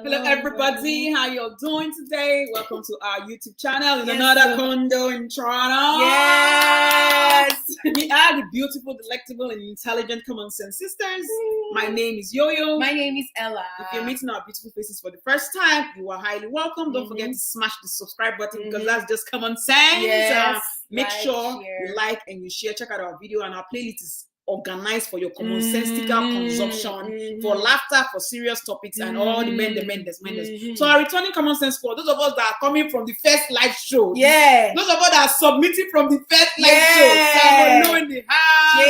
Hello everybody, how you doing today? Welcome to our YouTube channel in Yes, another sir. condo in Toronto. Yes! We are the beautiful, delectable, and intelligent Common Sense Sisters. My name is Yo-Yo. My name is Ella. If you're meeting our beautiful faces for the first time, you are highly welcome. Don't forget to smash the subscribe button because that's just common sense. Yes. Make sure share. you like and you share. Check out our video, and our playlist is organized for your commonsensical consumption, for laughter, for serious topics, and all the mendes. So our returning common sense for those of us that are coming from the first live show. Yeah. Those of us that are submitting from the first live Yeah. show. Someone in the house.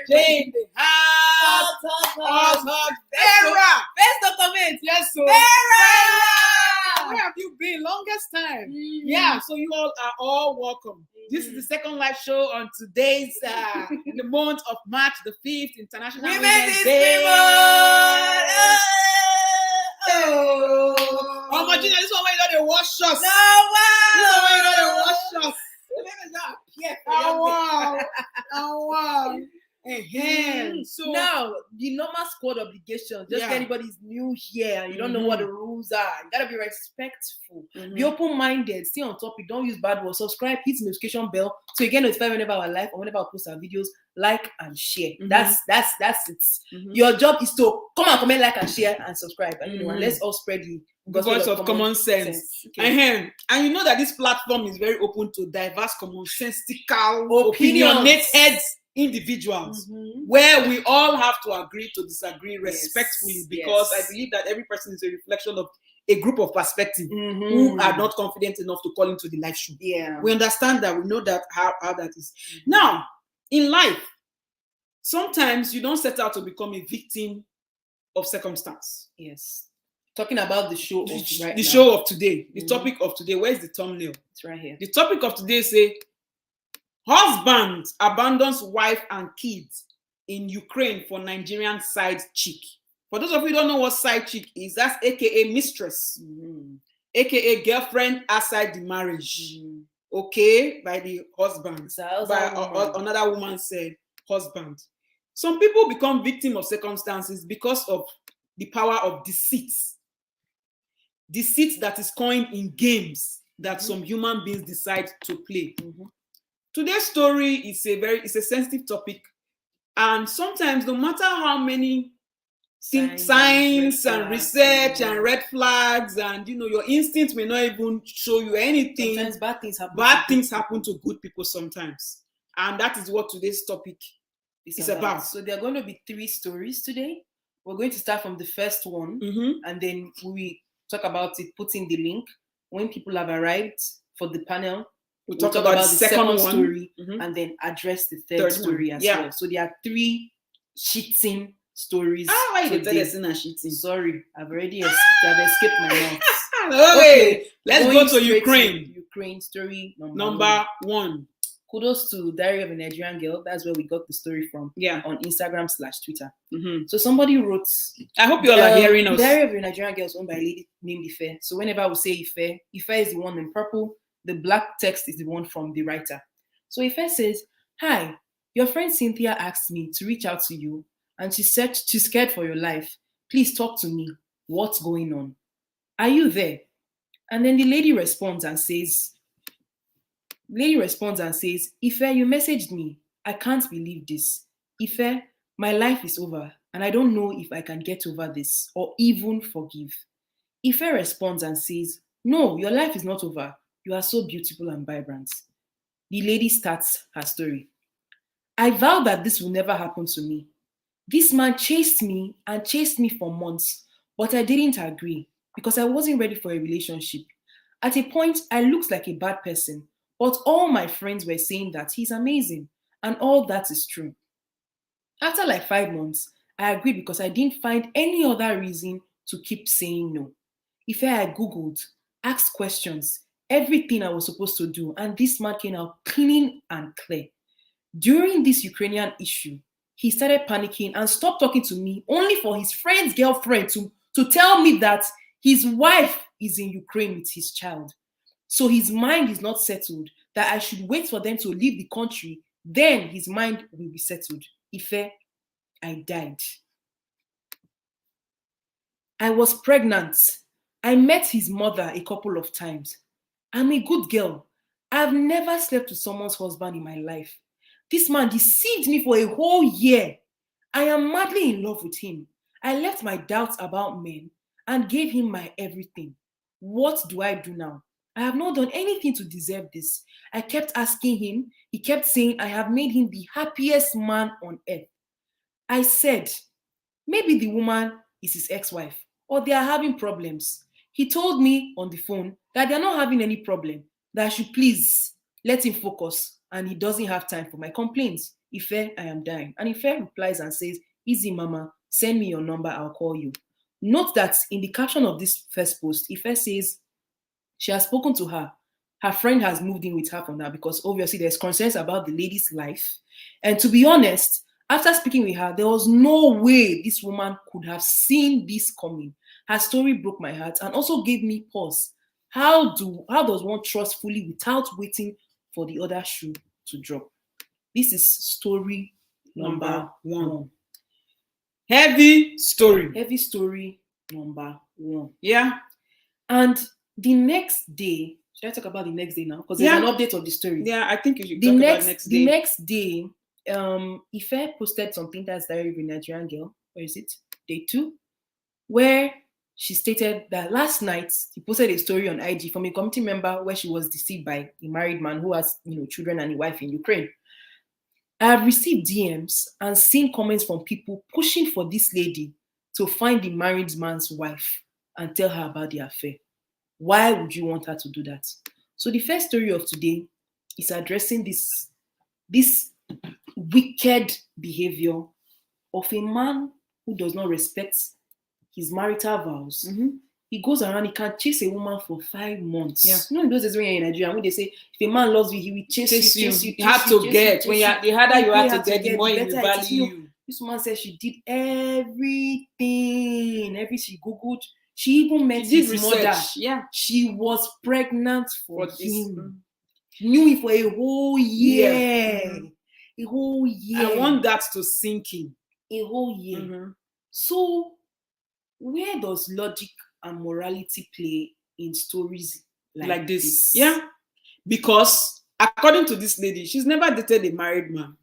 Jay in the house. Vera. Best of comments. Yes, so Vera. where have you been? Longest time. Yeah, so you all are all welcome. This is the second live show on today's in the month of March the 5th, International Women's Day. Oh my goodness, this one where you know they wash us. No, This one where you know wow. they wash us. Oh wow. So now the normal squad obligation, just Yeah. anybody's new here and you don't know what the rules are. You gotta be respectful, be open-minded, stay on topic, don't use bad words, subscribe, hit the notification bell so you get notified whenever I live or whenever I post our videos, like and share. That's it. Your job is to come and comment, like and share and subscribe. And you know, and let's all spread the voice of common sense. Okay. And you know that this platform is very open to diverse, commonsensical, opinionated individuals, where we all have to agree to disagree respectfully, because I believe that every person is a reflection of a group of perspectives who are not confident enough to call into the live show. Yeah. We understand that, we know that how that is. Now, in life, sometimes you don't set out to become a victim of circumstance. Yes. Talking about the show of right now. Show of today, the topic of today. Where's the thumbnail? It's right here. The topic of today say, husband abandons wife and kids in Ukraine for Nigerian side chick. For those of you who don't know what side chick is, that's aka mistress, aka girlfriend outside the marriage. Okay, by the husband. By another woman said husband. Some people become victim of circumstances because of the power of deceit. Deceit that is coined in games that some human beings decide to play. Today's story is a sensitive topic, and sometimes no matter how many signs and research and red flags, and you know, your instincts may not even show you anything. Sometimes bad things happen. Bad things happen to good people sometimes, and that is what today's topic is about. So there are going to be 3 stories today. We're going to start from the first one, and then we talk about it, put in the link. When people have arrived for the panel, we'll talk about the second story, and then address the third story as well. So there are 3 cheating stories. Why you tell us in cheating? Sorry, I've escaped my mouth. Okay, let's go to Ukraine. Ukraine story number 1. Kudos to Diary of a Nigerian Girl. That's where we got the story from. Yeah. On Instagram/Twitter. So somebody wrote. I hope you all are hearing us. Diary of a Nigerian Girl is owned by a lady named Ife. So whenever we say Ife is the one in purple. The black text is the one from the writer. So Ife says, "Hi, your friend Cynthia asked me to reach out to you, and she said she's scared for your life. Please talk to me. What's going on? Are you there?" And then the lady responds and says, "Ife, you messaged me. I can't believe this. Ife, my life is over, and I don't know if I can get over this or even forgive." Ife responds and says, "No, your life is not over. You are so beautiful and vibrant." The lady starts her story. "I vow that this will never happen to me. This man chased me for months, but I didn't agree because I wasn't ready for a relationship. At a point, I looked like a bad person, but all my friends were saying that he's amazing, and all that is true. After like 5 months, I agreed because I didn't find any other reason to keep saying no. If I Googled, asked questions, everything I was supposed to do, and this man came out clean and clear. During this Ukrainian issue, he started panicking and stopped talking to me only for his friend's girlfriend to tell me that his wife is in Ukraine with his child. So his mind is not settled, that I should wait for them to leave the country, then his mind will be settled. Ife, I died. I was pregnant. I met his mother a couple of times. I'm a good girl. I've never slept with someone's husband in my life. This man deceived me for a whole year. I am madly in love with him. I left my doubts about men and gave him my everything. What do I do now? I have not done anything to deserve this. I kept asking him. He kept saying I have made him the happiest man on earth. I said, maybe the woman is his ex-wife or they are having problems. He told me on the phone that they are not having any problem, that I should please let him focus and he doesn't have time for my complaints. Ife, I am dying. And Ife replies and says, easy mama, send me your number, I'll call you. Note that in the caption of this first post, Ife says she has spoken to her. Her friend has moved in with her for now because obviously there's concerns about the lady's life. And to be honest, after speaking with her, there was no way this woman could have seen this coming. Her story broke my heart and also gave me pause. How does one trust fully without waiting for the other shoe to drop? This is story number one. Heavy story. Heavy story number one. Yeah. And the next day, should I talk about the next day now? Because there's an update of the story. Yeah, I think you should talk about next day. The next day, Ife posted something that's Diary of a Nigerian Girl. Where is it? Day 2, where she stated that last night he posted a story on IG from a committee member where she was deceived by a married man who has children and a wife in Ukraine. I have received DMs and seen comments from people pushing for this lady to find the married man's wife and tell her about the affair. Why would you want her to do that? So the first story of today is addressing this wicked behavior of a man who does not respect his marital vows. Mm-hmm. He goes around, he can chase a woman for 5 months. Yeah. You know, in those days when you're in Nigeria, when they say if a man loves you, he will chase you. You have to get. When the harder you have to get, the more he will value you. This woman says she did everything. She Googled. She even met his mother. Yeah. She was pregnant for him. Knew him for a whole year. Yeah. A whole year. I want that to sink in. A whole year. Mm-hmm. So, where does logic and morality play in stories like this? Yeah. Because according to this lady, she's never dated a married man.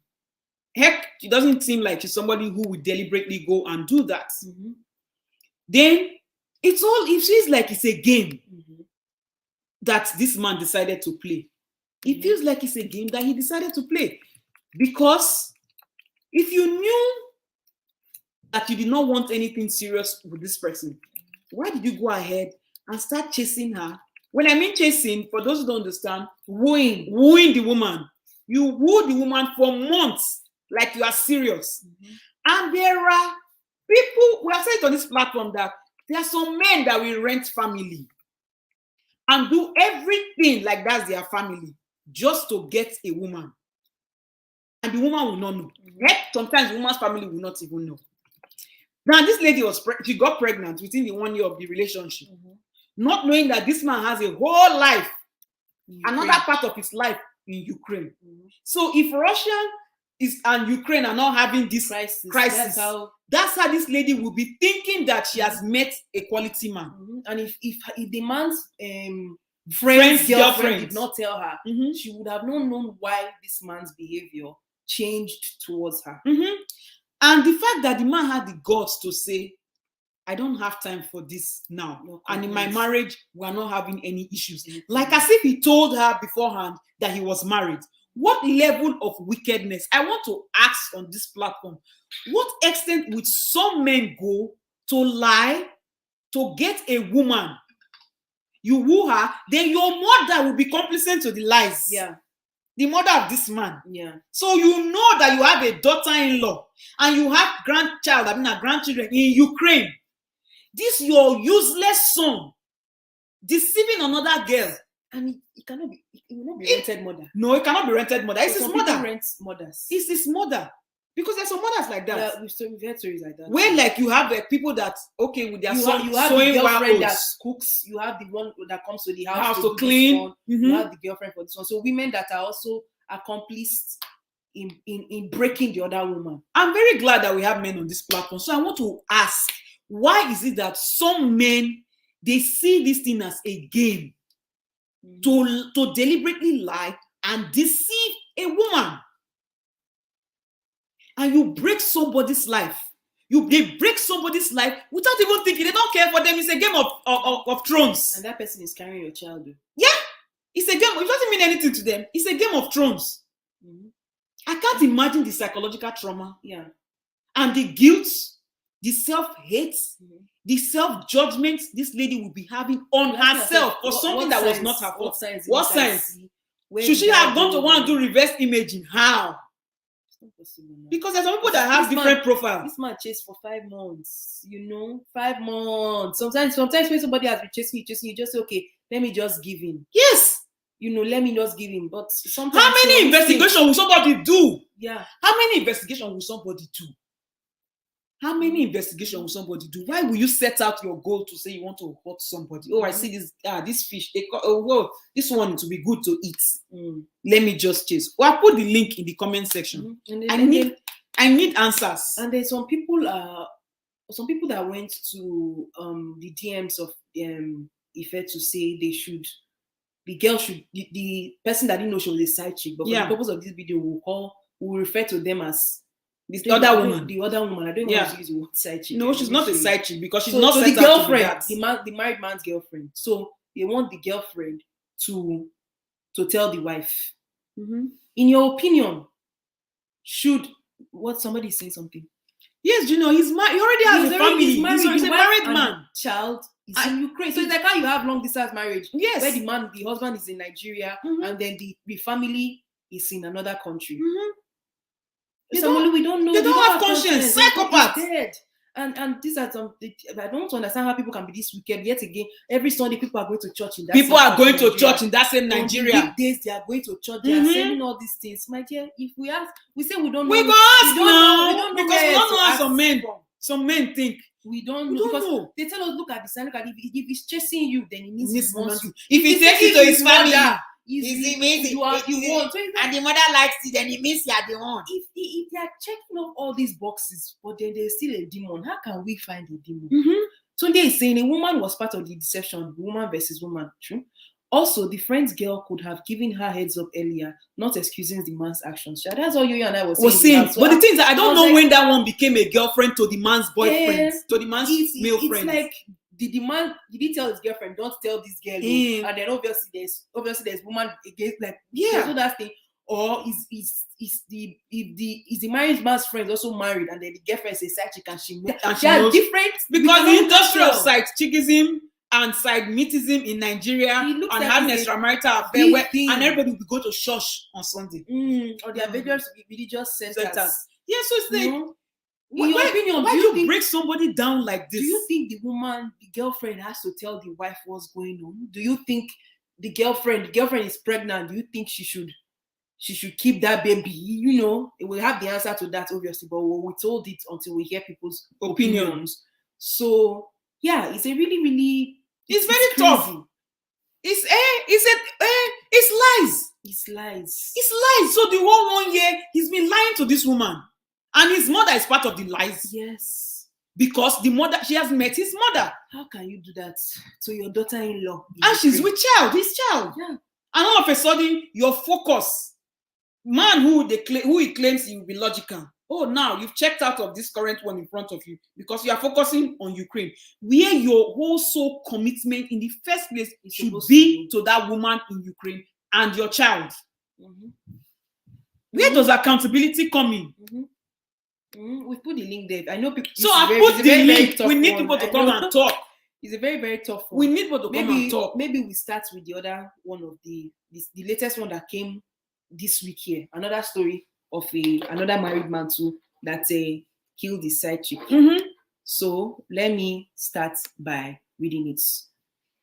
Heck, it doesn't seem like she's somebody who would deliberately go and do that. Mm-hmm. Then it's all, if she's like it's a game that this man decided to play. It feels like it's a game that he decided to play. Because if you knew that you did not want anything serious with this person, why did you go ahead and start chasing her? When I mean chasing, for those who don't understand, wooing the woman. You woo the woman for months, like you are serious. And there are people, we have said on this platform that there are some men that will rent family and do everything like that's their family just to get a woman. And the woman will not know. Sometimes the woman's family will not even know. Now, this lady she got pregnant within the 1 year of the relationship, not knowing that this man has a whole life, another part of his life in Ukraine. So if Russia and Ukraine are not having this crisis, that's how this lady will be thinking that she has met a quality man. And if the man's friend's girlfriend did not tell her, she would have not known why this man's behavior changed towards her. And the fact that the man had the guts to say, I don't have time for this now. And in my marriage, we are not having any issues. Like as if he told her beforehand that he was married. What level of wickedness? I want to ask on this platform, what extent would some men go to lie to get a woman? You woo her, then your mother will be complicit to the lies. Yeah. The mother of this man. Yeah. So you know that you have a daughter-in-law and you have grandchildren in Ukraine. This your useless son deceiving another girl. And it cannot be, it will not be rented mother. No, it cannot be rented mother. It's his mother. Rent mothers. It's his mother. Because there's some mothers like that. Yeah, we've heard stories like that. Where like you have people that, okay, with their son, you have the girlfriend that cooks, you have the one that comes to the house to clean, you have the girlfriend for this one. So women that are also accomplished in breaking the other woman. I'm very glad that we have men on this platform. So I want to ask, why is it that some men they see this thing as a game to deliberately lie and deceive a woman. And you break somebody's life. They break somebody's life without even thinking. They don't care for them. It's a game of thrones. And that person is carrying your child. Yeah. It's a game. It doesn't mean anything to them. It's a game of thrones. I can't imagine the psychological trauma. Yeah. And the guilt, the self-hate, the self-judgment this lady will be having on herself for something that was not her fault. What signs? Should she have gone to want to do reverse imaging? How? Because there's some people that have different profiles. This man chased for 5 months, 5 months. Sometimes when somebody has been chasing you just say, okay, let me just give in. Yes. Let me just give in. But sometimes how many investigations will somebody do? Yeah. How many investigations will somebody do? How many investigations will somebody do? Why will you set out your goal to say you want to hurt somebody? Oh, I see this fish. This one to be good to eat. Let me just chase. Well, I'll put the link in the comment section. I need answers. And there's some people that went to the DMs of Ife to say the person that didn't know she was a side chick, but for the purpose of this video, we'll refer to them as the other woman. The other woman. I don't know if she is a side chick. No, she's not a side chick because she's so not the girlfriend, the married man's girlfriend. So they want the girlfriend to tell the wife. In your opinion, somebody saying something? Yes, he's married. He already has a family. He's a married man. Child is in Ukraine. So it's like how you have long distance marriage. Yes. Where the husband is in Nigeria and then the family is in another country. We don't know. They don't have conscience. Psychopaths. Dead. And these are some. I don't understand how people can be this wicked. Yet again, every Sunday people are going to church in that. People are going to church in that same Nigeria. On the weekdays they are going to church. They are saying all these things. My dear, if we ask, we say we don't know. We go ask now. We don't know because we don't know how some men think. We don't know because they tell us, look at the sign. Look at if he's chasing you, then it means he wants you. If he takes you to his family, it means you want. And the mother likes it, then it means you are the one. If they are checking off all these boxes, but then there's still a demon, how can we find a demon? Sunday is saying a woman was part of the deception, woman versus woman. True. Also, the friend's girl could have given her heads up earlier, not excusing the man's actions. That's all you and I was saying. But the thing is that I don't know when that one became a girlfriend to the man's boyfriend, to the man's male friend. It's like the man, did he tell his girlfriend, don't tell this girl? And then obviously there's woman against there's no that thing. Or is the married man's friend also married and then the girlfriend is a side chick and she are different because the industry of side chickism and side meetism in Nigeria and having extramarital affair and everybody will go to church on Sunday. Or their religious centers. Yeah, so it's like in your opinion, why do you break somebody down like this? Do you think the girlfriend has to tell the wife what's going on? Do you think the girlfriend is pregnant? Do you think she should keep that baby? We'll have the answer to that obviously, but we'll withhold it until we hear people's opinions. So yeah, it's a really it's very tough. It's lies. It's lies. So the whole 1 year he's been lying to this woman. And his mother is part of the lies. Yes. Because the mother, she has met his mother. How can you do that to your daughter-in-law? And she's with his child. Yeah. And all of a sudden, your focus, man who he claims he will be logical. Oh, now you've checked out of this current one in front of you because you are focusing on Ukraine, where your whole soul commitment in the first place should be to that woman in Ukraine and your child. Where does accountability come in? We put the link there. I know people. So I put the link. We need people to come and talk. It's a very, very tough one. We need people to come and talk. Maybe we start with the other one of the latest one that came this week here. Another story of another married man too that killed his side chick. So let me start by reading it.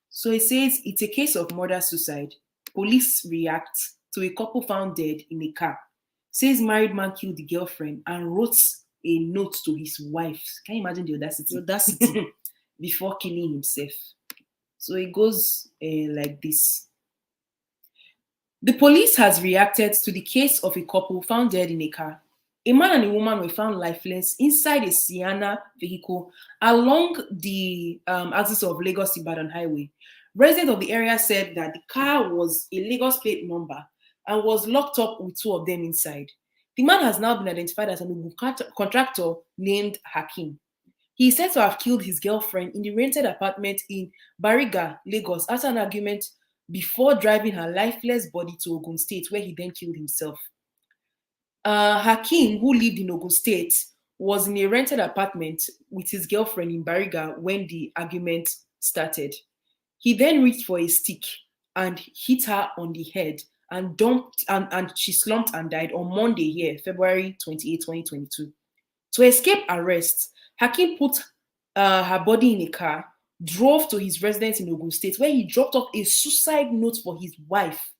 So it says it's a case of murder-suicide. Police react to a couple found dead in a car. Says married man killed the girlfriend and wrote a note to his wife. Can you imagine the audacity? Before killing himself. So it goes like this. The police has reacted to the case of a couple found dead in a car. A man and a woman were found lifeless inside a Sienna vehicle along the axis of Lagos-Ibadan highway. Residents of the area said that the car was a Lagos plate number and was locked up with two of them inside. The man has now been identified as an contractor named Hakim. He is said to have killed his girlfriend in the rented apartment in Bariga, Lagos, after an argument before driving her lifeless body to Ogun State, where he then killed himself. Hakim, who lived in Ogun State, was in a rented apartment with his girlfriend in Bariga when the argument started. He then reached for a stick and hit her on the head and she slumped and died on Monday here, February 28, 2022. To escape arrest, Hakim put her body in a car, drove to his residence in Ogun State, where he dropped off a suicide note for his wife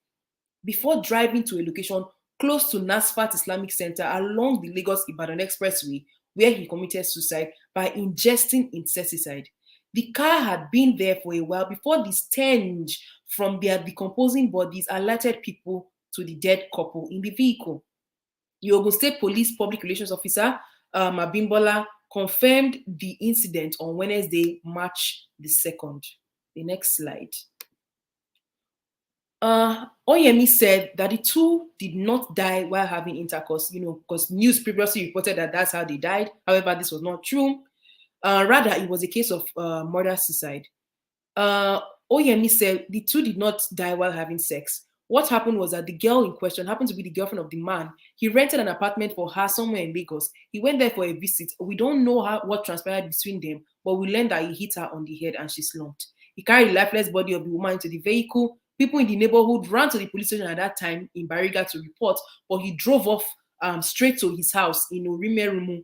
before driving to a location close to Nasfat Islamic Center along the Lagos-Ibadan Expressway, where he committed suicide by ingesting insecticide. The car had been there for a while before the stench from their decomposing bodies alerted people to the dead couple in the vehicle. The Ogun State Police Public Relations Officer, Abimbola, confirmed the incident on Wednesday, March the 2nd. The next slide. Oyemi said that the two did not die while having intercourse, because news previously reported that that's how they died. However, this was not true. Rather, it was a case of murder-suicide. Oyemi said the two did not die while having sex. What happened was that the girl in question happened to be the girlfriend of the man. He rented an apartment for her somewhere in Lagos. He went there for a visit. We don't know what transpired between them, but we learned that he hit her on the head and she slumped. He carried the lifeless body of the woman into the vehicle. People in the neighborhood ran to the police station at that time in Bariga to report, but he drove off straight to his house in Orimerumu.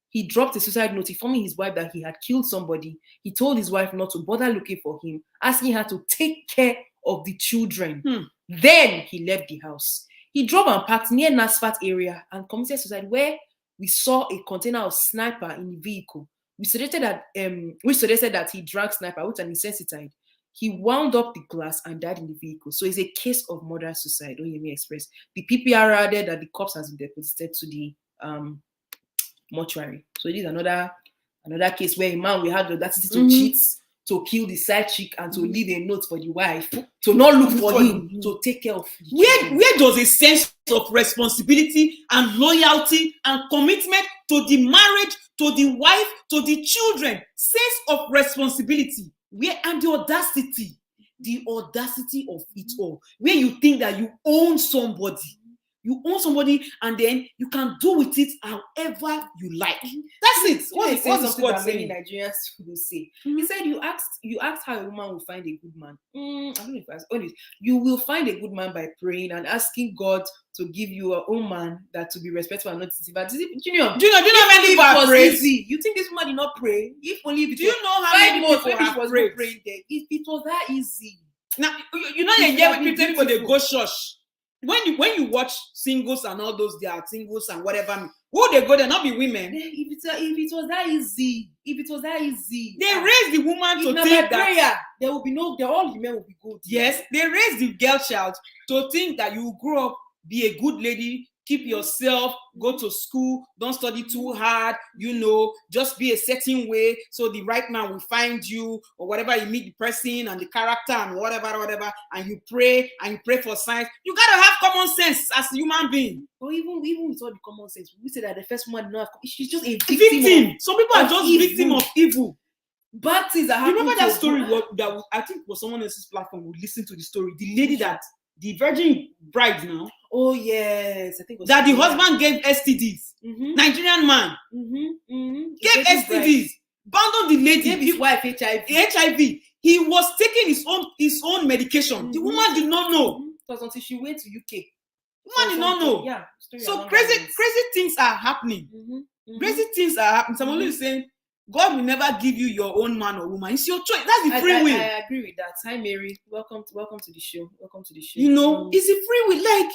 He dropped a suicide note informing his wife that he had killed somebody. He told his wife not to bother looking for him, asking her to take care of the children. Then he left the house. He drove and parked near Nasfat area and committed suicide, where we saw a container of sniper in the vehicle. We suggested that he drank sniper with an insecticide. He wound up the glass and died in the vehicle. So it's a case of murder-suicide, Oyemi expressed. The PPR added that the corpse has been deposited to the mortuary. So this is another case where a man will have the audacity to cheat, to kill the side chick, and to leave a note for the wife, to not look for him, to take care of him. Where does a sense of responsibility and loyalty and commitment to the marriage, to the wife, to the children, sense of responsibility, where, and the audacity of it all, where you think that you own somebody. You own somebody, and then you can do with it however you like. That's it. What's something that many Nigerians will say? He said, "You asked how a woman will find a good man. I don't know if I was honest. You will find a good man by praying and asking God to give you a own man that to be respectful and not deceive." But Junior, do you know how many people are crazy? You think this woman did not pray? If only it do you know how many people have prayed? If it was that easy. Now you know when people they go church. When you watch singles and all those, they are singles and whatever, who they go there, not be women. If it was that easy, they raise the woman to think that prayer, there will be all the men will be good. Yes, they raise the girl child to think that you grow up, be a good lady, keep yourself, go to school, don't study too hard, just be a certain way, so the right man will find you, or whatever, you meet the person and the character and whatever, and you pray for signs. You gotta have common sense as a human being. Or even with all the common sense, we say that the first woman did not have, she's just a victim. Some people are just victim of evil. Bad things are happening. Remember that story that I think was someone else's platform would listen to the story. The lady that the virgin bride now. Oh yes, I think it was that the husband gave STDs. Nigerian man gave STDs. Abandoned the lady. Gave his wife HIV. He was taking his own medication. The woman did not know. It was until she went to UK. The woman did not know. Yeah. So crazy things are happening. Crazy things are happening. Someone is saying, God will never give you your own man or woman. It's your choice. That's the free will. I agree with that. Hi, Mary. Welcome to the show. It's a free will. Like,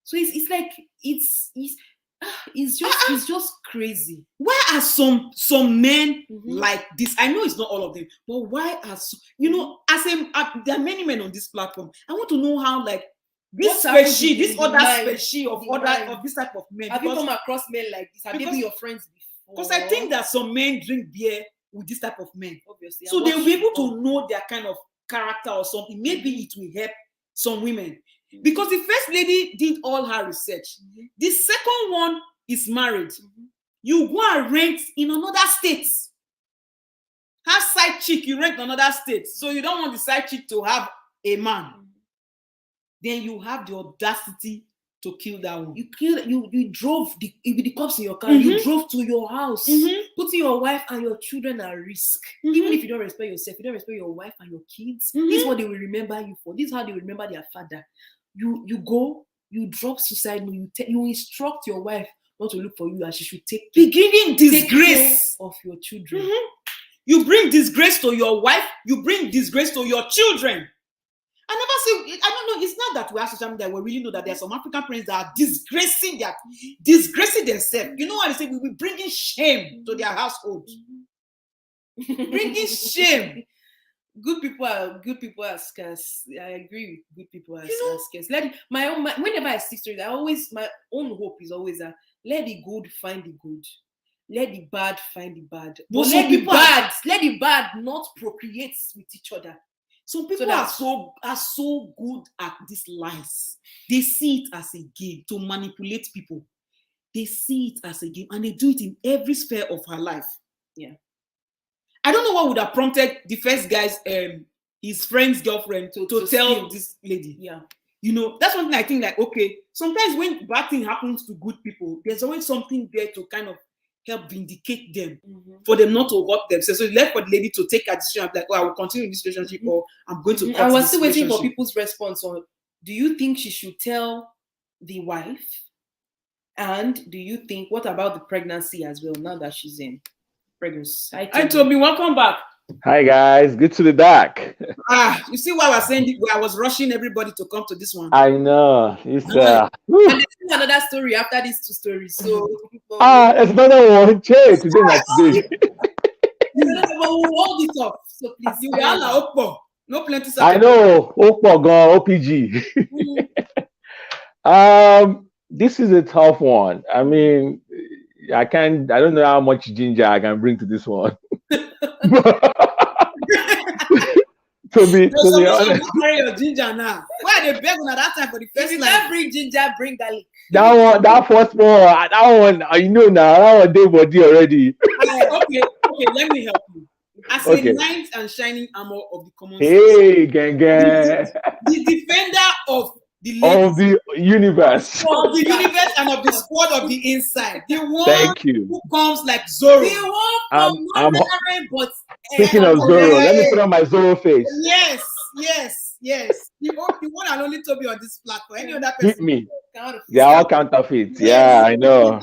so it's like it's just crazy. Why are some men like this? I know it's not all of them, but why are there are many men on this platform. I want to know how, like, this species, this other species of this type of men. Have you come across men like this? Have they been your friends before? Because I think that some men drink beer with this type of men. Obviously. So they'll be able to know their kind of character or something. Maybe it will help some women. Because the first lady did all her research. The second one is married. You go and rent in another state. Have side chick, you rent in another state. So you don't want the side chick to have a man. Then you have the audacity to kill that one. You drove with the cops in your car. You drove to your house, putting your wife and your children at risk. Even if you don't respect yourself, you don't respect your wife and your kids. This is what they will remember you for. This is how they will remember their father. You go, you drop suicide, you instruct your wife not to look for you, and she should take disgrace of your children. You bring disgrace to your wife. You bring disgrace to your children. I never say, I don't know, it's not that we have social media, we really know that there are some African parents that are disgracing themselves. You know what I say? We will be bringing shame to their household. Bringing shame. Good people are scarce. I agree with good people are scarce. Whenever I see stories, my own hope is always that let the good find the good. Let the bad find the bad. But let the bad not procreate with each other. Some people are so good at these lies. They see it as a game to manipulate people. They see it as a game, and they do it in every sphere of her life. Yeah. I don't know what would have prompted the first guy's his friend's girlfriend to tell this lady. Yeah. You know, that's one thing I think, like, okay, sometimes when bad thing happens to good people, there's always something there to kind of help vindicate them, for them not to hurt themselves. So it's left for the lady to take a decision of like, oh, I will continue this relationship, or I'm going to. I was still waiting for people's response on, do you think she should tell the wife? And do you think, what about the pregnancy as well, now that she's in pregnancy? Hi, Toby, welcome back. Hi guys, good to be back. You see why I was saying I was rushing everybody to come to this one. I know. It's and there's another story after these two stories. So it's another one. Today not today. We'll hold it up. So please, you are no plenty. I know. Opo gone OPG. This is a tough one. I mean, I don't know how much ginger I can bring to this one. to be honest, carry your ginger now. Why are they begging at that time for the first time? If you bring ginger, bring garlic. That first one, you know now, that one day body already. Okay, let me help you. As a knight and shining armor of the common hey, gang. The defender of the universe. Of the universe and of the squad of the inside. The one Thank you. who comes like Zorro. The one but speaking of Zorro, let me put on my Zorro face. Yes. The one and only Toby on this platform. Any other person? Hit me. They are all counterfeits. Yeah, I know.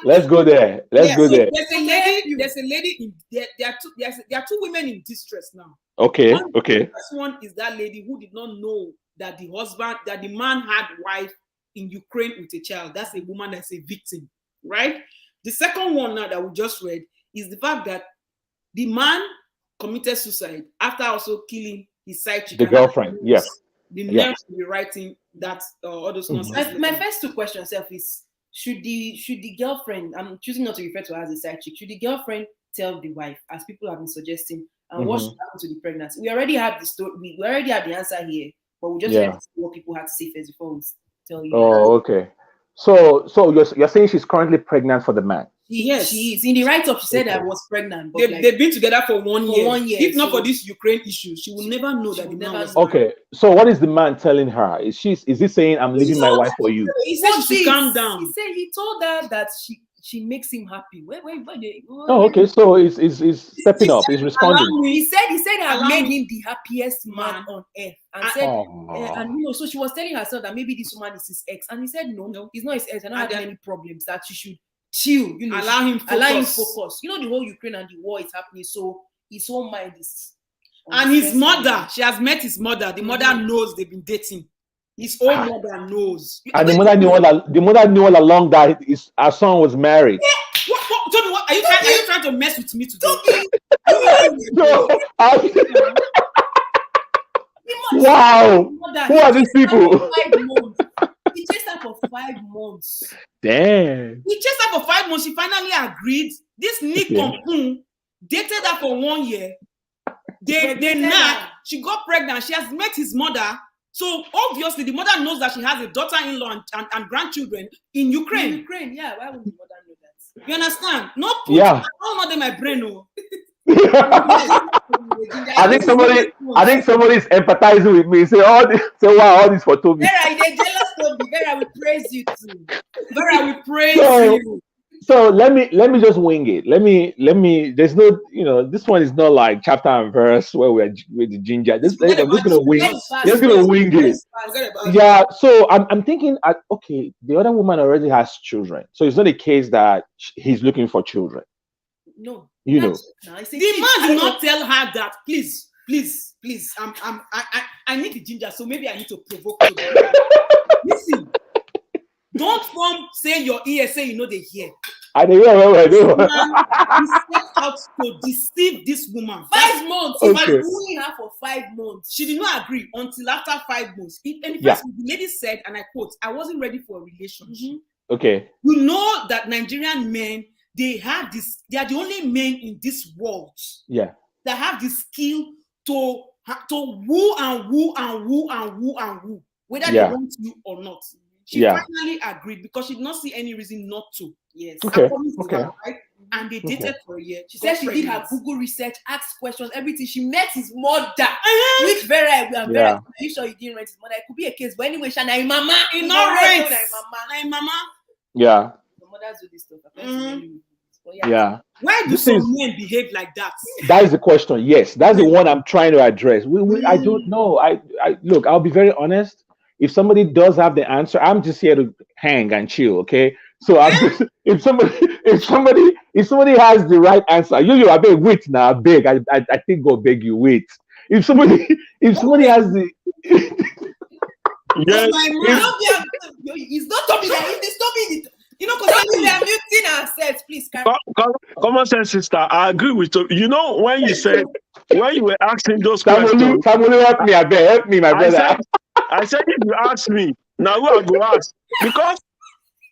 Let's go there. There's a lady there are two women in distress now. Okay. The first one is that lady who did not know that the man had wife in Ukraine with a child. That's a woman that's a victim, right? The second one now that we just read is the fact that the man committed suicide after also killing his side chick. The girlfriend, yes. The nerve to be writing that all those nonsense. My first two questions is, should the girlfriend, I'm choosing not to refer to her as a side chick, should the girlfriend tell the wife, as people have been suggesting, and what should happen to the pregnancy? We already have the story, we already have the answer here, but we just have to see what people have to say first before we tell you. Oh, okay. So you're saying she's currently pregnant for the man? Yes, she is. In the write-up, she said I was pregnant. But they've been together for 1 year. 1 year. If not for this Ukraine issue, she will never know that the man was. Okay, so what is the man telling her? Is he saying, I'm leaving my wife for you? He said she should calm down. He said he told her that she makes him happy. Okay, so he's stepping up, he's responding. He said I made him the happiest man on earth, and said, and so she was telling herself that maybe this woman is his ex, and he said no, he's not his ex. I don't have any problems. That she should chill, allow him focus. The whole Ukraine and the war is happening, so his whole mind is. And his mother, she has met his mother. The mother knows they've been dating. His own mother knows. And the mother knew all along that her son was married. Yeah. What? Are you trying to mess with me today? The Wow. Who are these people? 5 months. He chased her for 5 months. Damn. He chased her for 5 months. She finally agreed. This Nick Compun dated her for 1 year. They knocked. She got pregnant. She has met his mother. So obviously the mother knows that she has a daughter-in-law and grandchildren in Ukraine. In Ukraine, yeah. Why would the mother know that? You understand? No, Yeah. I don't know them my brain. No. I think somebody's empathizing with me. Say wow, all this for Toby. Vera, they jealous Toby. Vera, we praise you too. Vera, we praise you. So let me just wing it. Let me. There's no, this one is not like chapter and verse where we're with the ginger. I'm just gonna wing. Just gonna wing it. Yeah. So I'm thinking. Okay, the other woman already has children, so it's not a case that he's looking for children. No. The man did not tell her that. Please. I need the ginger, so maybe I need to provoke you. Listen. Don't say your ear, say they hear. I don't know where I do. He set out to deceive this woman. 5 months. He was fooling her for 5 months. She did not agree until after 5 months. The lady said, and I quote, "I wasn't ready for a relationship." Mm-hmm. Okay. You know that Nigerian men, they are the only men in this world that have the skill to woo and woo and woo and woo and woo, whether they want you or not. She finally agreed because she did not see any reason not to. Yes. Okay. Her, right? And they dated for a year. She said she did her Google research, asked questions, everything. She met his mother, which Vera, are you sure you didn't rent his mother? It could be a case, but anyway, Shana, mama, he not rent. Mama. Yeah. The mothers do this stuff. Why do some men behave like that? That is the question. Yes, that's the one I'm trying to address. I don't know. I look. I'll be very honest. If somebody does have the answer, I'm just here to hang and chill. Okay. So if somebody has the right answer, I beg wait now. I beg. I think God beg you wait. If somebody has the it's not Toby. It's Toby. Because we are muting ourselves, please. Common sense sister, I agree with you. When you were asking those questions, help me, my brother. I said if you ask me, now who I go ask? Because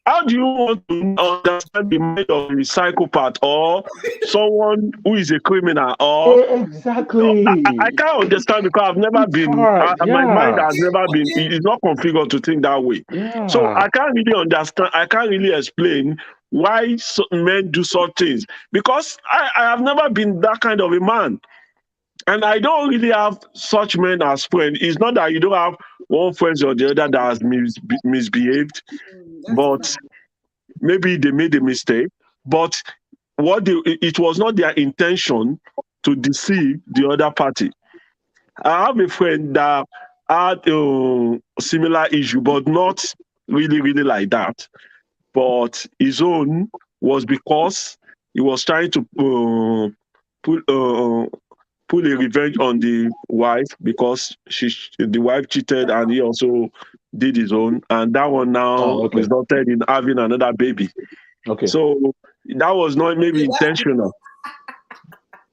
how do you want to understand the mind of a psychopath or someone who is a criminal? Or exactly, I can't understand because I've never been. My mind has never been. It's not configured to think that way. Yeah. So I can't really understand. I can't really explain why men do such things because I have never been that kind of a man. And I don't really have such men as friends. It's not that you don't have one friend or the other that has misbehaved, but maybe they made a mistake. But it was not their intention to deceive the other party. I have a friend that had a similar issue, but not really, really like that. But his own was because he was trying to put a revenge on the wife because the wife cheated and he also did his own, and that one now resulted in having another baby. Okay. So that was not maybe intentional.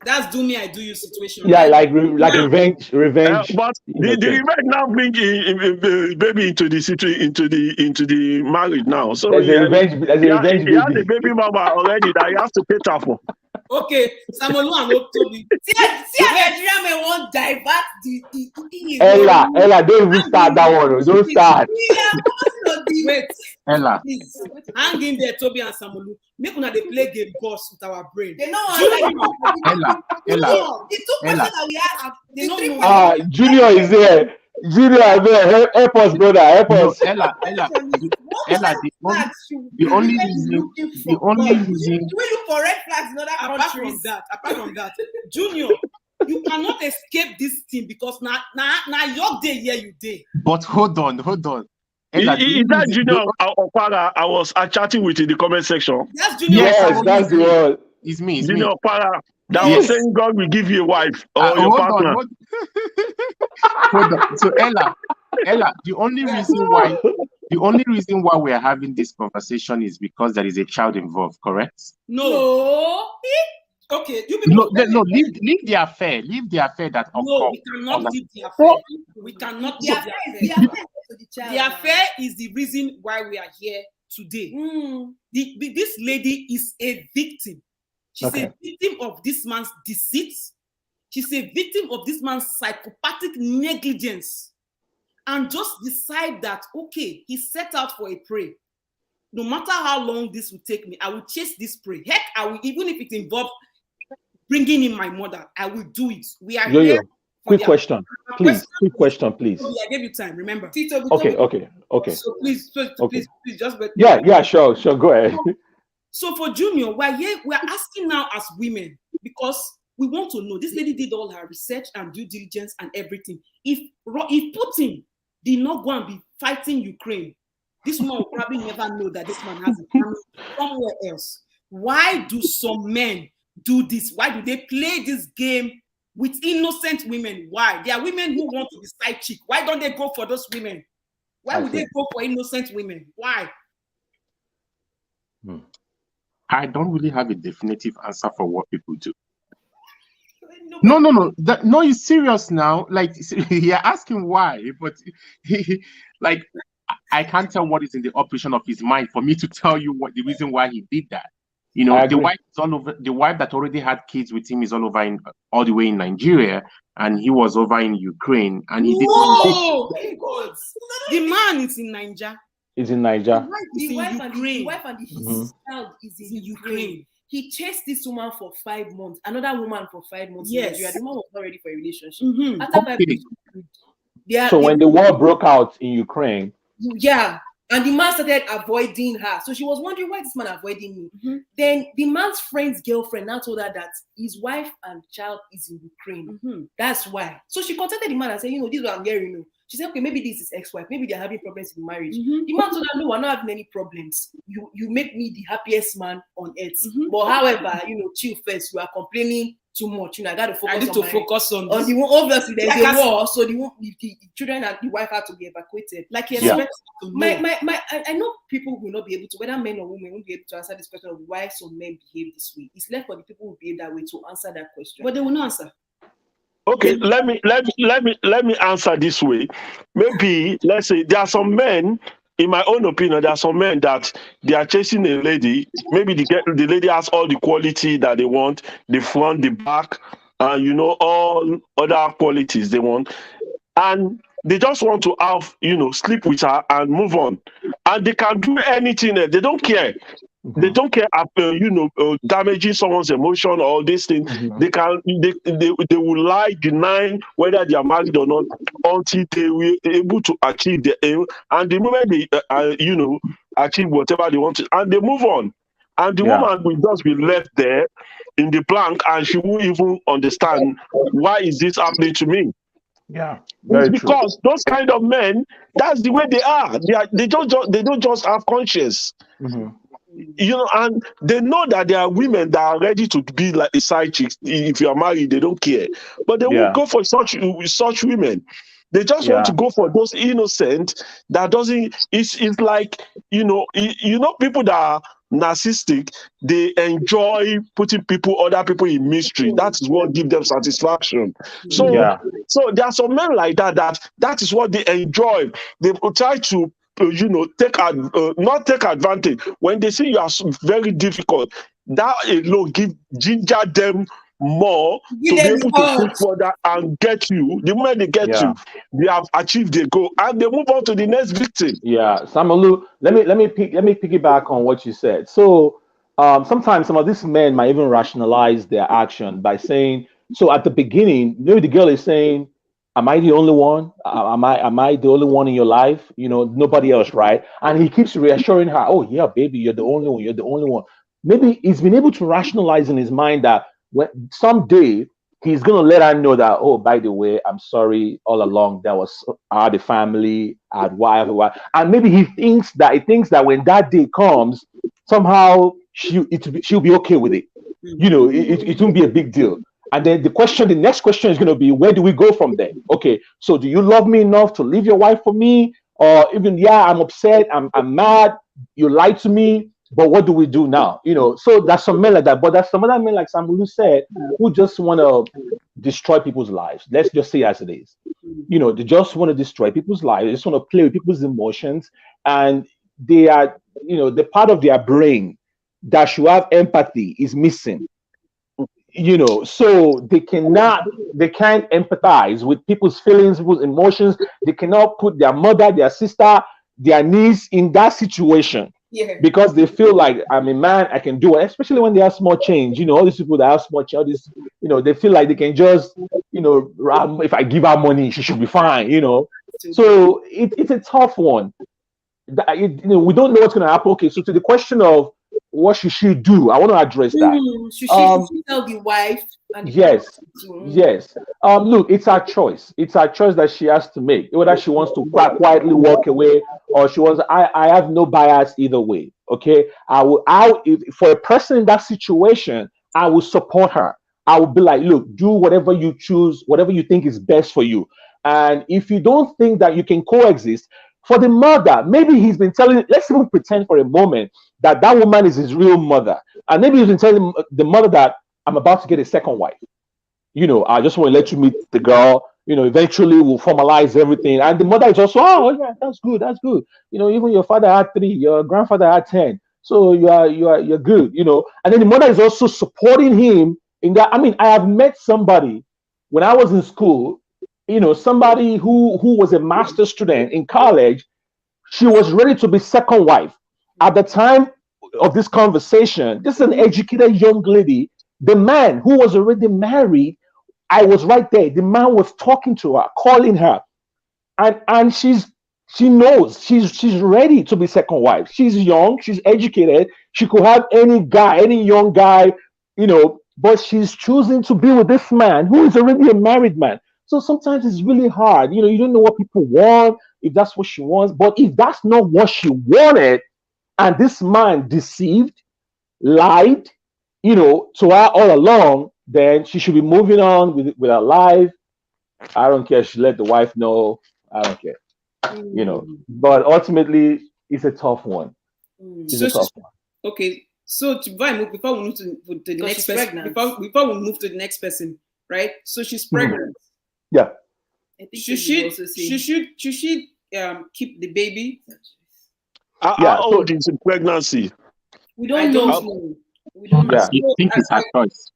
That's do me, I do you situation. Yeah, like revenge. But the revenge now bring baby into the marriage now. So there's a revenge. There's a revenge. He has a baby mama already that he has to cater for. Okay, Samuel and Toby. See, Nigerian men won't divert the Ella, don't even start that one. Don't start. Wait, Ella. Please, hang in there, Toby and Samuel. Make una they play game boss with our brain. They know Ella. The two questions that we have, they know. Junior is there. Junior is there. Help us, brother. Help us. Ella. The only reason. Do we look for red flags in other countries? Apart from that, Junior, you cannot escape this thing because now your day here you day. But hold on. Ella, is that Junior Opara I was chatting with in the comment section? That's Junior. Yes, that's the one. It's me. Junior Opara that was saying God will give you a wife or your partner. Hold on. So Ella, the only reason why we are having this conversation is because there is a child involved, correct? No. Okay, you people. No, leave the affair. Leave the affair that No, occurred. we cannot leave the affair. We cannot leave the affair. The affair is the reason why we are here today. This lady is a victim. She's a victim of this man's deceit. She's a victim of this man's psychopathic negligence. And just decide that, okay, he set out for a prey. No matter how long this will take me, I will chase this prey. Heck, I will, even if it involves bringing in my mother, I will do it. We are here. Quick question, please. Quick question, please. I gave you time, remember? Okay. So please just wait. Yeah, sure. Go ahead. So for Junior, we're here, we're asking now as women, because we want to know. This lady did all her research and due diligence and everything. If Putin did not go and be fighting Ukraine, this woman will probably never know that this man has a family somewhere else. Why do some men do this? Why do they play this game with innocent women? Why? There are women who want to be side chick. Why don't they go for those women? Why would they go for innocent women? Why? I don't really have a definitive answer for what people do. No. No, he's serious now. Like, you're asking why, but like, I can't tell what is in the operation of his mind for me to tell you what the reason why he did that. You know, the wife is all over. The wife that already had kids with him is all the way in Nigeria, and he was over in Ukraine, and he did. Whoa! The man is in Nigeria. He's in Nigeria. The wife and his child is in Ukraine. He chased this woman for 5 months, another woman for 5 months. Yes. The woman was not ready for a relationship. After 5 months, so when the war broke out in Ukraine, and the man started avoiding her. So she was wondering, why is this man avoiding me? Then the man's friend's girlfriend now told her that his wife and child is in Ukraine. That's why. So she contacted the man and said, this is what I'm hearing. She said, okay, maybe this is ex-wife. Maybe they're having problems in marriage. The man told her, no, we're not having any problems. You make me the happiest man on earth. But however, chill first. You are complaining too much. I got to focus. I need to focus on this. The obviously there's a war, so the children and the wife had to be evacuated. Like he expects to know. I know people will not be able to, whether men or women, won't be able to answer this question of why some men behave this way. It's left for the people who behave that way to answer that question. But they will not answer. Okay, let me answer this way. Maybe let's say there are some men, in my own opinion, there are some men that they are chasing a lady. Maybe the lady has all the quality that they want, the front, the back, and all other qualities they want, and they just want to have sleep with her and move on, and they can do anything. They don't care. They don't care, damaging someone's emotion or this thing. They will lie, deny whether they are married or not until they will be able to achieve their aim. And the moment they, achieve whatever they want to, and they move on. And the woman will just be left there in the blank, and she won't even understand why is this happening to me. Yeah, it's because those kind of men, that's the way they are. They don't just have conscience. And they know that there are women that are ready to be like a side chick. If you are married, they don't care, but they won't go for such women. They just want to go for those innocent that doesn't. It's like people that are narcissistic. They enjoy putting other people in mystery. That is what gives them satisfaction. So there are some men like that is what they enjoy. They try to not take advantage when they see you are very difficult. That alone ginger them more to be able to push further and get you. The moment they get you, they have achieved their goal and they move on to the next victim. Samalu, let me piggyback on what you said. So sometimes some of these men might even rationalize their action by saying, so at the beginning, maybe the girl is saying, am I the only one? Am I the only one in your life? Nobody else, right? And he keeps reassuring her, oh yeah, baby, you're the only one. You're the only one. Maybe he's been able to rationalize in his mind that when someday he's gonna let her know that, oh, by the way, I'm sorry, all along I had a family, I had wife, and maybe he thinks that when that day comes, somehow she'll be okay with it. It won't be a big deal. And then the next question is going to be, where do we go from there? Okay, so do you love me enough to leave your wife for me? Or even, I'm upset, I'm mad, you lied to me, But what do we do now? So there's some men like that, but there's some other men, like Samulu said, who just want to destroy people's lives. Let's just say as it is. They just want to destroy people's lives. They just want to play with people's emotions, and they are, the part of their brain that should have empathy is missing. So they can't empathize with people's feelings, people's emotions. They cannot put their mother, their sister, their niece in that situation. Yeah. Because they feel like, I'm a man, I can do it, especially when they have small change. All these people that have small change, they feel like they can just, if I give her money, she should be fine, So it's a tough one. We don't know what's going to happen. Okay, so to the question of what should she do, I want to address that. Should she tell the wife? Yes. Look, it's her choice. It's her choice that she has to make. Whether she wants to quietly walk away or she wants. I have no bias either way. Okay, if for a person in that situation, I will support her. I will be like, look, do whatever you choose, whatever you think is best for you. And if you don't think that you can coexist, for the mother, maybe he's been telling. Let's even pretend for a moment that woman is his real mother, and maybe he's been telling the mother that I'm about to get a second wife. I just want to let you meet the girl. Eventually we'll formalize everything. And the mother is also, oh yeah, that's good. Even your father had 3, your grandfather had 10. So you're good. And then the mother is also supporting him in that. I mean, I have met somebody when I was in school. Somebody who was a master's student in college. She was ready to be second wife. At the time of this conversation, this is an educated young lady. The man who was already married, I was right there. The man was talking to her, calling her, and she knows she's ready to be second wife. She's young, she's educated. She could have any young guy, but she's choosing to be with this man who is already a married man. So sometimes it's really hard. You don't know what people want, if that's what she wants. But if that's not what she wanted, and this man deceived, lied, to her all along, then she should be moving on with her life. I don't care. She let the wife know. I don't care. But ultimately, it's a tough one. It's a tough one. Okay. So before we move to the next person, before we move to the next person, right? So she's pregnant. Yeah. I think Should she keep the baby? How old is the pregnancy? We don't know. We don't know. Yeah. I think it's her choice.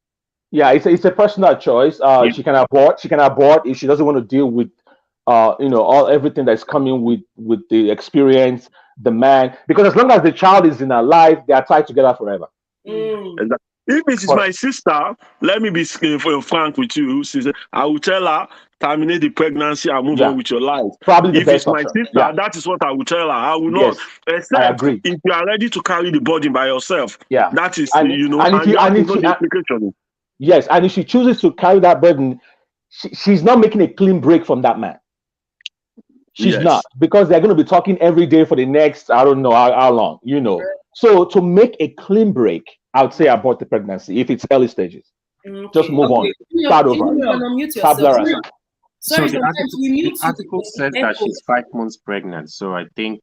Yeah, it's a personal choice. She can abort. She can abort if she doesn't want to deal with, everything that's coming with the experience, the man. Because as long as the child is in her life, they are tied together forever. If it is my sister, let me be frank with you, sister. I will tell her, terminate the pregnancy and move on with your life. Probably the if best it's my option. sister, that is what I will tell her. I will not. Except I agree. if you are ready to carry the burden by yourself. Yeah. That is, and yes, and if she chooses to carry that burden, she's not making a clean break from that man. She's not, because they're going to be talking every day for the next, I don't know how long, So to make a clean break, I would say abort the pregnancy if it's early stages. Just move on. Start over. So the article says that she's 5 months pregnant. So I think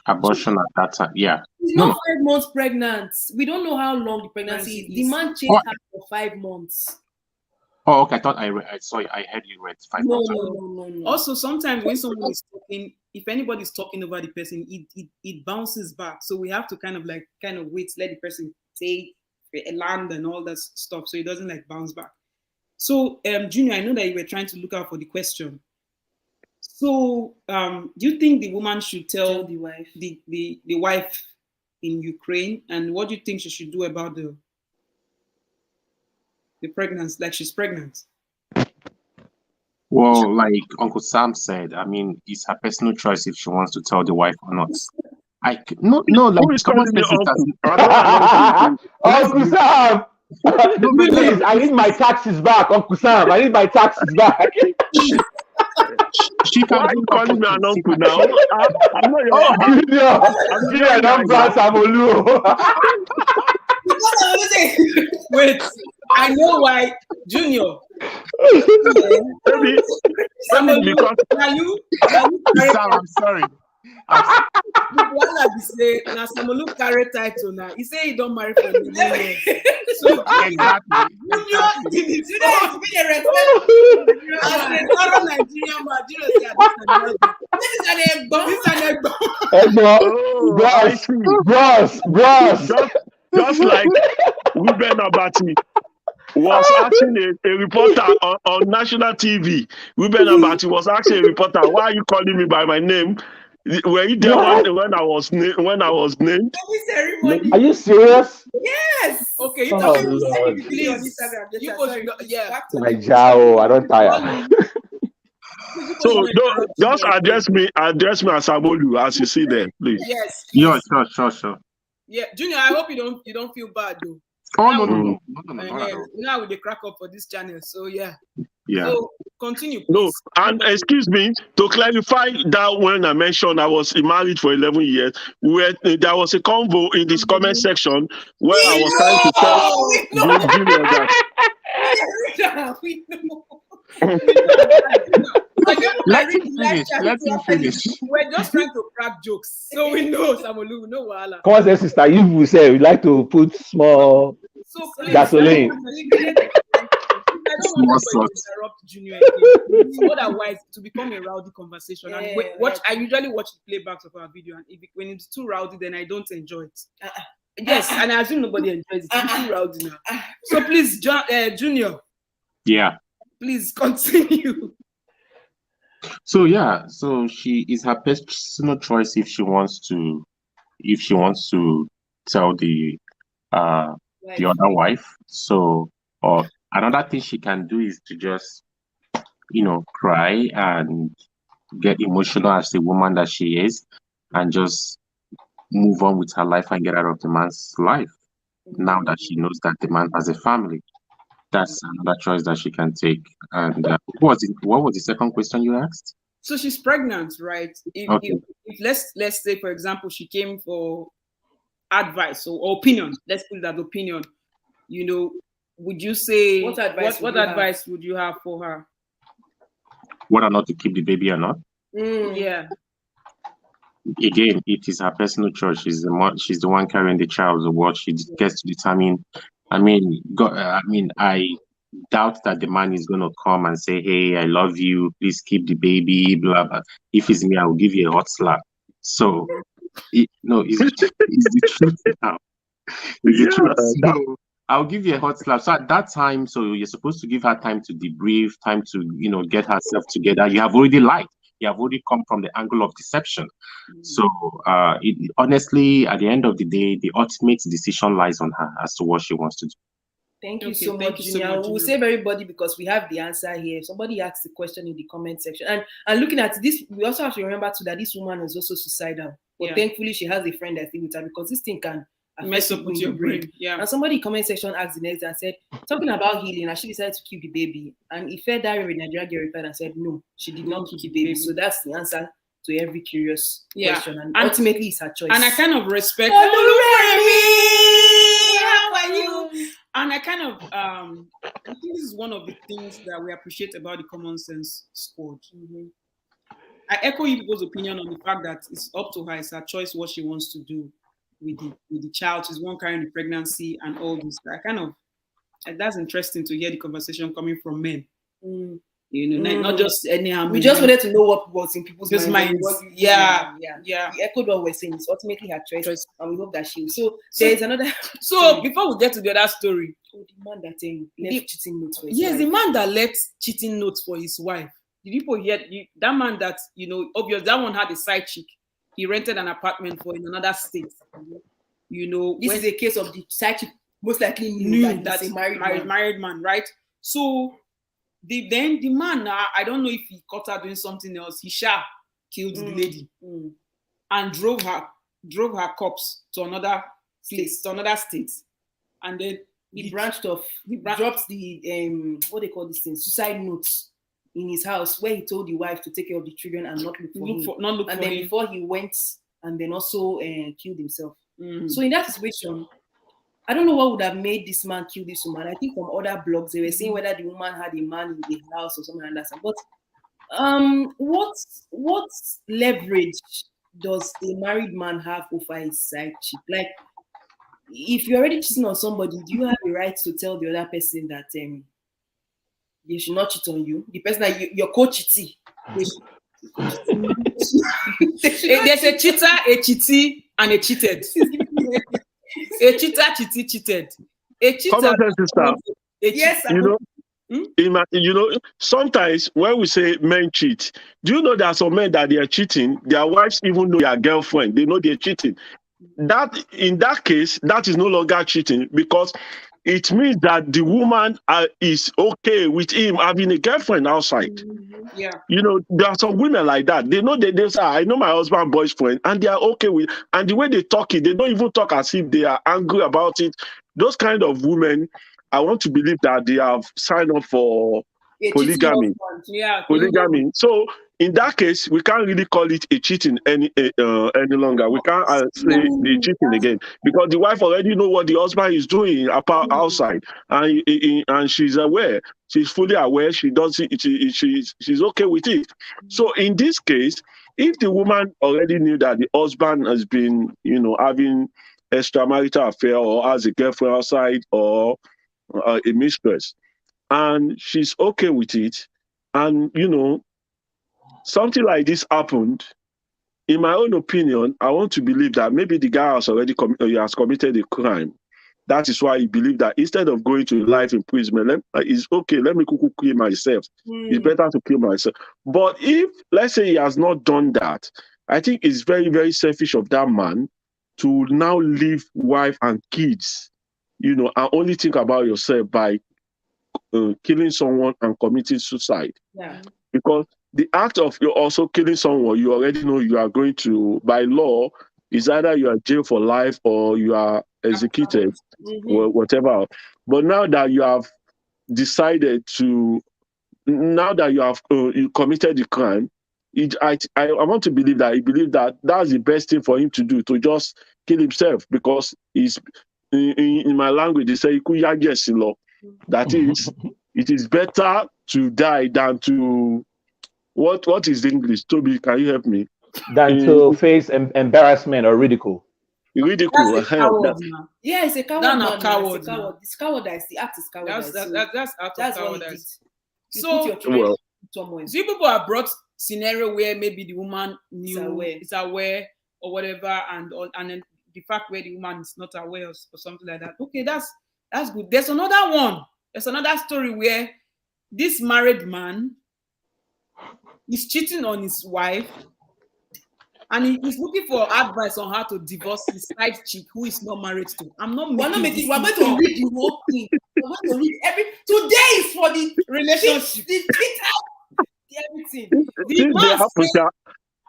abortion at that time. Yeah. She's not 5 months pregnant. We don't know how long the pregnancy is. The man chased her for 5 months. Oh, okay. I thought I heard you read 5 months. No. Also, sometimes when someone is talking, if anybody's talking over the person, it bounces back. So we have to kind of wait, let the person say land and all that stuff, so it doesn't bounce back. So, Junior, I know that you were trying to look out for the question. So, do you think the woman should tell the wife in Ukraine, and what do you think she should do about the pregnancy? Like she's pregnant. Well, like Uncle Sam said, I mean, it's her personal choice if she wants to tell the wife or not. Like commonsensesisters. Uncle Sam, please, I need my taxes back, Uncle Sam. I need my taxes back. She can be calling me an uncle now. I'm not Wait, I know why, Junior. Maybe because can you Sam, I'm sorry. Wala be say na Samolu carry title now. He say he don't marry for 11 years. So Exactly. Junior did it. You know, it's been a respect. As a thorough Nigerian man, Junior say this is an egbo. This is an egbo. Oh, I see. Bros. Just like Ruben Abati was asking a reporter on national TV. Ruben Abati was asking a reporter, "Why are you calling me by my name? Were you there when I was named?" Are you serious? Yes. Okay, you Oh, tell me Lord. please on Instagram. You Yeah. Jao, I don't tire. So just address me as Abolu, as you see there, please. Yes. Yeah, sure. Yeah, Junior, I hope you don't feel bad though. Oh no, not at all. Now we dey crack up for this channel, so yeah. Yeah. So continue, please. No, and excuse me, to clarify that when I mentioned I was married for 11 years, there was a convo in this comment section where I was trying to tell Junior that. We know. Let him finish. We're just trying to crack jokes, so we know Samolu, we know Wahala. Come on, sister, you will say we like to put small So please, gasoline. I don't want to interrupt Junior again. Otherwise, to become a rowdy conversation. And I usually watch the playbacks of our video, and when it's too rowdy, then I don't enjoy it. Yes, and I assume nobody enjoys it. It's too rowdy now. So please, Junior. Yeah. Please continue. So she is her personal choice if she wants to tell the other wife. So, or another thing she can do is to just cry and get emotional as the woman that she is, and just move on with her life and get out of the man's life. Now that she knows that the man has a family, that's another choice that she can take. And what was the second question you asked? So she's pregnant, right? If let's say, for example, she came for advice or opinion. Let's put that opinion. Would you say what advice would you have for her? Whether or not to keep the baby or not? Yeah. Again, it is her personal choice. She's the one carrying the child. So what she gets to determine. I doubt that the man is going to come and say, "Hey, I love you. Please keep the baby." Blah blah. If it's me, I will give you a hot slap. So, it's the truth now. It's the truth. So, I'll give you a hot slap. So at that time, so you're supposed to give her time to debrief, time to get herself together. You have already lied. You have already come from the angle of deception. So honestly, at the end of the day, the ultimate decision lies on her as to what she wants to do. Thank you so much, Junior. We'll save everybody because we have the answer here. Somebody asked the question in the comment section. And looking at this, we also have to remember too that this woman is also suicidal. But thankfully, she has a friend that's with her, because this thing can mess up with your brain. Yeah. And somebody in the comment section asked the next and said, talking about healing, and she decided to keep the baby. And Ife Diary Nigerian girl replied and said, no, she did not keep the baby. So that's the answer to every curious question. And ultimately, it's her choice. And I kind of respect. How are you? And I kind of I think this is one of the things that we appreciate about the Common Sense Squad. I echo you people's opinion on the fact that it's up to her, it's her choice what she wants to do with the child. She's one carrying the pregnancy and all this. That's interesting to hear the conversation coming from men. Not just anyhow. We just wanted to know what was in people's minds. Yeah. We echoed what we're saying. It's ultimately her choice, and we hope that she will. So there is another. So before we get to the other story, the man that left cheating notes for his wife. Yes, the man that left cheating notes for his wife. Did people hear that man that obvious that one had a side chick? He rented an apartment for in another state. This is a case of the side chick most likely knew that he's a married man, right? So the man, I don't know if he caught her doing something else. He killed the lady and drove her corpse to another place, to another state, and then he dropped the what they call this thing, suicide notes in his house, where he told the wife to take care of the children and not look for him. Before he went and then also killed himself. So in that situation, I don't know what would have made this man kill this woman. I think from other blogs they were saying whether the woman had a man in the house or something like that. But what leverage does a married man have over his side chick? Like, if you're already cheating on somebody, do you have the right to tell the other person that they should not cheat on you? The person that you're co-cheating. There's a cheater, a cheatee, and a cheated. A cheater, cheatee, cheated. A cheater. Common sense, sister. Yes, You know, sometimes when we say men cheat, do you know there are some men that they are cheating? Their wives even know their girlfriend. They know they're cheating. That in that case, that is no longer cheating because it means that the woman is okay with him having a girlfriend outside. Yeah. You know, there are some women like that. They know they say, I know my husband's boyfriend, and they are okay with, and the way they talk it, they don't even talk as if they are angry about it. Those kind of women, I want to believe that they have signed up for polygamy. Yeah, polygamy. So in that case, we can't really call it a cheating any longer. We can't say the cheating again because the wife already know what the husband is doing outside, and she's aware. She's fully aware. She does it. She's okay with it. So in this case, if the woman already knew that the husband has been, having extramarital affair or has a girlfriend outside or a mistress, and she's okay with it, and something like this happened, in my own opinion, I want to believe that maybe the guy has already has committed a crime. That is why he believed that instead of going to life imprisonment, it's okay, let me kill myself. It's better to kill myself. But if, let's say, he has not done that, I think it's very, very selfish of that man to now leave wife and kids, and only think about yourself by killing someone and committing suicide. Yeah. Because the act of you also killing someone, you already know you are going to, by law, is either you are jailed for life or you are executed, or whatever. But now that you have decided to, now that you have you committed the crime, I want to believe that he believed that that's the best thing for him to do, to just kill himself, because he's, in my language, they say, that is, it is better to die than to, what is the English? Toby, can you help me? Than to face embarrassment or ridicule. Ridicule. That's a coward, man. Yeah, it's a coward. That's Man, not coward. it's a coward. It's cowardice. The act is cowardice. That's out of that's cowardice. So, put your children see, people have brought scenario where maybe the woman is aware or whatever, and then the fact where the woman is not aware or something like that. Okay, that's good. There's another one. There's another story where this married man is cheating on his wife, and he's looking for advice on how to divorce his side chick who is not married to. We're going to read the whole thing. We're going to read today is for the relationship, the everything.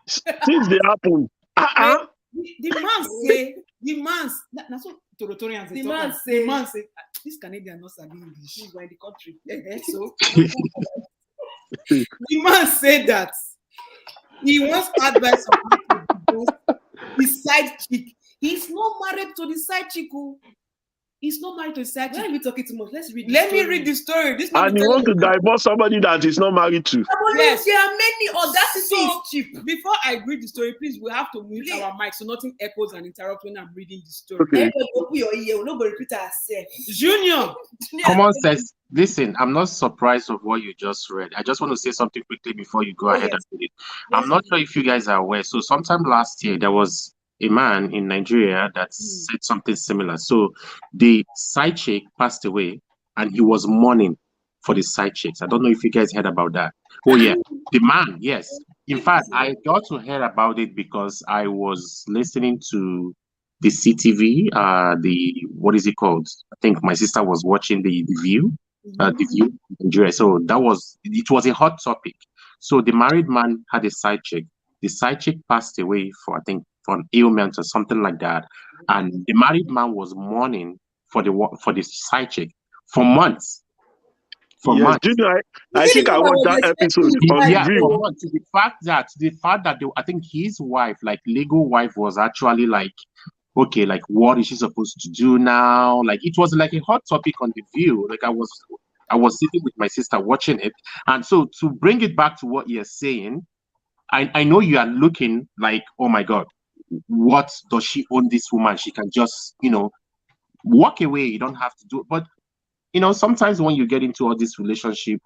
Since they happen. The man say, this Canadian not sabi English. She's in the country. So the man said that he wants advice on how to divorce his side chick. He's not married to the side chick. He's not married to his side chick. Why are we talking too much? Let me read the story. And you want to divorce somebody that is not married to. Yes, there are many audacities. So, before I read the story, please, we have to mute our mic so nothing echoes and interrupts when I'm reading the story. Okay. Nobody repeat ourselves. Junior. Common sense. Listen, I'm not surprised of what you just read. I just want to say something quickly before you go ahead and read it. I'm not sure if you guys are aware. So sometime last year, there was a man in Nigeria that said something similar. So the side chick passed away and he was mourning for the side chicks. I don't know if you guys heard about that. Oh yeah, the man, yes. In fact, I got to hear about it because I was listening to the CTV, what is it called? I think my sister was watching the View, in Nigeria. So it was a hot topic. So the married man had a side chick. The side chick passed away for, I think, for an ailment or something like that, and the married man was mourning for the side chick for months. Months. Junior, I think I watched that episode on View. For months. The fact that I think his wife, like legal wife, was actually like, okay, like what is she supposed to do now? Like it was like a hot topic on the View. Like I was sitting with my sister watching it, and so to bring it back to what you're saying. I know you are looking like, oh my God, what does she own this woman? She can just, walk away. You don't have to do it. But, sometimes when you get into all this relationship,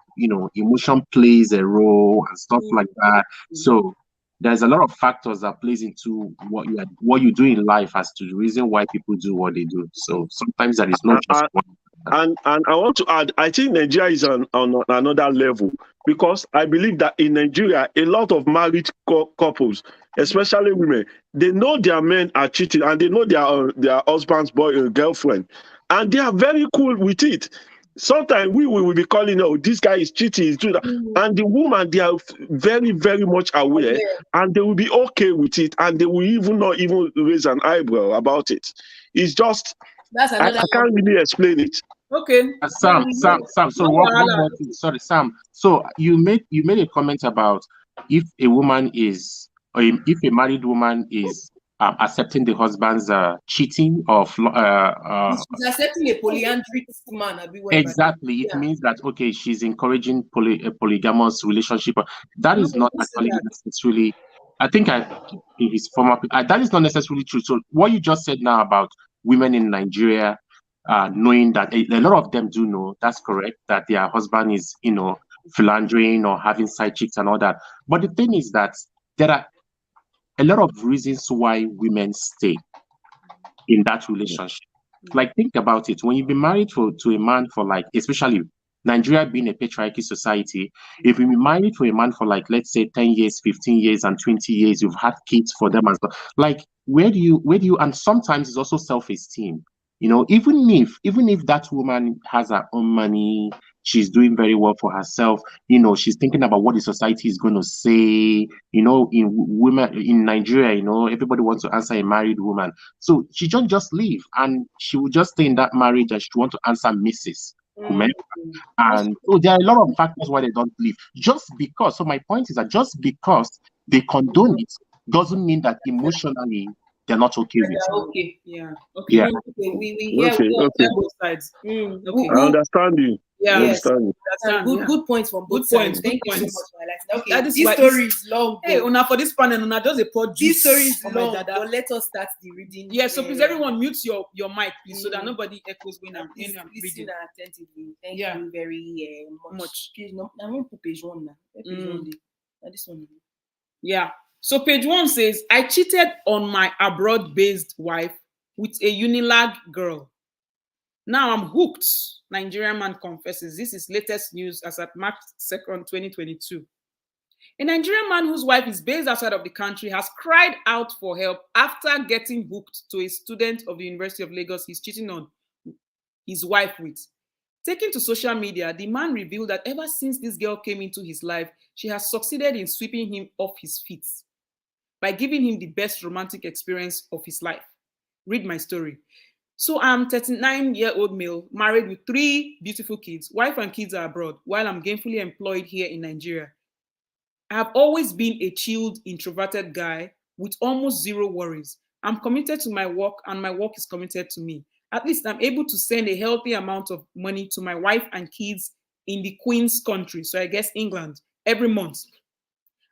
emotion plays a role and stuff like that. So there's a lot of factors that plays into what you do in life as to the reason why people do what they do. So sometimes there is no just one. And I want to add, I think Nigeria is on another level, because I believe that in Nigeria, a lot of married couples, especially women, they know their men are cheating and they know their husband's boy or girlfriend, and they are very cool with it. Sometimes we will be calling, oh, this guy is cheating, he's doing that. And the woman, they are very, very much aware, and they will be okay with it, and they will even not even raise an eyebrow about it. It's just, I can't really explain it. Okay. Sam. So one more thing. Sorry, Sam. So you made a comment about if a woman is, or if a married woman is accepting the husband's cheating or she's accepting a polyandric man. Exactly. It means that, okay, she's encouraging a polygamous relationship. That is not actually necessarily. I think in his former, that is not necessarily true. So what you just said now about women in Nigeria, knowing that a lot of them do know, that's correct, that their husband is, philandering or having side chicks and all that. But the thing is that there are a lot of reasons why women stay in that relationship. Like, think about it. When you've been married to a man for, like, especially Nigeria being a patriarchy society, if you've been married to a man for, like, let's say 10 years, 15 years, and 20 years, you've had kids for them as well. Like, where do you, and sometimes it's also self-esteem. Even if that woman has her own money, she's doing very well for herself, she's thinking about what the society is going to say, in women in Nigeria, everybody wants to answer a married woman. So she just leave, and she will just stay in that marriage, and she want to answer Mrs. Whomever. And so there are a lot of factors why they don't leave. Just because, so my point is that just because they condone it doesn't mean that emotionally they're not okay with it. Okay, yeah. Okay. Yeah. We hear both sides. Okay. I understand you. Yeah. Understand you. Good points from both sides. Thank you so much for highlighting. Okay, this story is long. Hey, Una, for this panel, Una does a pod. This story is long, but let us start the reading. Yeah, so please, everyone, mute your mic, please, so that nobody echoes when I'm reading. Listen attentively. Thank you very much. Page no, I won't put page 1 now. Page 1 this one. Yeah. So page 1 says, I cheated on my abroad-based wife with a Unilag girl. Now I'm hooked. Nigerian man confesses. This is latest news as at March 2nd, 2022. A Nigerian man whose wife is based outside of the country has cried out for help after getting hooked to a student of the University of Lagos he's cheating on his wife with. Taken to social media, the man revealed that ever since this girl came into his life, she has succeeded in sweeping him off his feet by giving him the best romantic experience of his life. Read my story. So I'm a 39-year-old male, married with 3 beautiful kids. Wife and kids are abroad, while I'm gainfully employed here in Nigeria. I have always been a chilled, introverted guy with almost zero worries. I'm committed to my work, and my work is committed to me. At least I'm able to send a healthy amount of money to my wife and kids in the Queen's country, so I guess England, every month.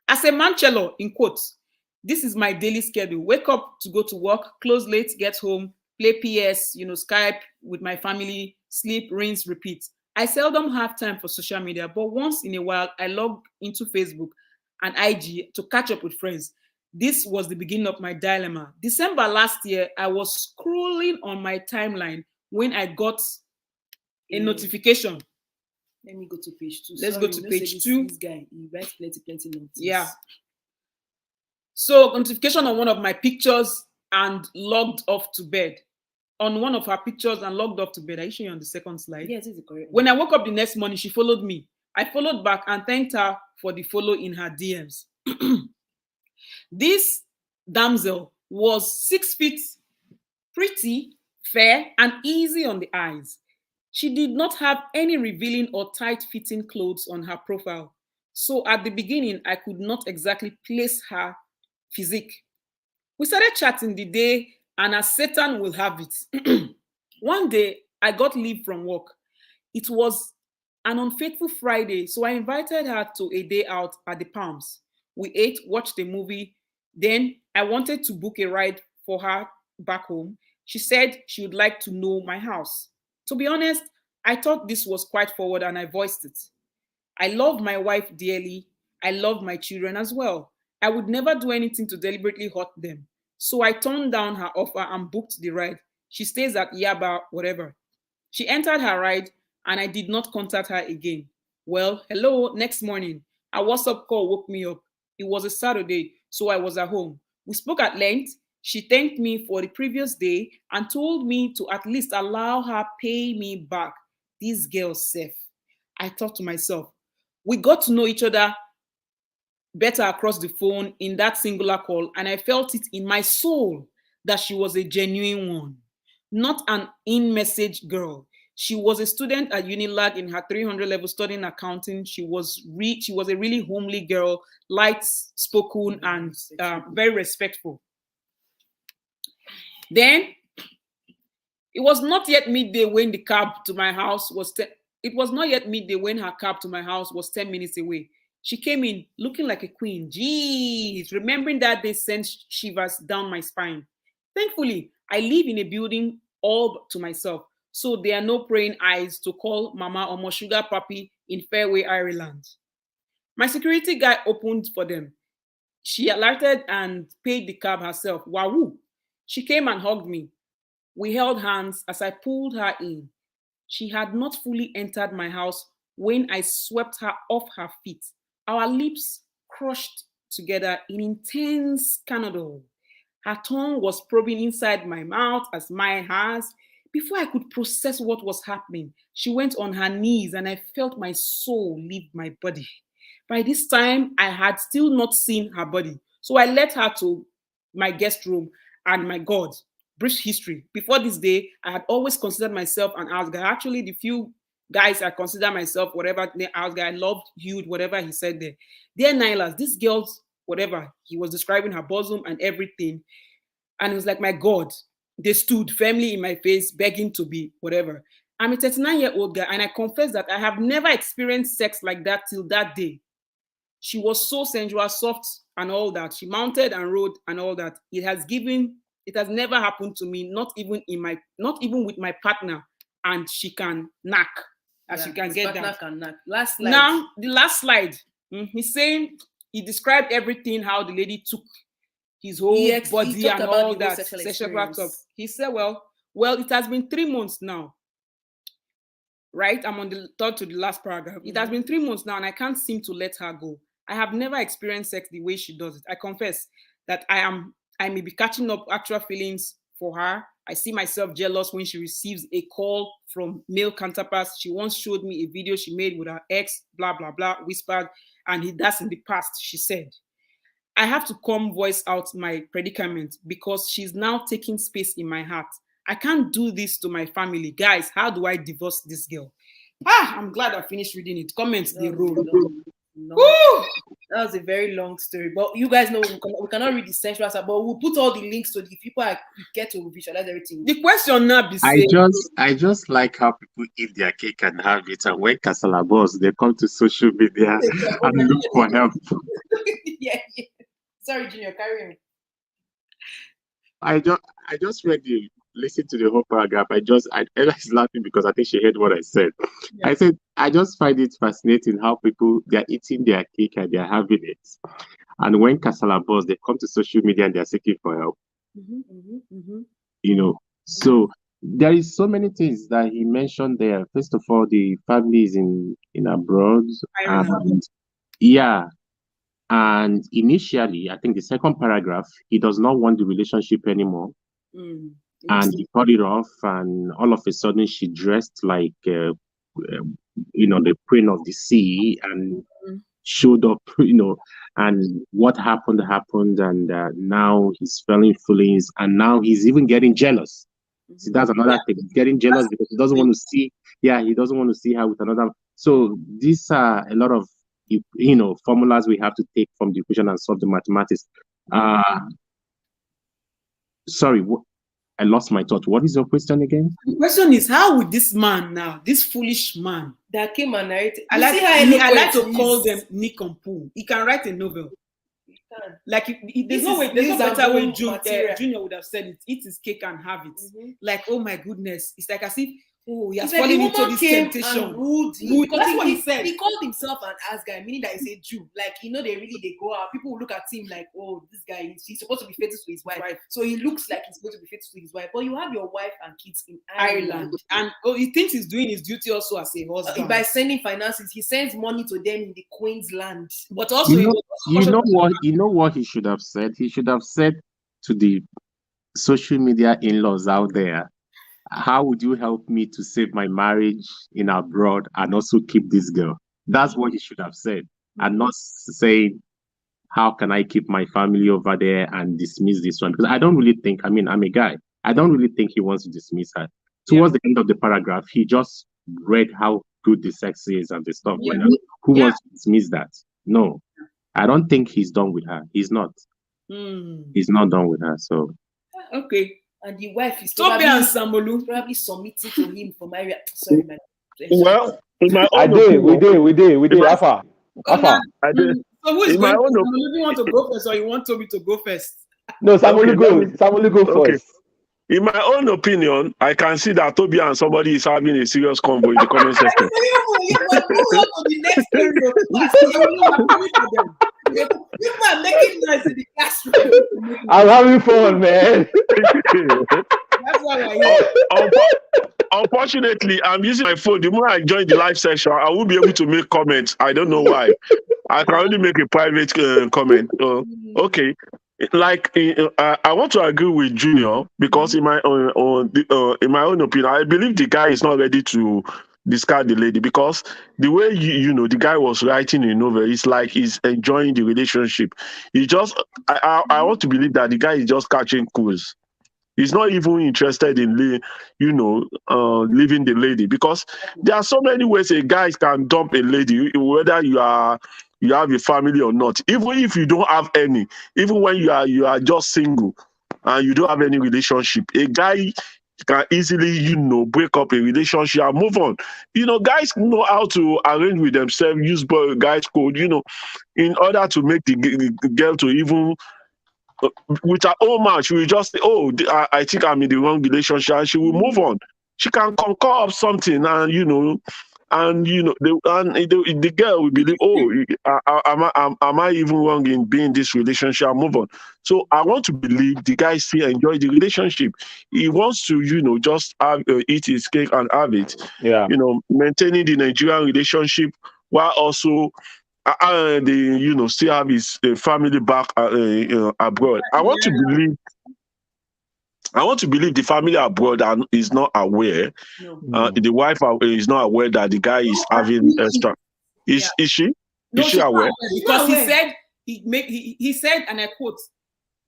As a mancello, in quotes, this is my daily schedule. Wake up to go to work, close late, get home, play PS, Skype with my family, sleep, rinse, repeat. I seldom have time for social media, but once in a while, I log into Facebook and IG to catch up with friends. This was the beginning of my dilemma. December last year, I was scrolling on my timeline when I got a notification. Let me go to page 2. Let's go to page 2. This guy, he writes plenty notes. Yeah. So notification on one of my pictures and logged off to bed. On one of her pictures and logged off to bed. Are you showing on the second slide? Yes, it's correct. When I woke up the next morning, she followed me. I followed back and thanked her for the follow in her DMs. This damsel was 6 feet, pretty, fair, and easy on the eyes. She did not have any revealing or tight-fitting clothes on her profile. So at the beginning, I could not exactly place her physique. We started chatting the day, and as Satan will have it, one day I got leave from work. It was an unfaithful Friday, so I invited her to a day out at the Palms. We ate, watched a movie. Then I wanted to book a ride for her back home. She said she would like to know my house. To be honest, I thought this was quite forward and I voiced it. I love my wife dearly. I love my children as well. I would never do anything to deliberately hurt them. So I turned down her offer and booked the ride. She stays at Yaba, whatever. She entered her ride and I did not contact her again. Well, hello, next morning, a WhatsApp call woke me up. It was a Saturday, so I was at home. We spoke at length. She thanked me for the previous day and told me to at least allow her pay me back. This girl's safe. I thought to myself, we got to know each other better across the phone in that singular call, and I felt it in my soul that she was a genuine one, not an in-message girl. She was a student at Unilag in her 300 level studying accounting. She was a really homely girl, light spoken and very respectful. Then it was not yet midday when the cab to my house was it was not yet midday when her cab to my house was 10 minutes away. She came in looking like a queen. Jeez, remembering that they sent shivers down my spine. Thankfully, I live in a building all to myself, so there are no praying eyes to call Mama or my sugar puppy in Fairway, Ireland. My security guy opened for them. She alerted and paid the cab herself. Wahoo! She came and hugged me. We held hands as I pulled her in. She had not fully entered my house when I swept her off her feet. Our lips crushed together in intense cannondale. Her tongue was probing inside my mouth as mine has. Before I could process what was happening, she went on her knees and I felt my soul leave my body. By this time, I had still not seen her body. So I led her to my guest room and my God, brief history. Before this day, I had always considered myself an house guy. Actually, the few guys I consider myself, whatever, the house guy, I loved Hugh, whatever he said there. Dear Nylas, this girl's, whatever, he was describing her bosom and everything. And it was like, my God, they stood firmly in my face, begging to be whatever. I'm a 39-year-old guy, and I confess that I have never experienced sex like that till that day. She was so sensual, soft, and all that. She mounted and rode and all that. It has never happened to me, not even with my partner, and she can knock, as you can get that. Last slide. Now, the last slide. He's saying he described everything, how the lady took his whole body and all that sexual stuff. He said, well, it has been 3 months now. Right? I'm on the third to the last paragraph. It has been 3 months now, and I can't seem to let her go. I have never experienced sex the way she does it. I confess that I may be catching up actual feelings for her. I see myself jealous when she receives a call from male counterparts. She once showed me a video she made with her ex, blah, blah, blah, whispered, and that's in the past, she said. I have to come voice out my predicament because she's now taking space in my heart. I can't do this to my family. Guys, how do I divorce this girl? I'm glad I finished reading it. Comments, they roll. That was a very long story, but you guys know we cannot read the sensual stuff, but we'll put all the links so the people get to visualize everything. The question now be I just like how people eat their cake and have it, and when Casalabos they come to social media and look for help. yeah. Sorry, Junior, carry on. I just listened to the whole paragraph. Ella is laughing because I think she heard what I said. Yeah. I said, I just find it fascinating how people, they're eating their cake and they're having it. And when Casalabos, they come to social media and they're seeking for help. You know, so there is so many things that he mentioned there. First of all, the families in abroad. And initially, I think the second paragraph, he does not want the relationship anymore. And he cut it off, and all of a sudden she dressed like, the queen of the sea, and showed up, and what happened, and now he's feeling feelings, and now he's even getting jealous. See, that's another thing. He's getting jealous because he doesn't want to see, he doesn't want to see her with another. So these are a lot of, formulas we have to take from the equation and solve the mathematics. Sorry, I lost my thought. What is your question again? The question is, how would this man now, this foolish man that came and narrated? I like to call them Nick and Pooh. He can write a novel. Like there's no better way Junior would have said it. Eat his cake and have it. Like, oh my goodness, it's like as if he has fallen into this temptation. That's what he said. He called himself an ass guy, meaning that he's a Jew. Like, they go out. People will look at him like, oh, this guy, he's supposed to be faithful to his wife. So he looks like he's supposed to be faithful to his wife. But you have your wife and kids in Ireland. And he thinks he's doing his duty also as a husband. By sending finances, he sends money to them in the Queen's land. But also, you know what he should have said? He should have said to the social media in-laws out there, how would you help me to save my marriage in abroad and also keep this girl? That's what he should have said, and not saying, how can I keep my family over there and dismiss this one? Because I don't really think, I'm a guy, I don't really think he wants to dismiss her. Towards the end of the paragraph, he just read how good the sex is and the stuff. Who wants to dismiss that? No, I don't think he's done with her. He's not. He's not done with her. So okay. And the wife is probably submitting to him for marriage. Sorry, man. Well, in my own we did. Alpha. I did. So who is going to you want to go first, or you want Toby to go first? No, Samuel go first. In my own opinion, I can see that Toby and somebody is having a serious convo in the comment section. People are making noise in the classroom. I'm having fun, man. That's why we're here. Unfortunately, I'm using my phone. The moment I join the live session, I won't be able to make comments. I don't know why. I can only make a private comment. Okay. Like I want to agree with Junior, because in my own opinion, I believe the guy is not ready to discard the lady, because the way the guy was writing a novel, it's like he's enjoying the relationship. He just I want to believe that the guy is just catching cruise. He's not even interested in leaving the lady, because there are so many ways a guy can dump a lady, whether you have a family or not. Even if you don't have any, even when you are just single and you don't have any relationship, a guy can easily break up a relationship and move on. Guys know how to arrange with themselves, use guys code, in order to make the girl to even with her own mouth, she will just say, oh, I think I'm in the wrong relationship, and she will move on. She can concoct up something, and the girl will believe, oh, am I even wrong in being in this relationship, and move on. So I want to believe the guy still enjoy the relationship. He wants to, just have eat his cake and have it. Yeah. Maintaining the Nigerian relationship while also they still have his family back abroad. I want to believe the family abroad is not aware. No. The wife is not aware that the guy is having extra. Is she? No, is she aware? Because he said, and I quote,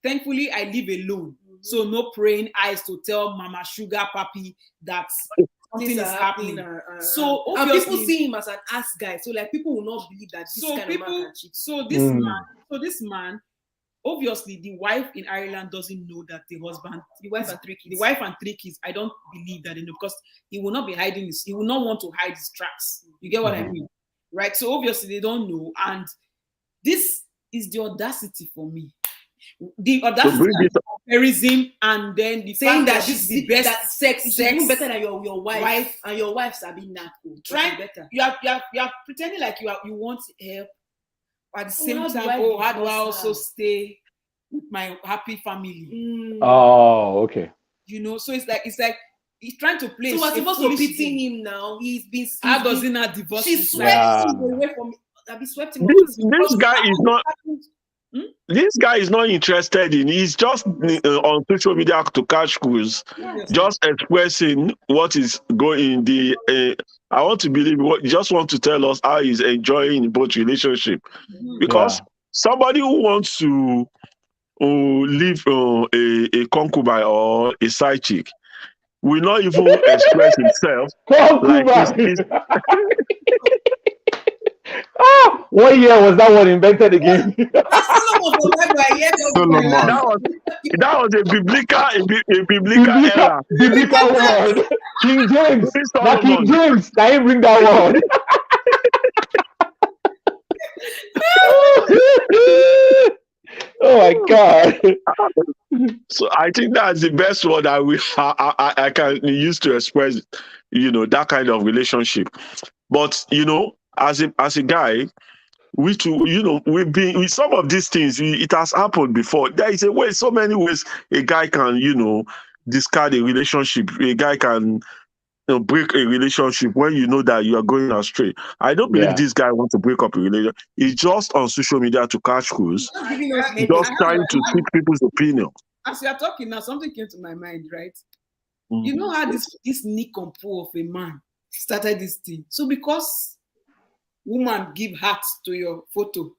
"Thankfully, I live alone, so no praying eyes to tell Mama Sugar Papi that something is happening." So obviously, and people see him as an ass guy, so like people will not believe that this kind of man can cheat. So this man, obviously, the wife in Ireland doesn't know that the wife and three kids. I don't believe that, because he will not be hiding this. He will not want to hide his tracks. You get what I mean, right? So obviously they don't know, and this is the audacity for me. The audacity of comparison, and then the saying that this is the best that sex is even better than your wife, and your wife's are being trying better. You are pretending like you want help. At the same time, how do I also stay with my happy family? Oh, okay. So it's like he's trying to play. So we're supposed to pity him now. He's been. How does he not divorce? She swept him away from. I've swept him. This guy is not. This guy is not interested in. He's just on social media to catch cruise, just expressing what is going. I want to believe what he just want to tell us how he's enjoying both relationship, because somebody who wants to leave a concubine or a side chick will not even express himself like this. What year was that one invented again? That was a biblical era. Biblical word. King James. King James. Now he bring that word. Oh my God. So I think that's the best word I can use to express, that kind of relationship. But as a guy, we too, we've been with some of these things. It has happened before. There is a way, so many ways a guy can, discard a relationship. A guy can, break a relationship when you know that you are going astray. I don't believe Yeah. this guy wants to break up a relationship. He's just on social media to catch cruise, just trying to seek people's opinion. As you are talking now, something came to my mind, right? You know how this Nick Compo of a man started this thing. So because woman give heart to your photo,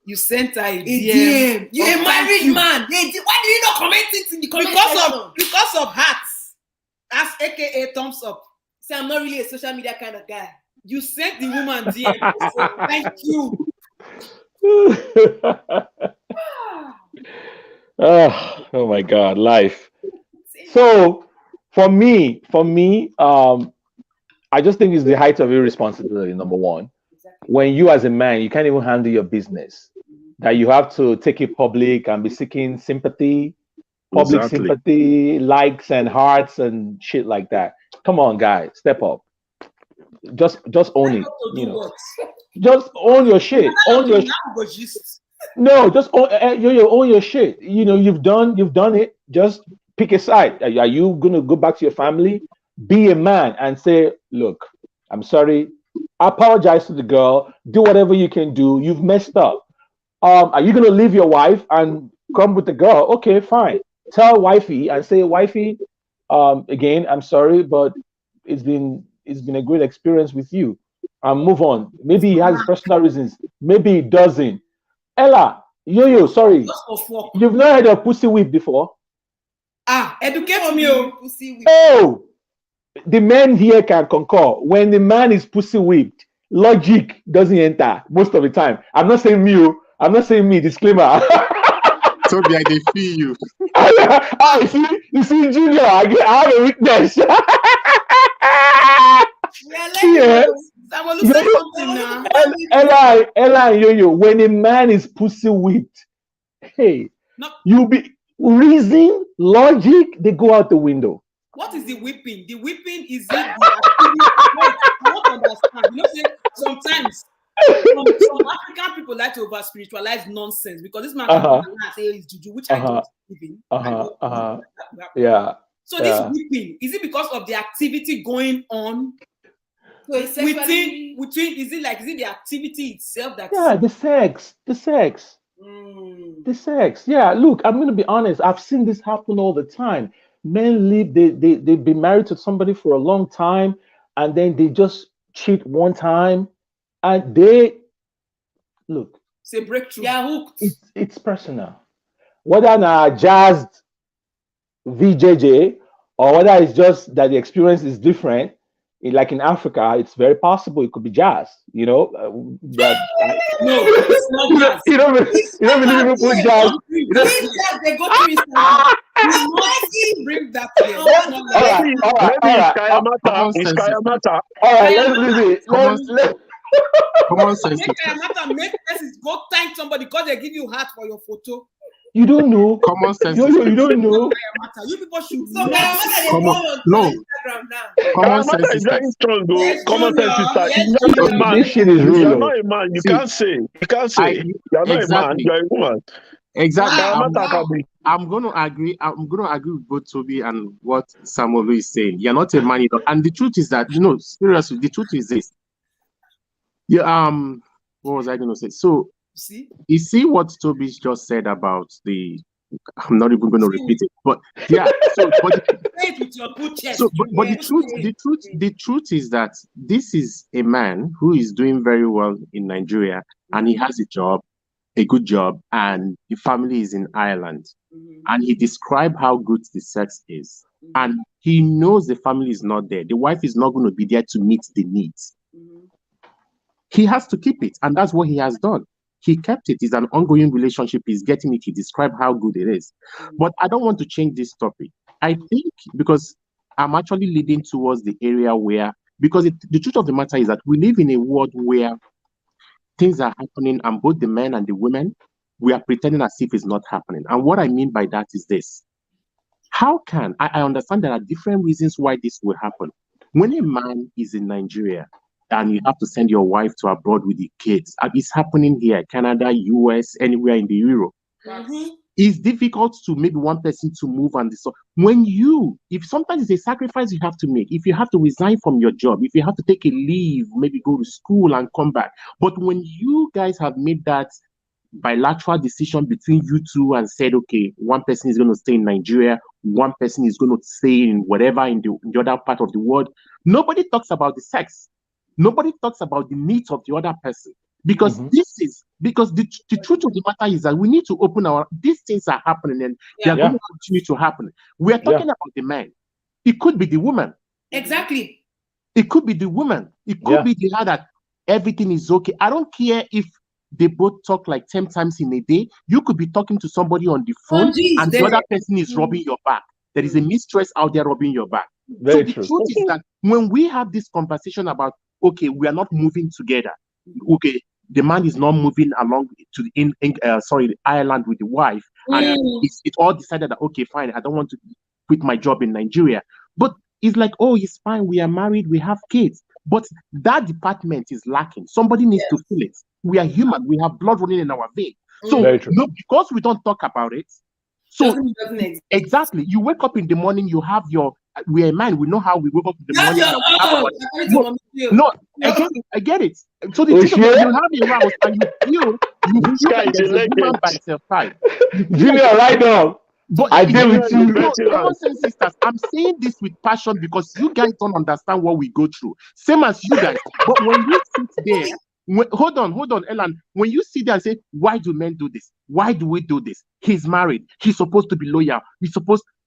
you sent her a DM. You're a married man. Why did you not comment it in the comment section? Because of hearts, as AKA thumbs up. See, I'm not really a social media kind of guy. You sent the woman DM. So thank you. Oh my God, life. So for me, I just think it's the height of irresponsibility, number one. Exactly. When you as a man, you can't even handle your business, that you have to take it public and be seeking sympathy, public sympathy, likes and hearts and shit like that. Come on, guys, step up. Just own it. Just own your shit. Own your No, just own your shit. You've done it. Just pick a side. Are you gonna go back to your family? Be a man and say, look, I'm sorry. Apologize to the girl. Do whatever you can do. You've messed up. Are you gonna leave your wife and come with the girl? Okay, fine. Tell wifey and say, wifey, again, I'm sorry, but it's been a great experience with you. And move on. Maybe he has personal reasons. Maybe he doesn't. Ella, sorry. You've not heard of pussy whip before? Educate me. Pussy whip. Oh, the men here can concur. When the man is pussy whipped, logic doesn't enter most of the time. I'm not saying me. Disclaimer. Toby, I dey feel you. You see, Junior, I have a weakness. Ella and Yo-Yo, when a man is pussy whipped, hey, you be reason, logic, they go out the window. What is the whipping? The whipping is it the activity? I don't understand. Sometimes some African people like to over spiritualize nonsense because this man can say it's juju, which I don't believe in. Yeah. So this whipping, is it because of the activity going on? So it's within is it the activity itself that the sex. The sex. Yeah, look, I'm gonna be honest. I've seen this happen all the time. Men they've been married to somebody for a long time, and then they just cheat one time, and look. It's a breakthrough. They are hooked. It's personal. Whether now jazzed VJJ or whether it's just that the experience is different. Like in Africa, it's very possible it could be jazz. No, it's not jazz. You don't believe Liverpool jazz. They go through bring that It's Kayamata. All right, let's Common sense. Make go thank somebody because they give you heart for your photo. You don't know. Common sense. You don't know. You people should Common sense is very strong, though. Common sense is that this shit is real. You're not a man. You can't say. You're not a man. You're a woman. Exactly. I'm going to agree. I'm going to agree with both Toby and what Samuel is saying. You're not a man, and the truth is that seriously, the truth is this. What was I going to say? So. You see what Toby just said about I'm not even going to repeat it, but yeah. So, but the truth is that this is a man who is doing very well in Nigeria, and he has a good job, and the family is in Ireland, and he described how good the sex is, and he knows the family is not there. The wife is not going to be there to meet the needs. He has to keep it, and that's what he has done. He kept it. It's an ongoing relationship. He's getting it. He described how good it is. But I don't want to change this topic. I think because I'm actually leading towards the area where, because the truth of the matter is that we live in a world where things are happening, and both the men and the women we are pretending as if it's not happening. And what I mean by that is this. How can I understand there are different reasons why this will happen. When a man is in Nigeria and you have to send your wife to abroad with the kids, it's happening here, Canada, US, anywhere in the Europe. Mm-hmm. It's difficult to maybe one person to move and so when if sometimes it's a sacrifice you have to make, if you have to resign from your job, if you have to take a leave, maybe go to school and come back. But when you guys have made that bilateral decision between you two and said, okay, one person is going to stay in Nigeria, one person is going to stay in whatever in the other part of the world, nobody talks about the sex. Nobody talks about the needs of the other person. Because because the truth of the matter is that we need to open these things are happening and they are going to continue to happen. We are talking about the man. It could be the woman. Exactly. It could be the woman. It could be the other. Everything is okay. I don't care if they both talk like 10 times in a day. You could be talking to somebody on the phone and the other person is rubbing your back. There is a mistress out there rubbing your back. Very the true. truth is that when we have this conversation about, okay, we are not moving together. Okay, the man is not moving along to the Ireland with the wife, and it all decided that okay, fine, I don't want to quit my job in Nigeria. But it's like, oh, it's fine, we are married, we have kids, but that department is lacking. Somebody needs to fill it. We are human, we have blood running in our veins. So because we don't talk about it, so exactly, you wake up in the morning, you have we are a man, we know how we wake up in the morning. I get it. So the truth is, you have a house and you feel like there's a woman by itself. Junior, right now. But I deal with you. Common sense sisters, I'm saying this with passion because you guys don't understand what we go through. Same as you guys. But when you sit there, hold on, Ellen. When you sit there and say, why do men do this? Why do we do this? He's married. He's supposed to be loyal.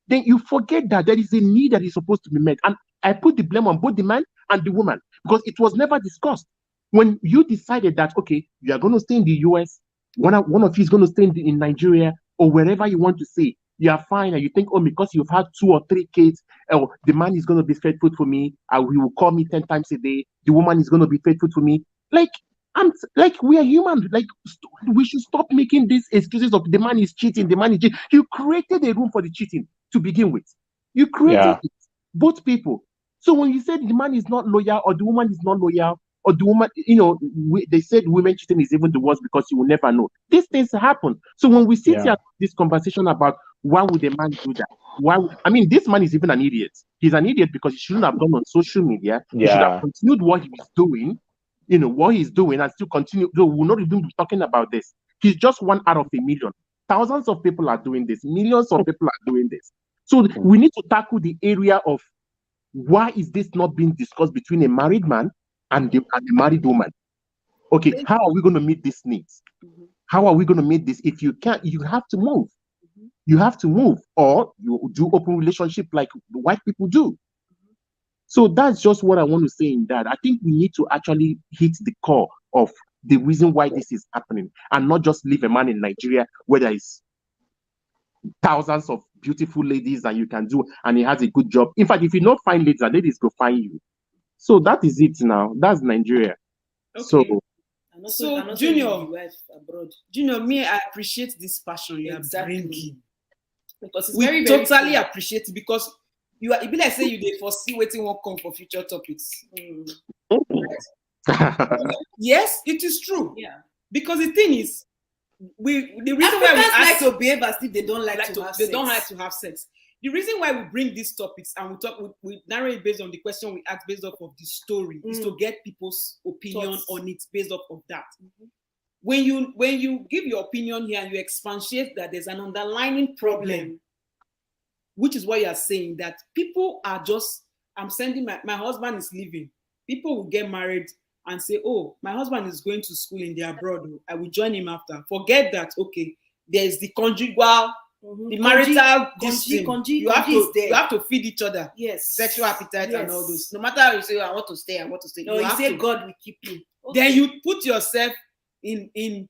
Then you forget that there is a need that is supposed to be met. And I put the blame on both the man and the woman because it was never discussed. When you decided that, okay, you are going to stay in the US, one of you is going to stay in Nigeria or wherever you want to stay, you are fine. And you think, oh, because you've had 2 or 3 kids, the man is going to be faithful for me. He will call me 10 times a day. The woman is going to be faithful for me. We are human. We should stop making these excuses of the man is cheating. You created a room for the cheating to begin with. You created it, both people. So when you said the man is not loyal or the woman is not loyal, or the woman, they said women cheating is even the worst because you will never know. These things happen. So when we sit here, this conversation about why would a man do that? This man is even an idiot. He's an idiot because he shouldn't have gone on social media. He should have continued what he was doing, what he's doing and still continue. So we'll not even be talking about this. He's just one out of a million. Thousands of people are doing this. Millions of people are doing this. So we need to tackle the area of why is this not being discussed between a married man and the married woman? Okay, how are we going to meet these needs? How are we going to meet this? If you can't, you have to move. You have to move, or you do open relationship like the white people do. So that's just what I want to say in that. I think we need to actually hit the core of the reason why this is happening and not just leave a man in Nigeria where there is thousands of beautiful ladies and you can do, and he has a good job. In fact, if you not find ladies, the ladies go find you. So that is it now. That's Nigeria. Okay. So Junior, me, I appreciate this passion you are bringing. Because it's very totally appreciate it because it be like say you dey foresee wetin wan come for future topics. Yes, it is true. Yeah. Because the thing is, the reason why we like to behave as if they don't like to have sex. The reason why we bring these topics and we narrate it based on the question we ask based off of the story is to get people's opinion on it based off of that. When you give your opinion here and you expatiate that there's an underlying problem, which is what you are saying, that people are just, I'm sending my husband is leaving. People will get married and say, oh, my husband is going to school in the abroad. I will join him after. Forget that. Okay, there's the conjugal, the marital you have to feed each other. Yes. Sexual appetite and all those. No matter how you say, I want to stay. No, you say God will keep you. Okay. Then you put yourself into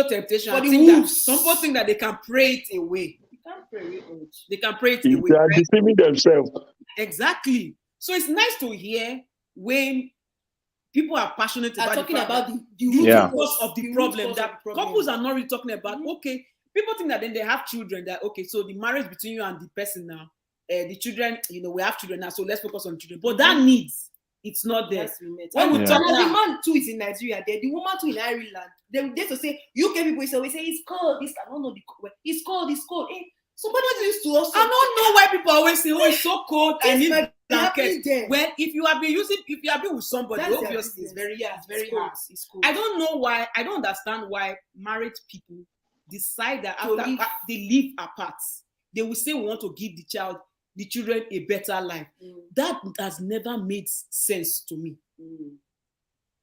temptation. I think that some people think that they can pray it away. They can pray it away. They are deceiving themselves. Exactly. So it's nice to hear when people are passionate about talking about the root Yeah. cause of the problem that couples are not really talking about. Okay, people think that then they have children, that okay, so the marriage between you and the person now, the children, you know, we have children now, so let's focus on children. But that needs, it's not there. Yes, we met. When we Yeah. talk And now, the man too is in Nigeria, the woman too in Ireland. They to say UK people is always say it's cold. This I don't know it's cold. It's cold. Hey, somebody used to also. I don't know why people always say, "Oh, it's so cold." I need happening there. When if you have been with somebody, That's obviously it's very cold. hard. It's cold. I don't know why. I don't understand why married people decide that To after live. they live apart, they will say we want to give the children a better life. That has never made sense to me.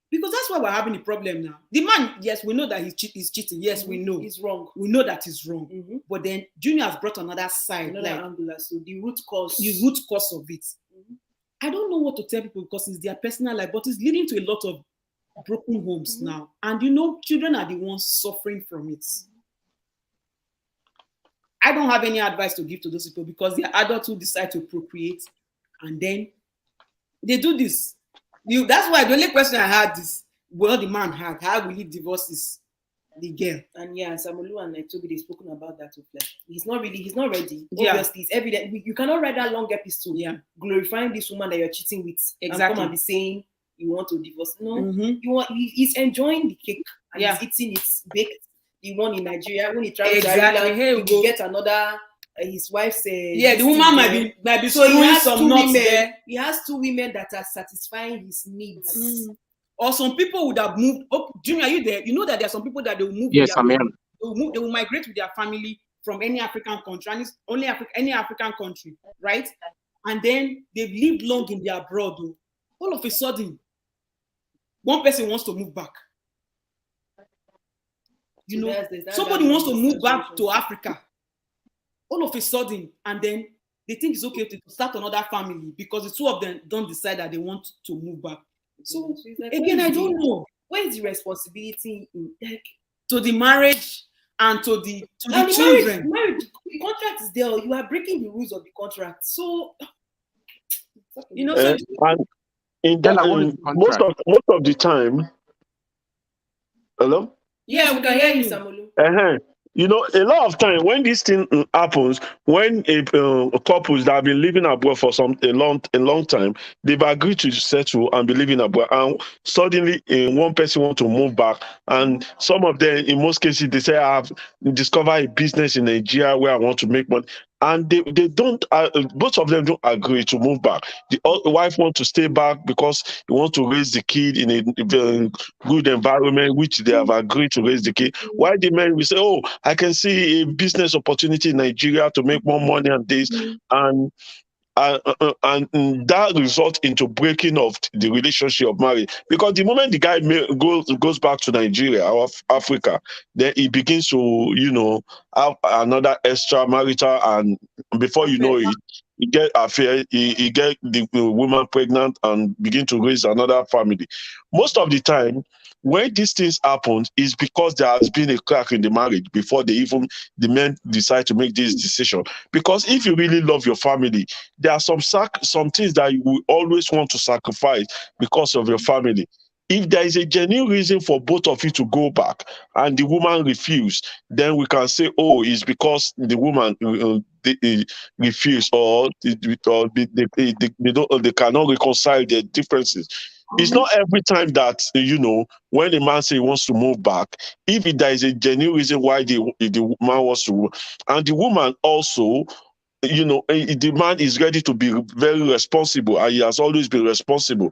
Because that's why we're having a problem now. The man, yes, we know that he's cheating. Yes, we know. He's wrong. We know that he's wrong. But then Junior has brought another side. Another angle. So the root cause of it. I don't know what to tell people because it's their personal life, but it's leading to a lot of broken homes now. And you know, children are the ones suffering from it. I don't have any advice to give to those people because they're adults who decide to procreate and then they do this. That's why the only question I had is, well, the man had, how will he divorce the girl? And yeah, Samolu and Toby, they've spoken about that too. He's not ready. Yeah. Obviously, it's evident. You cannot write that long episode glorifying this woman that you're cheating with. Exactly. And come and be saying you want to divorce. No, he's enjoying the cake and he's eating it baked. The one in Nigeria, when he travels to Ireland, he will get another. His wife said, the woman might be so he has some nuts there. He has two women that are satisfying his needs. Or some people would have moved. Oh, Junior, are you there? You know that there are some people that they will move. Yes, I am. They will migrate with their family from any African country, and it's only any African country, right? And then they've lived long in their abroad. All of a sudden, one person wants to move back. You know, somebody wants to move back to Africa. All of a sudden, and then they think it's okay to start another family because the two of them don't decide that they want to move back. So again, I don't know. Where is the responsibility to the marriage and to the children? Marriage, the contract is there. You are breaking the rules of the contract. So you know, and in that, most of the time. Hello? Yeah, we can hear you, Samolu. You know, a lot of time when this thing happens, when a couples that have been living abroad for a long time, they've agreed to settle and be living abroad, and suddenly one person wants to move back, and some of them, in most cases, they say, "I have discovered a business in Nigeria where I want to make money." And they don't, both of them don't agree to move back. The wife wants to stay back because he wants to raise the kid in a good environment, which they have agreed to raise the kid. Why the man will say, "Oh, I can see a business opportunity in Nigeria to make more money and this," and that results into breaking of the relationship of marriage. Because the moment the guy goes back to Nigeria or Africa, then he begins to, you know, have another extramarital, and before you know it, he get affair, he get the woman pregnant and begin to raise another family. Most of the time, when these things happen, is because there has been a crack in the marriage before the men decide to make this decision. Because if you really love your family, there are some things that you will always want to sacrifice because of your family. If there is a genuine reason for both of you to go back and the woman refused, then we can say, "Oh, it's because the woman refused, or they cannot reconcile their differences." It's not every time that, you know, when a man says he wants to move back, if there is a genuine reason why the man wants to, and the woman also, you know, the man is ready to be very responsible, and he has always been responsible.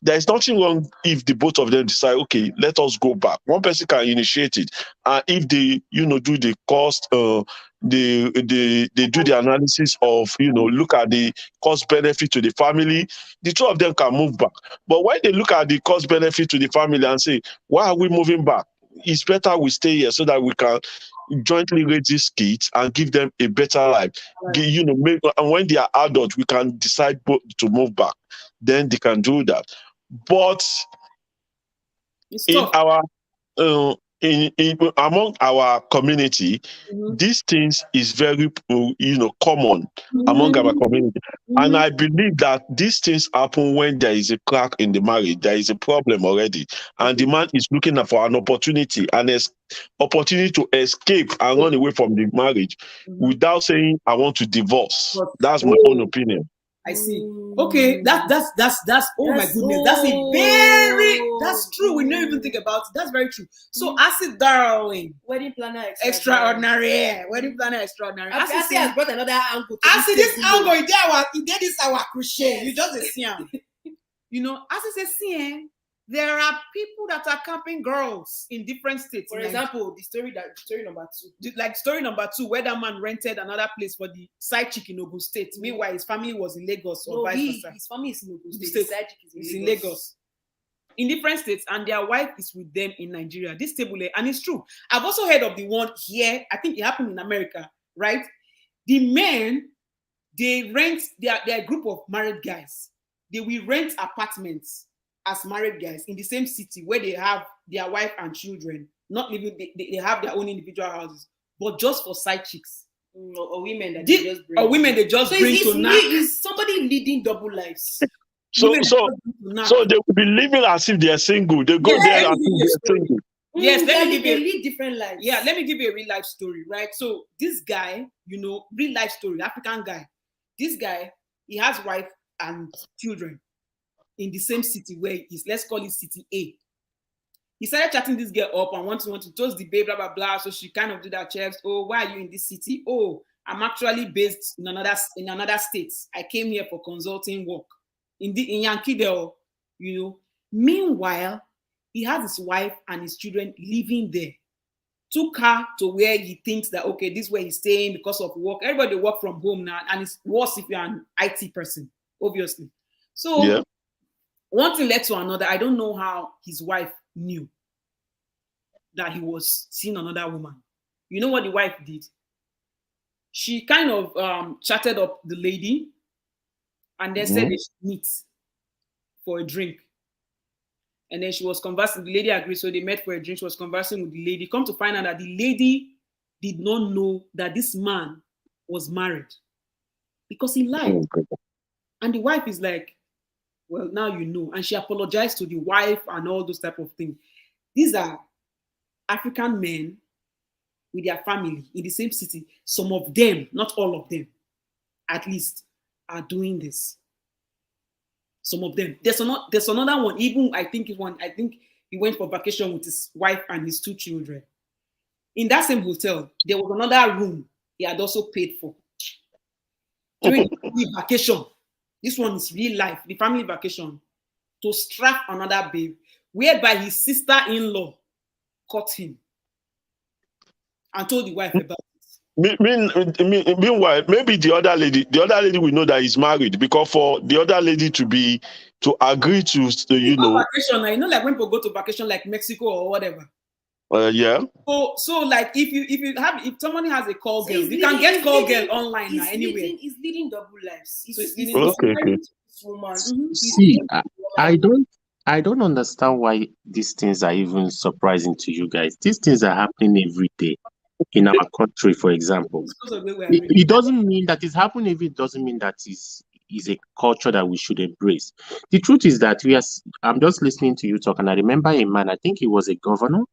There is nothing wrong if the both of them decide, "Okay, let us go back." One person can initiate it, and if they, you know, do the cost, they do the analysis of, you know, look at the cost benefit to the family, the two of them can move back. But when they look at the cost benefit to the family and say, "Why are we moving back? It's better we stay here so that we can jointly raise these kids and give them a better life." You know, and when they are adults, we can decide both to move back. Then they can do that. But in our among our community, these things is very common among our community, and I believe that these things happen when there is a crack in the marriage, there is a problem already, and the man is looking for an opportunity, opportunity to escape and run away from the marriage without saying, I want to divorce. That's my own opinion. I see. Okay, that's oh my goodness, that's true. We don't even think about it. That's very true. So acid darling, wedding planner extraordinary. Wedding planner extraordinary. Acid has brought another angle. Acid this angle, he did this our crochet. You just see him. Acid says, see, there are people that are camping girls in different states. For example, the story number 2. Like story number 2, where that man rented another place for the side chick in Ogun State. Meanwhile, his family was in Lagos or vice versa. His family is in Ogun State. The side chick is in Lagos. In different states, and their wife is with them in Nigeria. This table, and it's true. I've also heard of the one here. I think it happened in America, right? The men, they rent, they're a group of married guys. They will rent apartments as married guys in the same city where they have their wife and children, not living, they have their own individual houses, but just for side chicks. Or women that they just bring. Or women they just bring to knock. Is somebody leading double lives? So they will be living as if they are single. They go there as if they are single. Yes, they lead different lives. Yeah, let me give you a real life story, right? So this guy, real life story, African guy. This guy, he has wife and children in the same city where he is. Let's call it city A. He started chatting this girl up and want to toast the babe, blah blah blah. So she kind of did that checks. Oh, why are you in this city? Oh, I'm actually based in another state. I came here for consulting work in Yankee, Meanwhile, he has his wife and his children living there. Took her to where he thinks that this is where he's staying because of work. Everybody work from home now, and it's worse if you're an IT person, obviously. So. Yeah. One thing led to another. I don't know how his wife knew that he was seeing another woman. You know what the wife did? She kind of chatted up the lady and then said they should meet for a drink. And then she was conversing. The lady agreed, so they met for a drink. She was conversing with the lady. Come to find out that the lady did not know that this man was married because he lied. And the wife is like, well, now you know. And she apologized to the wife and all those type of things. These are African men with their family in the same city. Some of them, not all of them, at least, are doing this. Some of them. There's another one. Even I think he went for vacation with his wife and his 2 children. In that same hotel, there was another room he had also paid for during the vacation. This one is real life, the family vacation, to strap another babe, whereby his sister-in-law caught him and told the wife about it. Meanwhile, maybe the other lady will know that he's married, because for the other lady to agree to, vacation, like when people go to vacation, like Mexico or whatever. Yeah. So like if somebody has a call girl, you can get call girl online now anywhere. He's leading double lives. Okay. See, I don't understand why these things are even surprising to you guys. These things are happening every day in our country, for example. It doesn't mean that it's happening every day. It doesn't mean that is a culture that we should embrace. The truth is that I'm just listening to you talk, and I remember a man, I think he was a governor.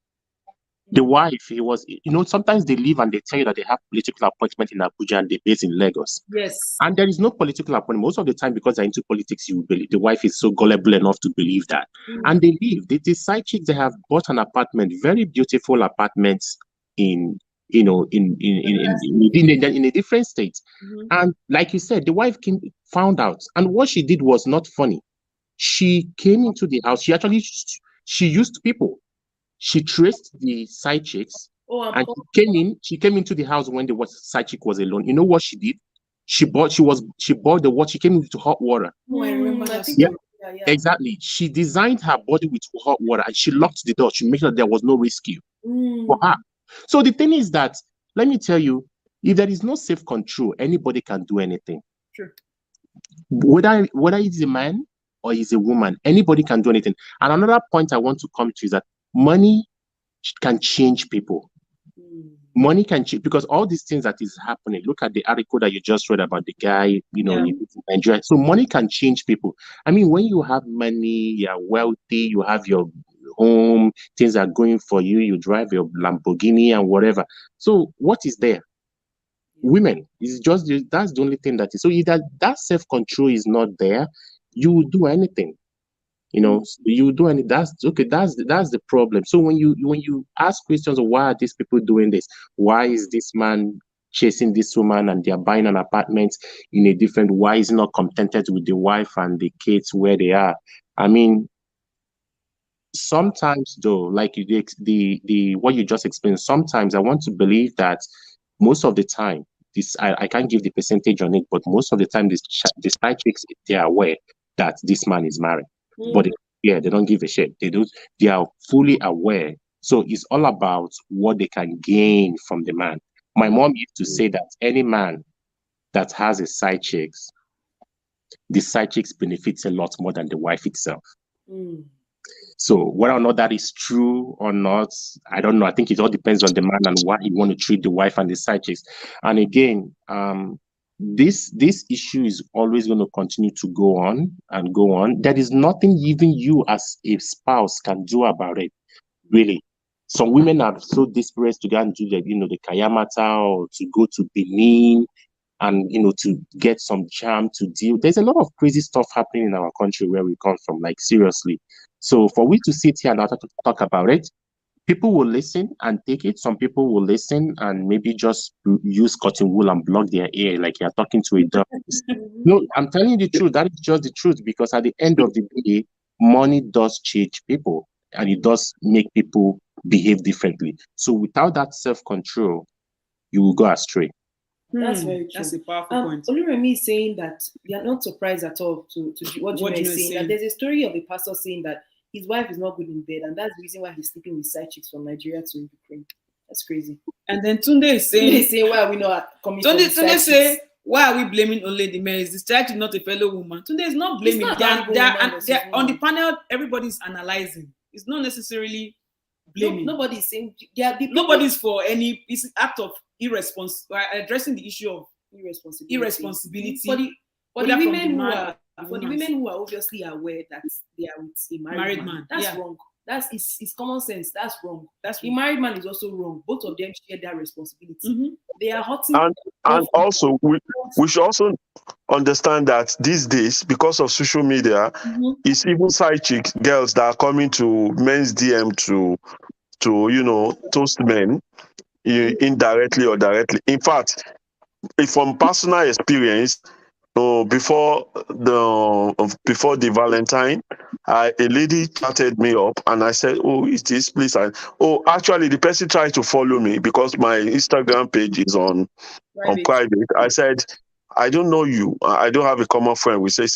The wife, he was, sometimes they leave and they tell you that they have political appointment in Abuja and they're based in Lagos. Yes. And there is no political appointment. Most of the time, because they're into politics, you believe the wife is so gullible enough to believe that. And they leave. The side chicks, they have bought an apartment, very beautiful apartments in a different state. And like you said, the wife found out. And what she did was not funny. She came into the house. She used people. She traced the side chicks, and she came into the house when the side chick was alone. You know what she did? She boiled the water. She came into hot water. Oh, I remember that. Yeah, exactly. She designed her body with hot water, and she locked the door. She made sure there was no rescue for her. So the thing is that, let me tell you, if there is no safe control, anybody can do anything. Sure. Whether it's a man or it's a woman, anybody can do anything. And another point I want to come to is that money can change people. Money can change, because all these things that is happening. Look at the article that you just read about the guy, you know, in Nigeria. So money can change people. I mean, when you have money, you're wealthy, you have your home, things are going for you, you drive your Lamborghini and whatever. So what is there? Women. It's just, that's the only thing that is. So either that self-control is not there, you will do anything. You know, you do, and that's okay. That's the problem. So when you ask questions of why are these people doing this, why is this man chasing this woman and they're buying an apartment in a different, why is he not contented with the wife and the kids where they are? I mean, sometimes though, like the what you just explained, sometimes I want to believe that most of the time, this I can't give the percentage on it, but most of the time, the side chicks, they are aware that this man is married. But they don't give a shit. They are fully aware. So it's all about what they can gain from the man. My mom used to say that any man that has a side chicks, the side chicks benefits a lot more than the wife itself. So whether or not that is true or not, I don't know. I think it all depends on the man and what he want to treat the wife and the side chicks. And again, this issue is always going to continue to go on and go on. There is nothing even you as a spouse can do about it, really. Some women are so desperate to go and do the Kayamata, or to go to Benin and to get some charm to deal. There's a lot of crazy stuff happening in our country where we come from, like seriously. So for we to sit here and talk about it, people will listen and take it. Some people will listen and maybe just use cotton wool and block their ear like you're talking to a dog. No, I'm telling you the truth. That is just the truth, because at the end of the day, money does change people and it does make people behave differently. So without that self-control, you will go astray. That's very true. That's a powerful point. Oluremi is saying that we are not surprised at all to what you are saying. That there's a story of a pastor saying that his wife is not good in bed, and that's the reason why he's sleeping with side chicks from Nigeria to Ukraine. That's crazy. And then Tunde is saying, why are we not coming? Tunde say, why are we blaming only the men? Is this child not a fellow woman? Tunde is not blaming. They're on the panel. Everybody's analyzing. It's not necessarily blaming. Nobody's saying. Nobody's for any. It's an act of addressing the issue of irresponsibility. For the women who are obviously aware that they are with a married man, that's wrong. It's common sense. That's wrong. The married man is also wrong. Both of them share that responsibility. They are hurting. And also, we should also understand that these days, because of social media, it's even side chick girls that are coming to men's DM to toast men indirectly or directly. In fact, from personal experience, before the Valentine, a lady chatted me up and I said, "Oh, is this please?" Actually, the person tried to follow me because my Instagram page is on private. I said, "I don't know you. I don't have a common friend." We say,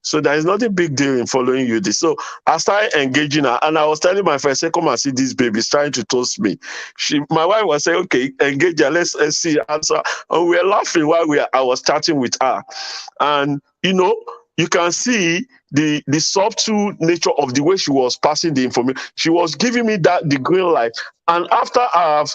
so there is not a big deal in following you. So I started engaging her, and I was telling my friend, "Say, come and see this baby. He's trying to toast me." My wife was saying, "Okay, engage her. Let's see." And so we were laughing while I was chatting with her, and you can see the subtle nature of the way she was passing the information. She was giving me the green light, and after I've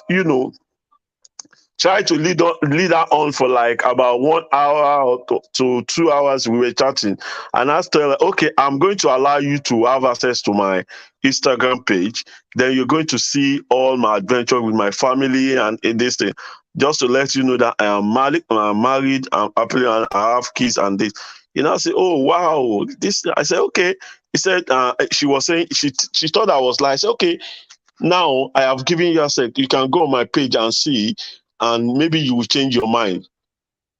tried to lead her on for like about 1 hour to 2 hours. We were chatting, and I told her, "Okay, I'm going to allow you to have access to my Instagram page. Then you're going to see all my adventure with my family and in this thing. Just to let you know that I am married, I'm happily, and I have kids and this." I say, "Oh wow, this." I said, "Okay." He said, she was saying she thought I was lying. I said, "Okay, now I have given you access. You can go on my page and see, and maybe you will change your mind."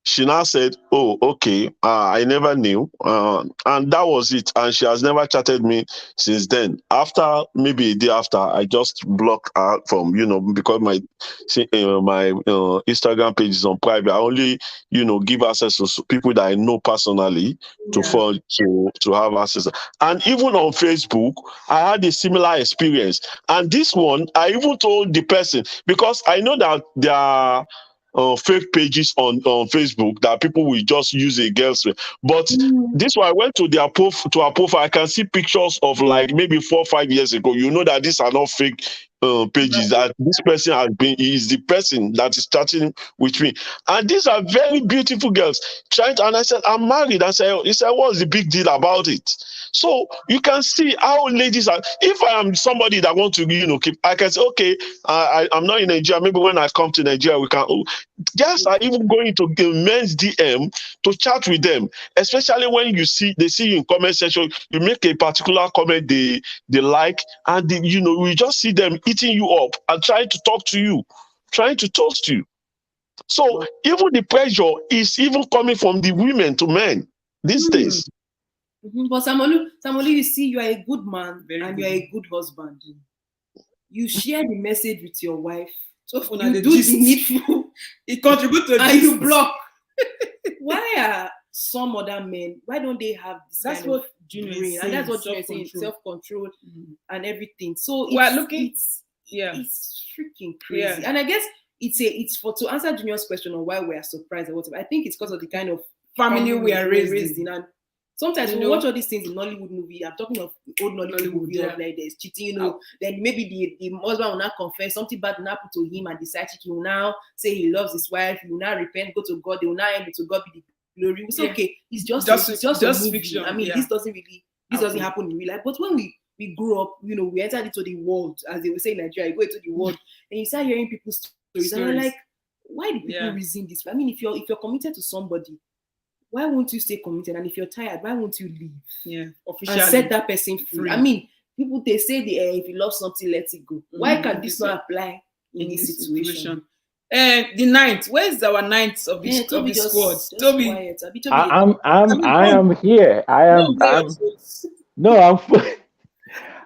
She now said, "Oh, okay, I never knew." And that was it. And she has never chatted me since then. After, maybe a day after, I just blocked her from, because my Instagram page is on private. I only, give access to people that I know personally to have access. And even on Facebook, I had a similar experience. And this one, I even told the person, because I know that there are fake pages on Facebook that people will just use a girl's name. But this one, I went to their profile. I can see pictures of like maybe 4 or 5 years ago. You know that these are not fake pages that this person is the person that is chatting with me. And these are very beautiful girls. And I said, I'm married. He said, what's the big deal about it? So you can see how ladies are. If I am somebody that want to, keep, I can say, okay, I'm not in Nigeria. Maybe when I come to Nigeria, we can. Girls are even going to men's DM to chat with them, especially when they see you in comment section. You make a particular comment they like, and we just see them eating you up and trying to talk to you, trying to toast you. So even the pressure is even coming from the women to men these days. But Samolu, you see, you are a good man and you are a good husband. You share the message with your wife. So you do the needful. It contributes to and you block. Why are some other men? Why don't they have this that's kind what of Junior brain? is And that's what saying, you're saying, self-control and everything. So we're looking. It's freaking crazy. And I guess it's for to answer Junior's question on why we are surprised or whatever. I think it's because of the kind of family we are raised in. And sometimes we watch all these things in Nollywood movie. I'm talking of old Nollywood movie of like there's cheating, then maybe the husband will not confess, something bad will happen to him, and the side chick will now say he loves his wife, he will now repent, go to God, they will now end it to God be the glory. It's okay, it's just a movie. Fiction. I mean, this doesn't happen in real life. But when we grew up, we entered into the world, as they would say in Nigeria, you go into the world and you start hearing people's stories. And you're like, why do people reason this way? I mean, if you're committed to somebody, why won't you stay committed? And if you're tired, why won't you leave? Yeah, officially. And set that person free. I mean, people, they say if you love something, let it go. Why can this not apply in this situation? The ninth. Where's our ninth of the squad? Toby. Quiet. I am here.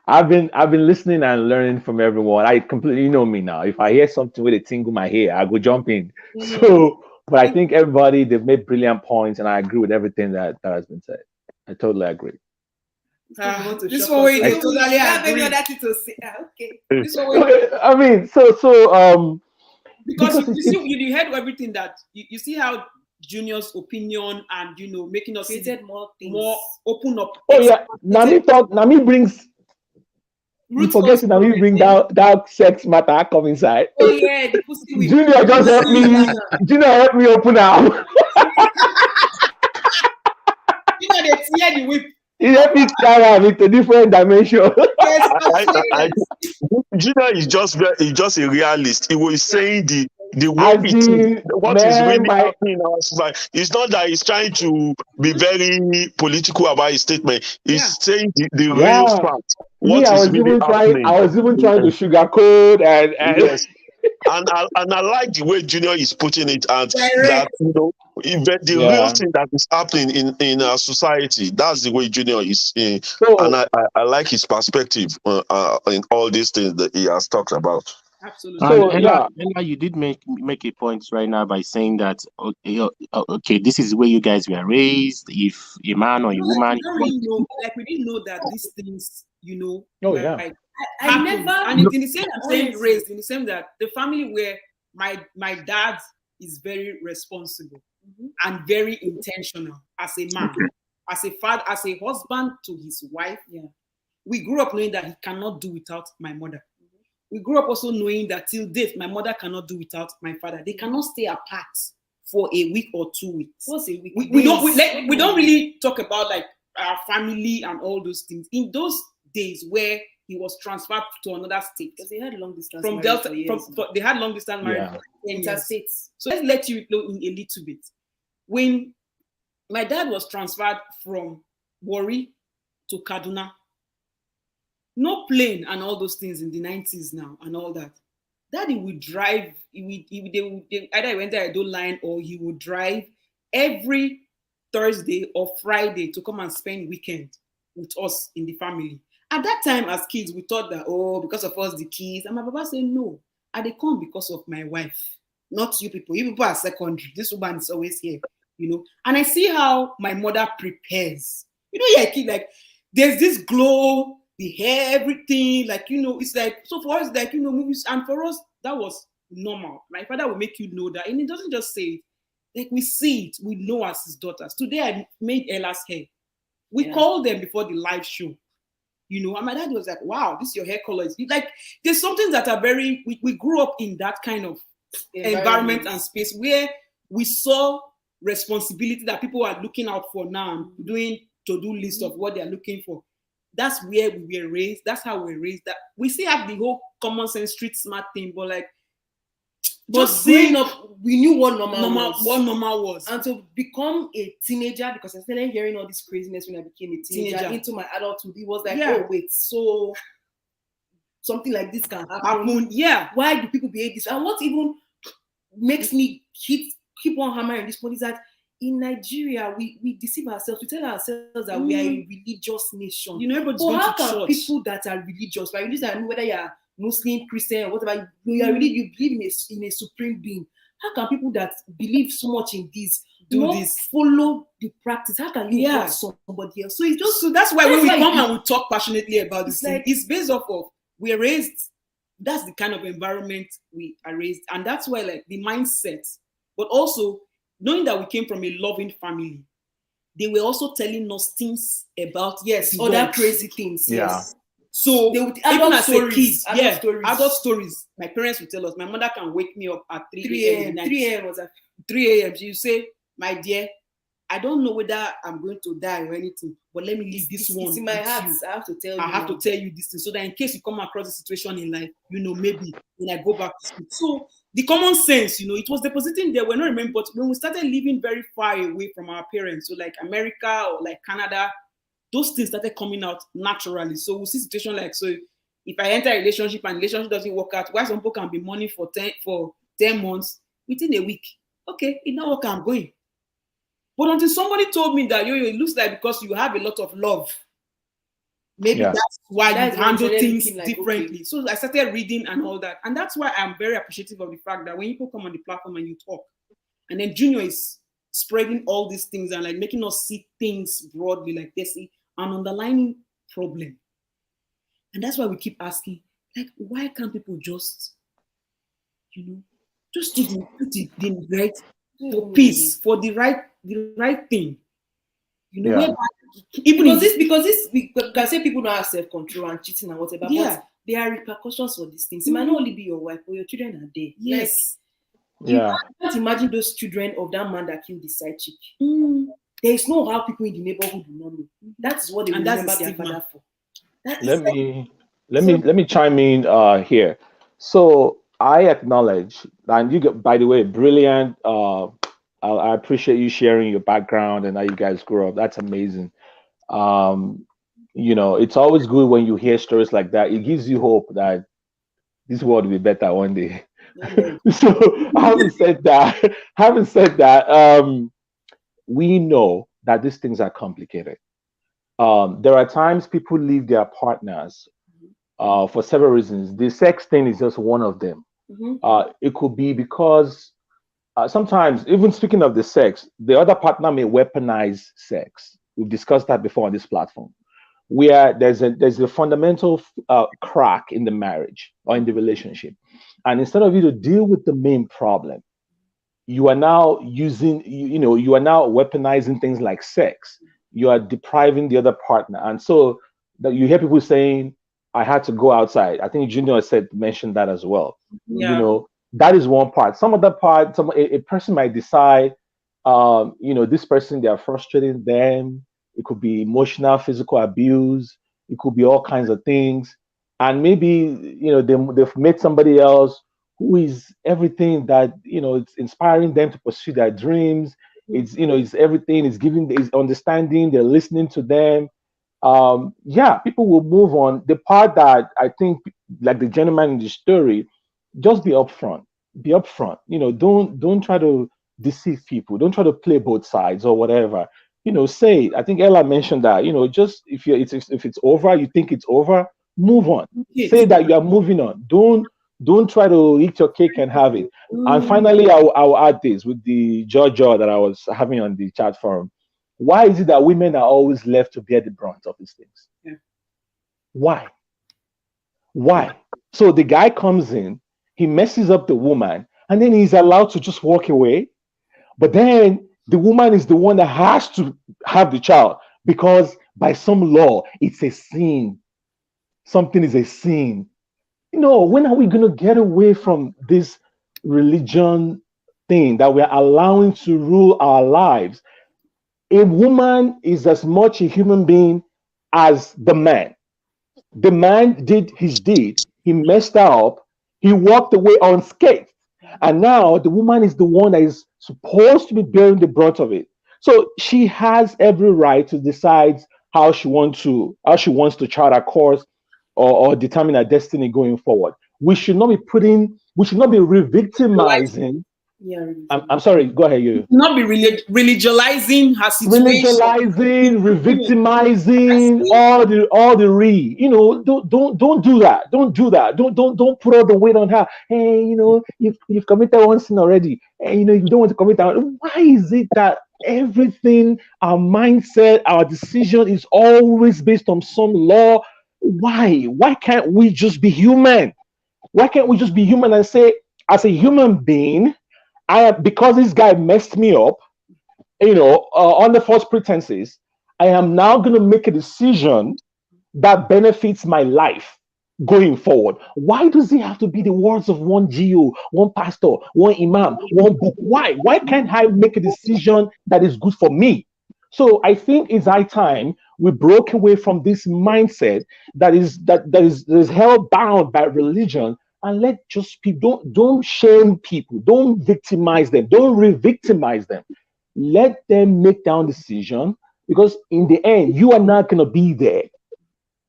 I've been listening and learning from everyone. I completely know me now. If I hear something with a tingle in my hair, I go jump in. So, but I think everybody, they've made brilliant points, and I agree with everything that has been said. I totally agree. This one we totally agree. Okay. I mean, because you heard everything that you see how Junior's opinion and making us more things, more open up. Oh yeah, Nami brings. You forget that we bring that sex matter come inside. Oh yeah, the pussy. Junior just help me. Junior help me open up. They tear the whip. He helped me carry into different dimension. Junior is just a realist. He was saying the way what is really happening in our society. It's not that he's trying to be very political about his statement. He's saying the real fact. I was even trying to sugarcoat and yes. And I like the way Junior is putting it, and that the real thing that is happening in our society. That's the way Junior is, and I like his perspective in all these things that he has talked about. Absolutely. So Ella, you did make a point right now by saying that okay, this is where you guys were raised. If a man or a woman, we didn't know that these things, I never. And in the same I'm saying raised in the same that the family where my dad is very responsible and very intentional as a man, as a father, as a husband to his wife. Yeah, we grew up knowing that he cannot do without my mother. We grew up also knowing that till date, my mother cannot do without my father. They cannot stay apart for a week or 2 weeks. What's a week? We don't really talk about like our family and all those things. In those days where he was transferred to another state, because they had long distance from Delta, they had long distance marriage interstates. So let's let you know in a little bit. When my dad was transferred from Warri to Kaduna, no plane and all those things in the 90s now and all that. Daddy would drive. They either he went there Edo line or he would drive every Thursday or Friday to come and spend weekend with us in the family. At that time, as kids, we thought that because of us the kids. And my papa said no. And they come because of my wife, not you people. You people are secondary. This woman is always here, And I see how my mother prepares. You're a kid like there's this glow. The hair, everything, it's like, so for us, like, movies, and for us, that was normal. My father will make you know that, and he doesn't just say it, like, we see it, we know as his daughters. Today, I made Ella's hair. We called them before the live show, you know. And my dad was like, wow, this is your hair color. Like, there's something that are very, we grew up in that kind of environment and space where we saw responsibility that people are looking out for now, doing to-do list of what they're looking for. That's where we were raised. That's how we were raised. That we still have the whole common sense, street smart thing, but like, just growing up, we knew what normal was. And to become a teenager, because I started hearing all this craziness when I became a teenager. Into my adulthood, it was like, oh wait, so something like this can happen. Yeah. Why do people behave this? And what even makes me keep on hammering this point is that in Nigeria, we deceive ourselves. We tell ourselves that we are a religious nation. You know, everybody's but going how to can church. People that are religious, by religious, I know whether you are Muslim, Christian, or whatever, you believe in a supreme being. How can people that believe so much in this follow the practice? How can you judge somebody else? So it's just, so that's why when we come and we talk passionately about this thing, it's based off of we're raised. That's the kind of environment we are raised, and that's why like the mindset, but also knowing that we came from a loving family, they were also telling us things about other crazy things. Yes. So they would even as a kid, adult stories. My parents would tell us. My mother can wake me up at 3 a.m. 3 a.m. was at 3 a.m. She would say, "My dear, I don't know whether I'm going to die or anything, but let me leave this one. It's in my heart. I have to tell you. I have to tell you this thing so that in case you come across a situation in life, you know, maybe when I go back to school." So the common sense, you know, it was depositing there. We're not remembering, but when we started living very far away from our parents, so like America or like Canada, those things started coming out naturally. So we see situation like, so if I enter a relationship and relationship doesn't work out, why some people can be money for 10 months within a week? Okay, it not work, I'm going. But until somebody told me that, it looks like because you have a lot of love, maybe that's why you handle things differently. Okay. So I started reading and all that. And that's why I'm very appreciative of the fact that when people come on the platform and you talk, and then Junior is spreading all these things and like making us see things broadly, like they see an underlying problem. And that's why we keep asking, like, why can't people just, just do the right for peace, for the right thing, even because this we can say people don't have self-control and cheating and whatever, but there are repercussions for these things. It might not only be your wife, but your children are there. Yes. You can't imagine those children of that man that killed the side chick. There is no how people in the neighborhood will not know. That's what they remember their father for. Let me chime in here. So I acknowledge, and you get, by the way, brilliant. I appreciate you sharing your background and how you guys grew up. That's amazing. It's always good when you hear stories like that. It gives you hope that this world will be better one day. So having said that, we know that these things are complicated. There are times people leave their partners for several reasons. The sex thing is just one of them. It could be because sometimes, even speaking of the sex, the other partner may weaponize sex. We've discussed that before on this platform, where there's a fundamental crack in the marriage or in the relationship. And instead of you to deal with the main problem, you are now you are now weaponizing things like sex. You are depriving the other partner. And so that you hear people saying, I had to go outside. I think Junior mentioned that as well. That is one part. Some other part, a person might decide, this person, they are frustrating them. It could be emotional, physical abuse. It could be all kinds of things. And maybe, they've met somebody else who is everything that, it's inspiring them to pursue their dreams. It's everything, it's understanding, they're listening to them. People will move on. The part that I think, like the gentleman in the story, just be upfront. Don't try to deceive people. Don't try to play both sides or whatever. Say, I think Ella mentioned that, just if it's over, you think it's over, move on. Say that you are moving on. Don't try to eat your cake and have it. And finally, I'll add this with the Jojo that I was having on the chat forum. Why is it that women are always left to bear the brunt of these things? Yeah. Why? So the guy comes in, he messes up the woman, and then he's allowed to just walk away. But then the woman is the one that has to have the child because by some law, it's a sin something is a sin. When are we going to get away from this religion thing that we're allowing to rule our lives? A woman is as much a human being as the man. The man did his deed. He messed up. He walked away unscathed. And now the woman is the one that is supposed to be bearing the brunt of it. So she has every right to decide how she wants to chart her course or determine her destiny going forward. We should not be re-victimizing. Yeah. I'm sorry, go ahead, you. Not be religionizing her situation. Religionizing, re-victimizing, all the don't do that. Don't do that. Don't put all the weight on her. Hey, you've committed one sin already, and you don't want to commit that. Why is it that everything, our mindset, our decision is always based on some law? Why can't we just be human? Why can't we just be human and say, as a human being, because this guy messed me up, under false pretenses, I am now going to make a decision that benefits my life going forward. Why does it have to be the words of one GO, one pastor, one imam, one book? Why? Why can't I make a decision that is good for me? So I think it's high time we broke away from this mindset that is held bound by religion, and let just people don't shame people, don't victimize them, don't re-victimize them. Let them make their own decision, because in the end, you are not going to be there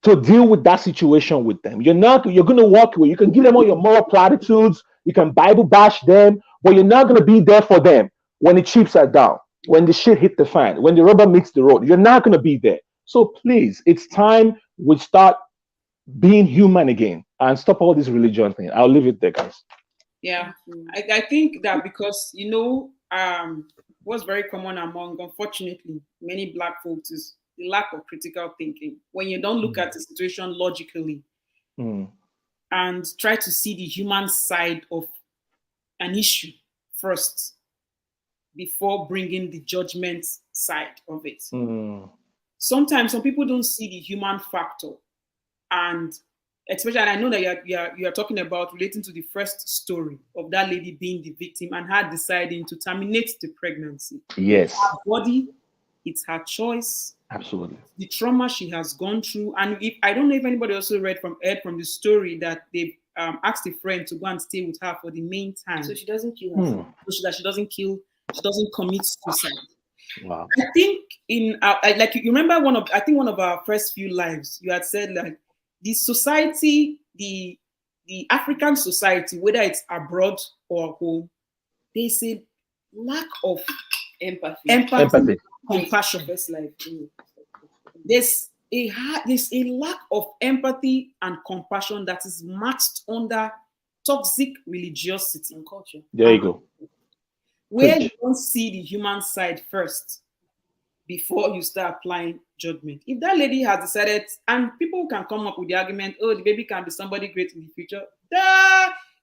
to deal with that situation with them. You're going to walk away. You can give them all your moral platitudes, you can Bible bash them, but you're not going to be there for them when the chips are down, when the shit hit the fan, when the rubber meets the road. You're not going to be there. So please, it's time we start being human again and stop all this religion thing. I'll leave it there, guys. Yeah, I think that because what's very common among, unfortunately, many Black folks is the lack of critical thinking. When you don't look at the situation logically and try to see the human side of an issue first before bringing the judgment side of it. Sometimes some people don't see the human factor, and especially, and I know that you are talking about relating to the first story of that lady being the victim and her deciding to terminate the pregnancy. Yes. It's her body, it's her choice. Absolutely. The trauma she has gone through, and I don't know if anybody also heard from the story that they asked a friend to go and stay with her for the meantime, so she doesn't kill herself, so that she doesn't commit suicide. Wow. I think like you remember one of our first few lives, you had said like the society, the African society, whether it's abroad or home, there's a lack of empathy. Compassion. There's a lack of empathy and compassion that is matched under toxic religiosity and culture. There you go. Where you don't see the human side first before you start applying judgment. If that lady has decided, and people can come up with the argument, oh, the baby can be somebody great in the future.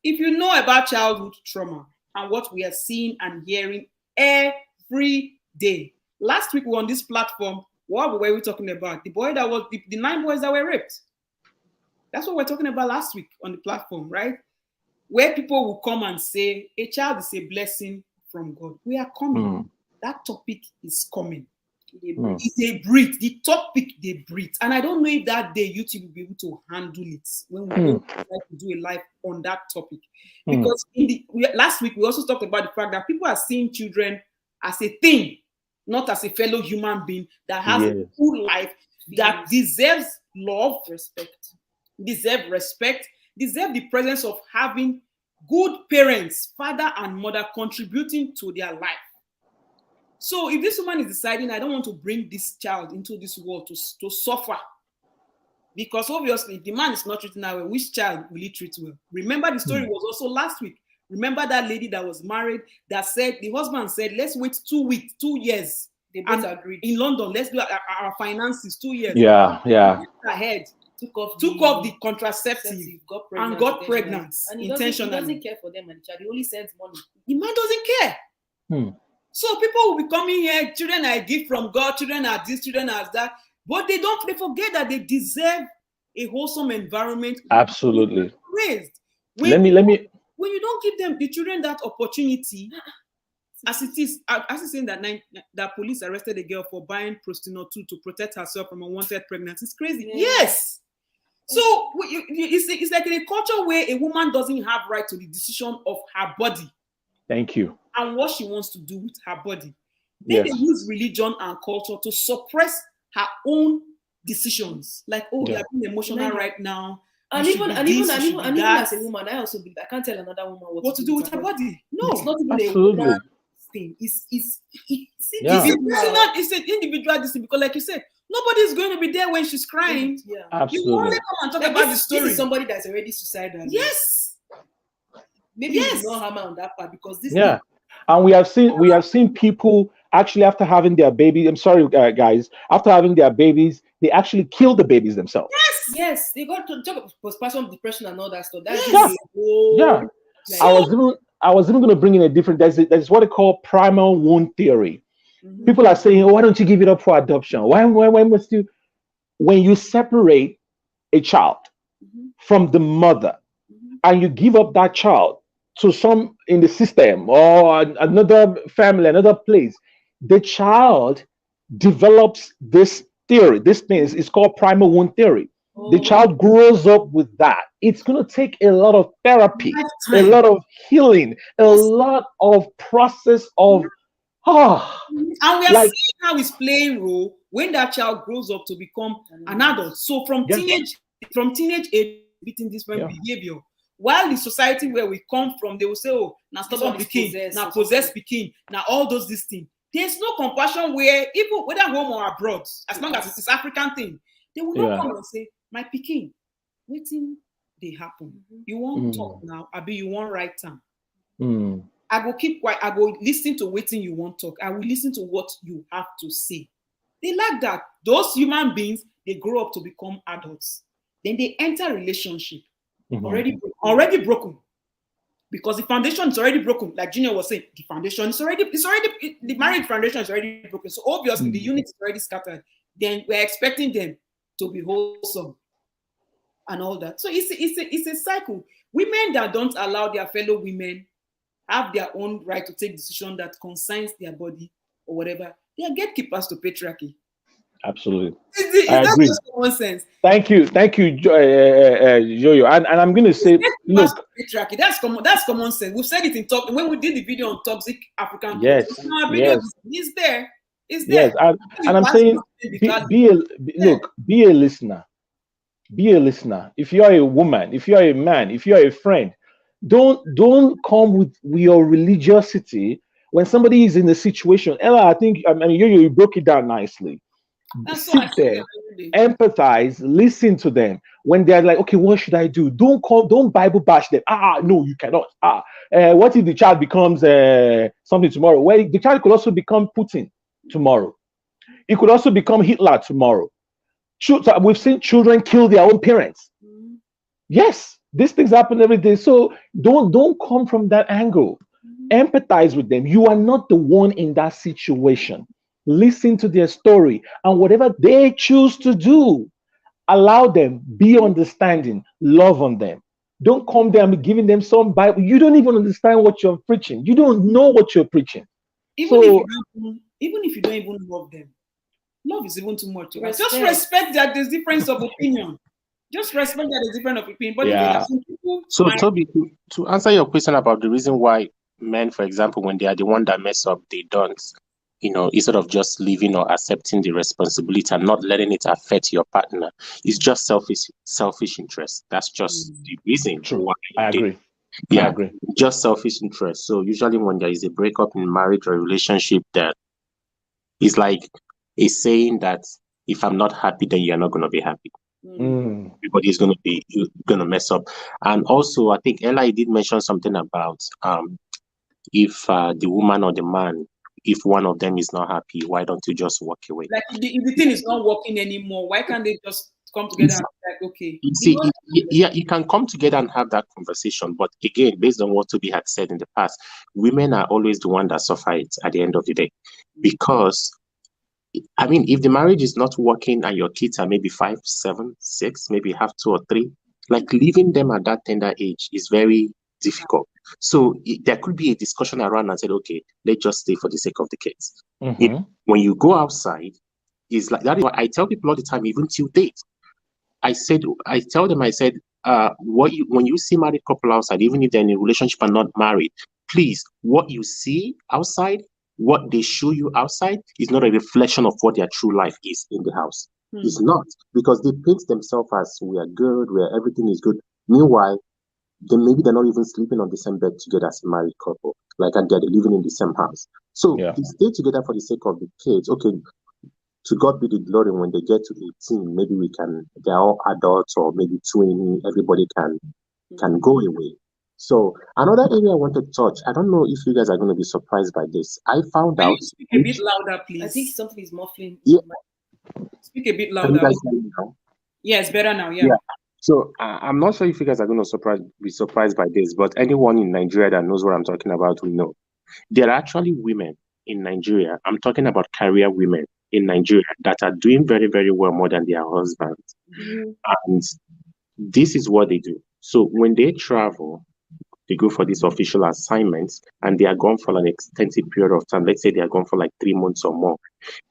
If you know about childhood trauma and what we are seeing and hearing every day. Last week we were on this platform. What were we talking about? The 9 boys that were raped. That's what we're talking about last week on the platform, right? Where people will come and say, a child is a blessing from God. We are coming. That topic is coming. They breathe. The topic they breathe. And I don't know if that day YouTube will be able to handle it when we try to do a live on that topic. Because last week we also talked about the fact that people are seeing children as a thing, not as a fellow human being that has a full life, that deserves love, deserve the presence of having good parents, father and mother, contributing to their life. So if this woman is deciding, I don't want to bring this child into this world to suffer, because obviously if the man is not treating her well, which child will he treat well? Remember, the story was also last week. Remember that lady that was married that said, the husband said, let's wait 2 years. They both agreed. In London, let's do our finances 2 years. Yeah. Ahead. Took off the contraceptive and got pregnant intentionally. He doesn't care for them and the child. He only sends money. The man doesn't care. So people will be coming here, children are a gift from God, children are this, children are that, but they forget that they deserve a wholesome environment. Absolutely. Raised. Let me. When you don't give them the children that opportunity, as it is, as it's saying that police arrested a girl for buying Prostino 2 to protect herself from unwanted pregnancy. It's crazy. Yeah. Yes. So it's like in a culture where a woman doesn't have right to the decision of her body. Thank you. And what she wants to do with her body. Then they use religion and culture to suppress her own decisions. Like, oh, you're being emotional right now. And even as a woman, I can't tell another woman what to do with her body. No, it's not even a woman thing. It's an individual decision, because, like you said, nobody's going to be there when she's crying. Yeah, absolutely. You only come and talk about the story. This is somebody that's already suicidal. Yes. Maybe it's not hammer on that part, because this. Yeah, and we have seen people actually, after having their baby. I'm sorry, guys. After having their babies, they actually kill the babies themselves. Yes, they got to talk about postpartum depression and all that stuff. That's I was even going to bring in a different. There's what they call primal wound theory. Mm-hmm. People are saying, "Why don't you give it up for adoption? Why must you?" When you separate a child from the mother, and you give up that child to some in the system or another family, another place, the child develops this theory. This thing is called primal wound theory. The child grows up with that. It's going to take a lot of therapy, a lot of healing, a lot of process of and we are seeing how it's playing role when that child grows up to become an adult. So from teenage age, meeting different behavior. While the society where we come from, they will say, "Oh, now stubborn pikin, now possessed pikin, now all these things." There's no compassion where, even whether home or abroad, as long as it's this African thing, they will not come and say, "My pikin, waiting they happen. You won't talk now, Abi, you won't write time. I go keep quiet. I go listen to waiting you won't talk. I will listen to what you have to say." They like that. Those human beings, they grow up to become adults. Then they enter relationship already broken, because the foundation is already broken. Like Junior was saying, the foundation is the marriage foundation is already broken. So obviously the unit is already scattered. Then we're expecting them to be wholesome and all that. So it's a cycle. Women that don't allow their fellow women have their own right to take decision that concerns their body or whatever, they are gatekeepers to patriarchy. Absolutely. I agree. Just common sense. Thank you, Yo-Yo. And I'm going to say, look, patriarchy. That's common sense. We've said it in talk when we did the video on toxic African. Yes. It's there. Yes, and I'm saying, be a listener. Be a listener. If you are a woman, if you are a man, if you are a friend, don't come with your religiosity when somebody is in a situation. Ella, I think you broke it down nicely. Sit there, empathize, listen to them when they're like, okay, what should I do? Don't Bible bash them. No, you cannot. What if the child becomes something tomorrow? Well, the child could also become Putin tomorrow. It could also become Hitler tomorrow. We've seen children kill their own parents. Yes, these things happen every day. So don't come from that angle. Empathize with them. You are not the one in that situation. Listen to their story, and whatever they choose to do, allow them, be understanding, love on them. Don't come there and be giving them some Bible. You don't even understand what you're preaching. You don't know what you're preaching. Even if you don't even love them, love is even too much. Just respect that there's difference of opinion. Just respect that there's difference of opinion. But so Toby, to answer your question about the reason why men, for example, when they are the one that mess up, they don't, instead of just leaving or accepting the responsibility and not letting it affect your partner, it's just selfish interest. That's just the reason. True. Why I agree. Yeah, I agree. Just selfish interest. So usually when there is a breakup in marriage or a relationship, that is like a saying that if I'm not happy, then you're not going to be happy. Everybody is going to mess up. And also, I think Ella did mention something about if the woman or the man, if one of them is not happy, why don't you just walk away? Like if the thing is not working anymore, why can't they just come together and be like, okay? You can come together and have that conversation. But again, based on what Toby had said in the past, women are always the one that suffer it at the end of the day, because I mean, if the marriage is not working and your kids are maybe 5, 7, 6, maybe you have 2 or 3, like leaving them at that tender age is very difficult. So there could be a discussion around and said, okay, let's just stay for the sake of the kids. When you go outside, is like that is why I tell people all the time, even till date. I tell them, when you see married couple outside, even if they're in a relationship and not married, please, what you see outside, what they show you outside is not a reflection of what their true life is in the house. It's not, because they paint themselves as we are good, where everything is good. Meanwhile, maybe they're not even sleeping on the same bed together as a married couple, like, and they're living in the same house. So they stay together for the sake of the kids. Okay, to God be the glory. When they get to 18, maybe they're all adults, or maybe 20, everybody can go away. So another area I want to touch, I don't know if you guys are going to be surprised by this. I found out. Speak a bit louder, please. I think something is muffling. Yeah. Speak a bit Can louder. you guys hear me now? Yeah, it's better now. Yeah. So I'm not sure if you guys are going to be surprised by this, but anyone in Nigeria that knows what I'm talking about will know. There are actually women in Nigeria, I'm talking about career women in Nigeria, that are doing very, very well more than their husbands. And this is what they do. So when they travel, they go for these official assignments, and they are gone for an extensive period of time. Let's say they are gone for like 3 months or more.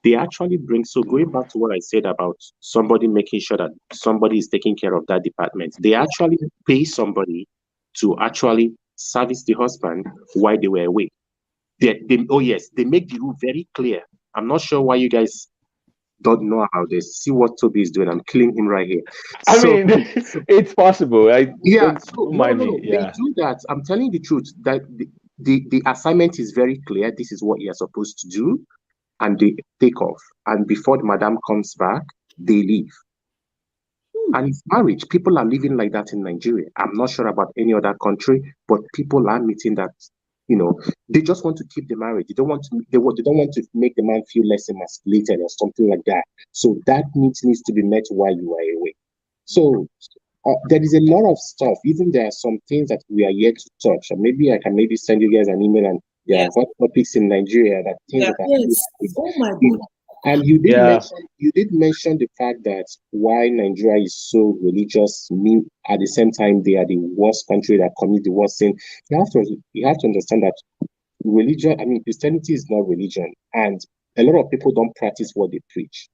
They actually so going back to what I said about somebody making sure that somebody is taking care of that department, they actually pay somebody to actually service the husband while they were away. They make the rule very clear. I'm not sure why you guys don't know about this. See what Toby is doing. I'm killing him right here. I mean, it's possible. They do Yeah. that. I'm telling you the truth. That the assignment is very clear. This is what you're supposed to do, and they take off. And before the madam comes back, they leave. And it's marriage. People are living like that in Nigeria. I'm not sure about any other country, but people are meeting that. They just want to keep the marriage. They don't want to make the man feel less emasculated or something like that. So that needs to be met while you are away. So there is a lot of stuff. Even there are some things that we are yet to touch. And maybe I can send you guys an email, and there are hot topics in Nigeria that things that are. Oh my God. And you did mention the fact that why Nigeria is so religious, at the same time they are the worst country that commit the worst sin. You have to understand that Christianity is not religion, and a lot of people don't practice what they preach.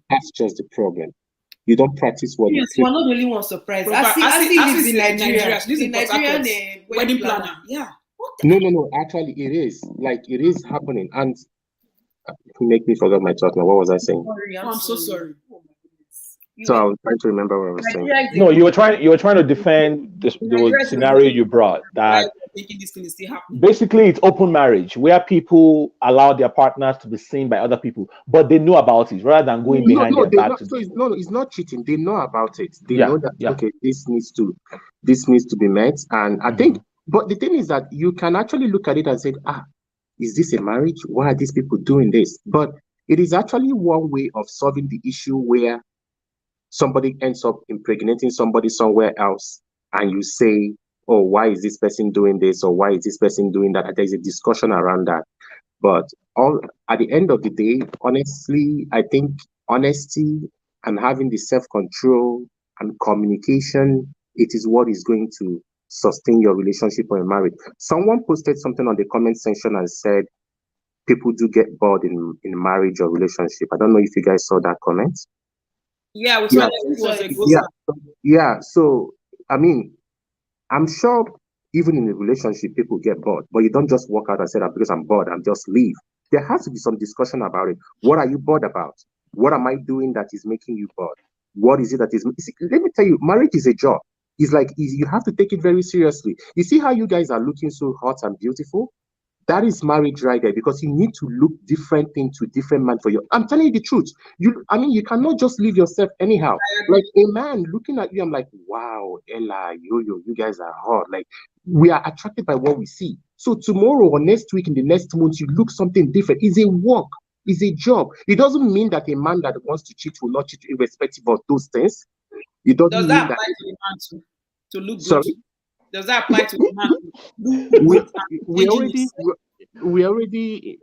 That's just the problem. You don't practice what you preach. We're not the only one surprised. I see lives in Nigeria. This is Nigerian wedding planner. Yeah. No. Actually, it is. Like, it is happening. And make me forget my thought now. What was I saying? I'm so sorry. So I was trying to remember what I was saying. No, you were trying to defend the scenario you brought, that thinking this thing is still happening. Basically it's open marriage where people allow their partners to be seen by other people, but they know about it rather than going behind their back. It's not cheating. They know about it. They know that okay, this needs to be met. And I think, but the thing is that you can actually look at it and say, is this a marriage? Why are these people doing this? But it is actually one way of solving the issue where somebody ends up impregnating somebody somewhere else, and you say, oh, why is this person doing this, or why is this person doing that? There's a discussion around that. But at the end of the day, honestly, I think honesty and having the self-control and communication, it is what is going to sustain your relationship or your marriage. Someone posted something on the comment section and said people do get bored in marriage or relationship. I don't know if you guys saw that comment. Yeah, so I mean, I'm sure even in a relationship people get bored, but you don't just walk out and say that because I'm bored, I'm just leave. There has to be some discussion about it. What are you bored about? What am I doing that is making you bored? What is it that is? Let me tell you, marriage is a job. It's like you have to take it very seriously. You see how you guys are looking so hot and beautiful? That is marriage right there, because you need to look different into different man for you. I'm telling you the truth. You cannot just leave yourself anyhow. Like a man looking at you, I'm like, wow, Ella, you guys are hot. Like, we are attracted by what we see. So tomorrow or next week, in the next month, you look something different. It's a work. It's a job. It doesn't mean that a man that wants to cheat will not cheat irrespective of those things. It doesn't Does mean that apply to the man to look good? Sorry? Does that apply to the man to look good? We already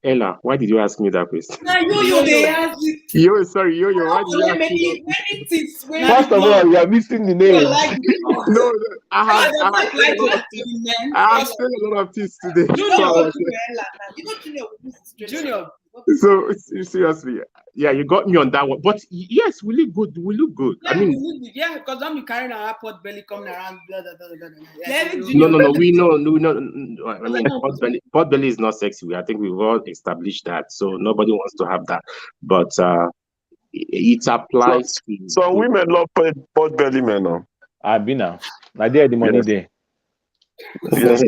Ella, why did you ask me that question? Now they ask you. Sorry, why did you ask me that? Many things. First of all, you are missing the name. No, I have said a lot of things today. Junior. So seriously, yeah, you got me on that one. But yes, we look good. We look good. Yeah, I mean, because don't be carrying our pot belly coming around. Blah, blah, blah, blah, blah. No. We know. I mean, pot belly is not sexy. I think we've all established that. So nobody wants to have that. But it applies. So women love pot belly men. No? I've been now. I did the money there. Yes,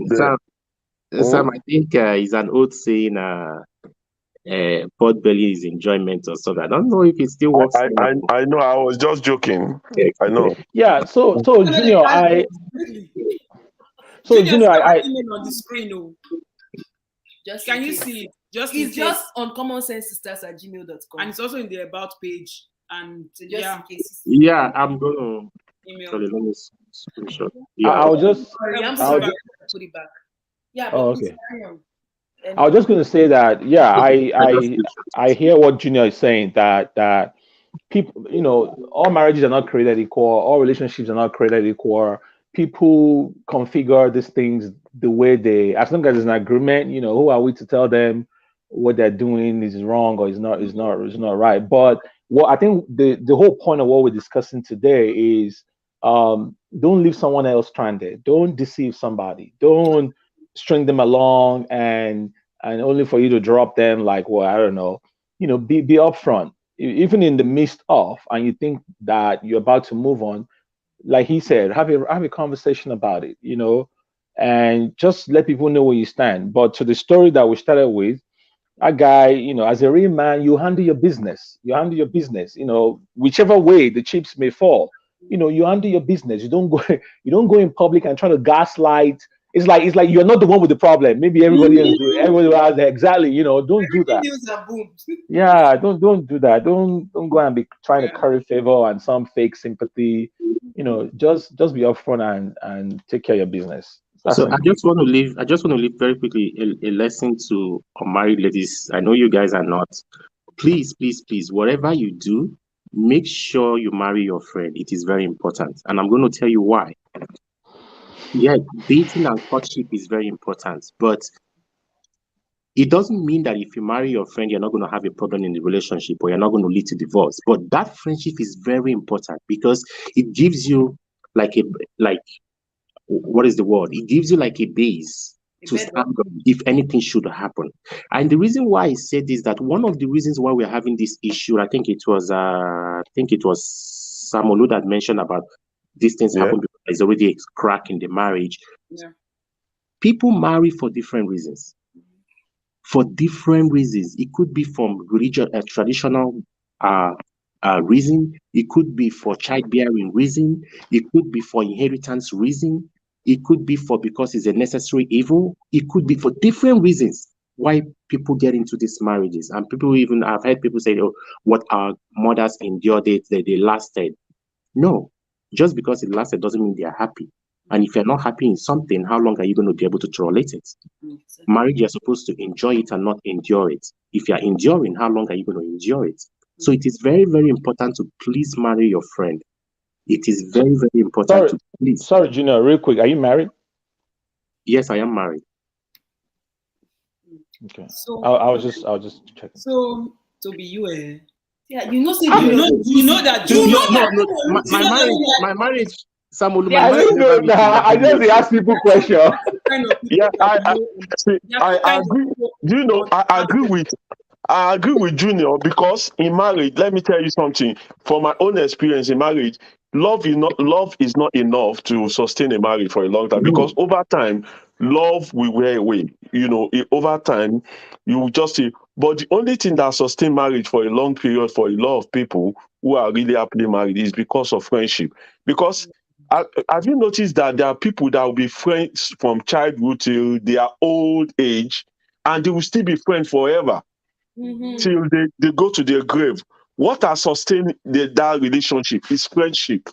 Sam, I think it's an old saying. Pot belly is enjoyment or something. I don't know if it still works. I know. I was just joking. I know. Yeah. So Junior, I on the screen. Oh. Just can you see it? It's just on commonsensesisters@gmail.com. And it's also in the about page. And so just in case. Yeah, I'm gonna email. Sorry, let me screenshot. Yeah, I'll just put it back. Yeah, but okay. I was just going to say that, yeah, I hear what Junior is saying, that people, all marriages are not created equal, all relationships are not created equal. People configure these things the way they, as long as there's an agreement, who are we to tell them what they're doing is wrong or is not right. But what I think the whole point of what we're discussing today is don't leave someone else stranded. Don't deceive somebody. Don't string them along and only for you to drop them like, well, I don't know, be upfront, even in the midst of, and you think that you're about to move on, like he said, have a conversation about it, and just let people know where you stand. But to the story that we started with, a guy, as a real man, you handle your business, whichever way the chips may fall, you handle your business. You don't go in public and try to gaslight. It's like you're not the one with the problem. Maybe everybody else do. Everybody else, exactly. Don't do that. Yeah, don't do that. Don't go and be trying to curry favor and some fake sympathy. Just be upfront and take care of your business. So I just want to leave very quickly a lesson to unmarried ladies. I know you guys are not. Please, whatever you do, make sure you marry your friend. It is very important, and I'm going to tell you why. Yeah, dating and courtship is very important, but it doesn't mean that if you marry your friend, you're not going to have a problem in the relationship or you're not going to lead to divorce. But that friendship is very important because it gives you what is the word? It gives you like a base to stand on if anything should happen. And the reason why I said is that one of the reasons why we're having this issue, I think it was Samuel that mentioned about these things happen because there's already a crack in the marriage. Yeah. People marry for different reasons. It could be from religious, traditional reason. It could be for childbearing reason. It could be for inheritance reason. It could be because it's a necessary evil. It could be for different reasons why people get into these marriages. And I've heard people say, oh, what our mothers endured, they lasted. No, just because it lasted doesn't mean they're happy. And if you're not happy in something, how long are you going to be able to tolerate it? Marriage, you're supposed to enjoy it and not endure it. If you're enduring, how long are you going to endure it? So it is very, very important to please marry your friend. It is very, very important to please. Sorry, Junior, real quick. Are you married? Yes, I am married. Okay. So I was just checking. So Toby, yeah, you know that my marriage. Samuel, I don't know that. I just ask people questions. Yeah, I agree. I agree with Junior because in marriage, let me tell you something. From my own experience in marriage, love is not enough to sustain a marriage for a long time because over time, love will wear away. Over time, you will just see. But the only thing that sustains marriage for a long period for a lot of people who are really happily married is because of friendship. Because have you noticed that there are people that will be friends from childhood till their old age, and they will still be friends forever till they go to their grave? What has sustained that relationship is friendship.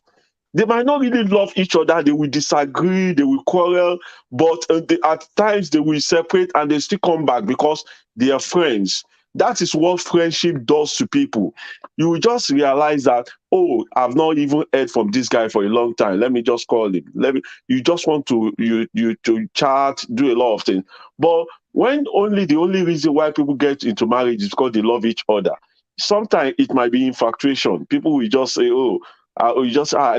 They might not really love each other. They will disagree. They will quarrel. But at times they will separate and they still come back because they are friends. That is what friendship does to people. You will just realize that, oh, I've not even heard from this guy for a long time. Let me just call him. You just want to to chat, do a lot of things. But when the only reason why people get into marriage is because they love each other. Sometimes it might be infatuation. People will just say, oh, I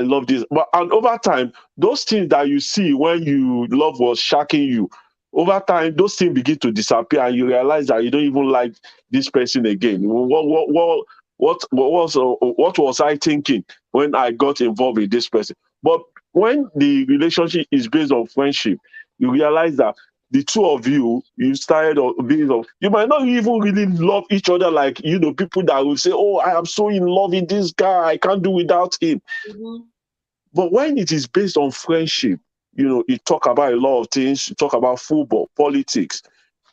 love this. And over time, those things that you see when you love was shocking you, over time, those things begin to disappear, and you realize that you don't even like this person again. What was I thinking when I got involved with this person? But when the relationship is based on friendship, you realize that the two of you started being of, you might not even really love each other like, people that will say, oh, I am so in love with this guy, I can't do without him. Mm-hmm. But when it is based on friendship, you talk about a lot of things, you talk about football, politics,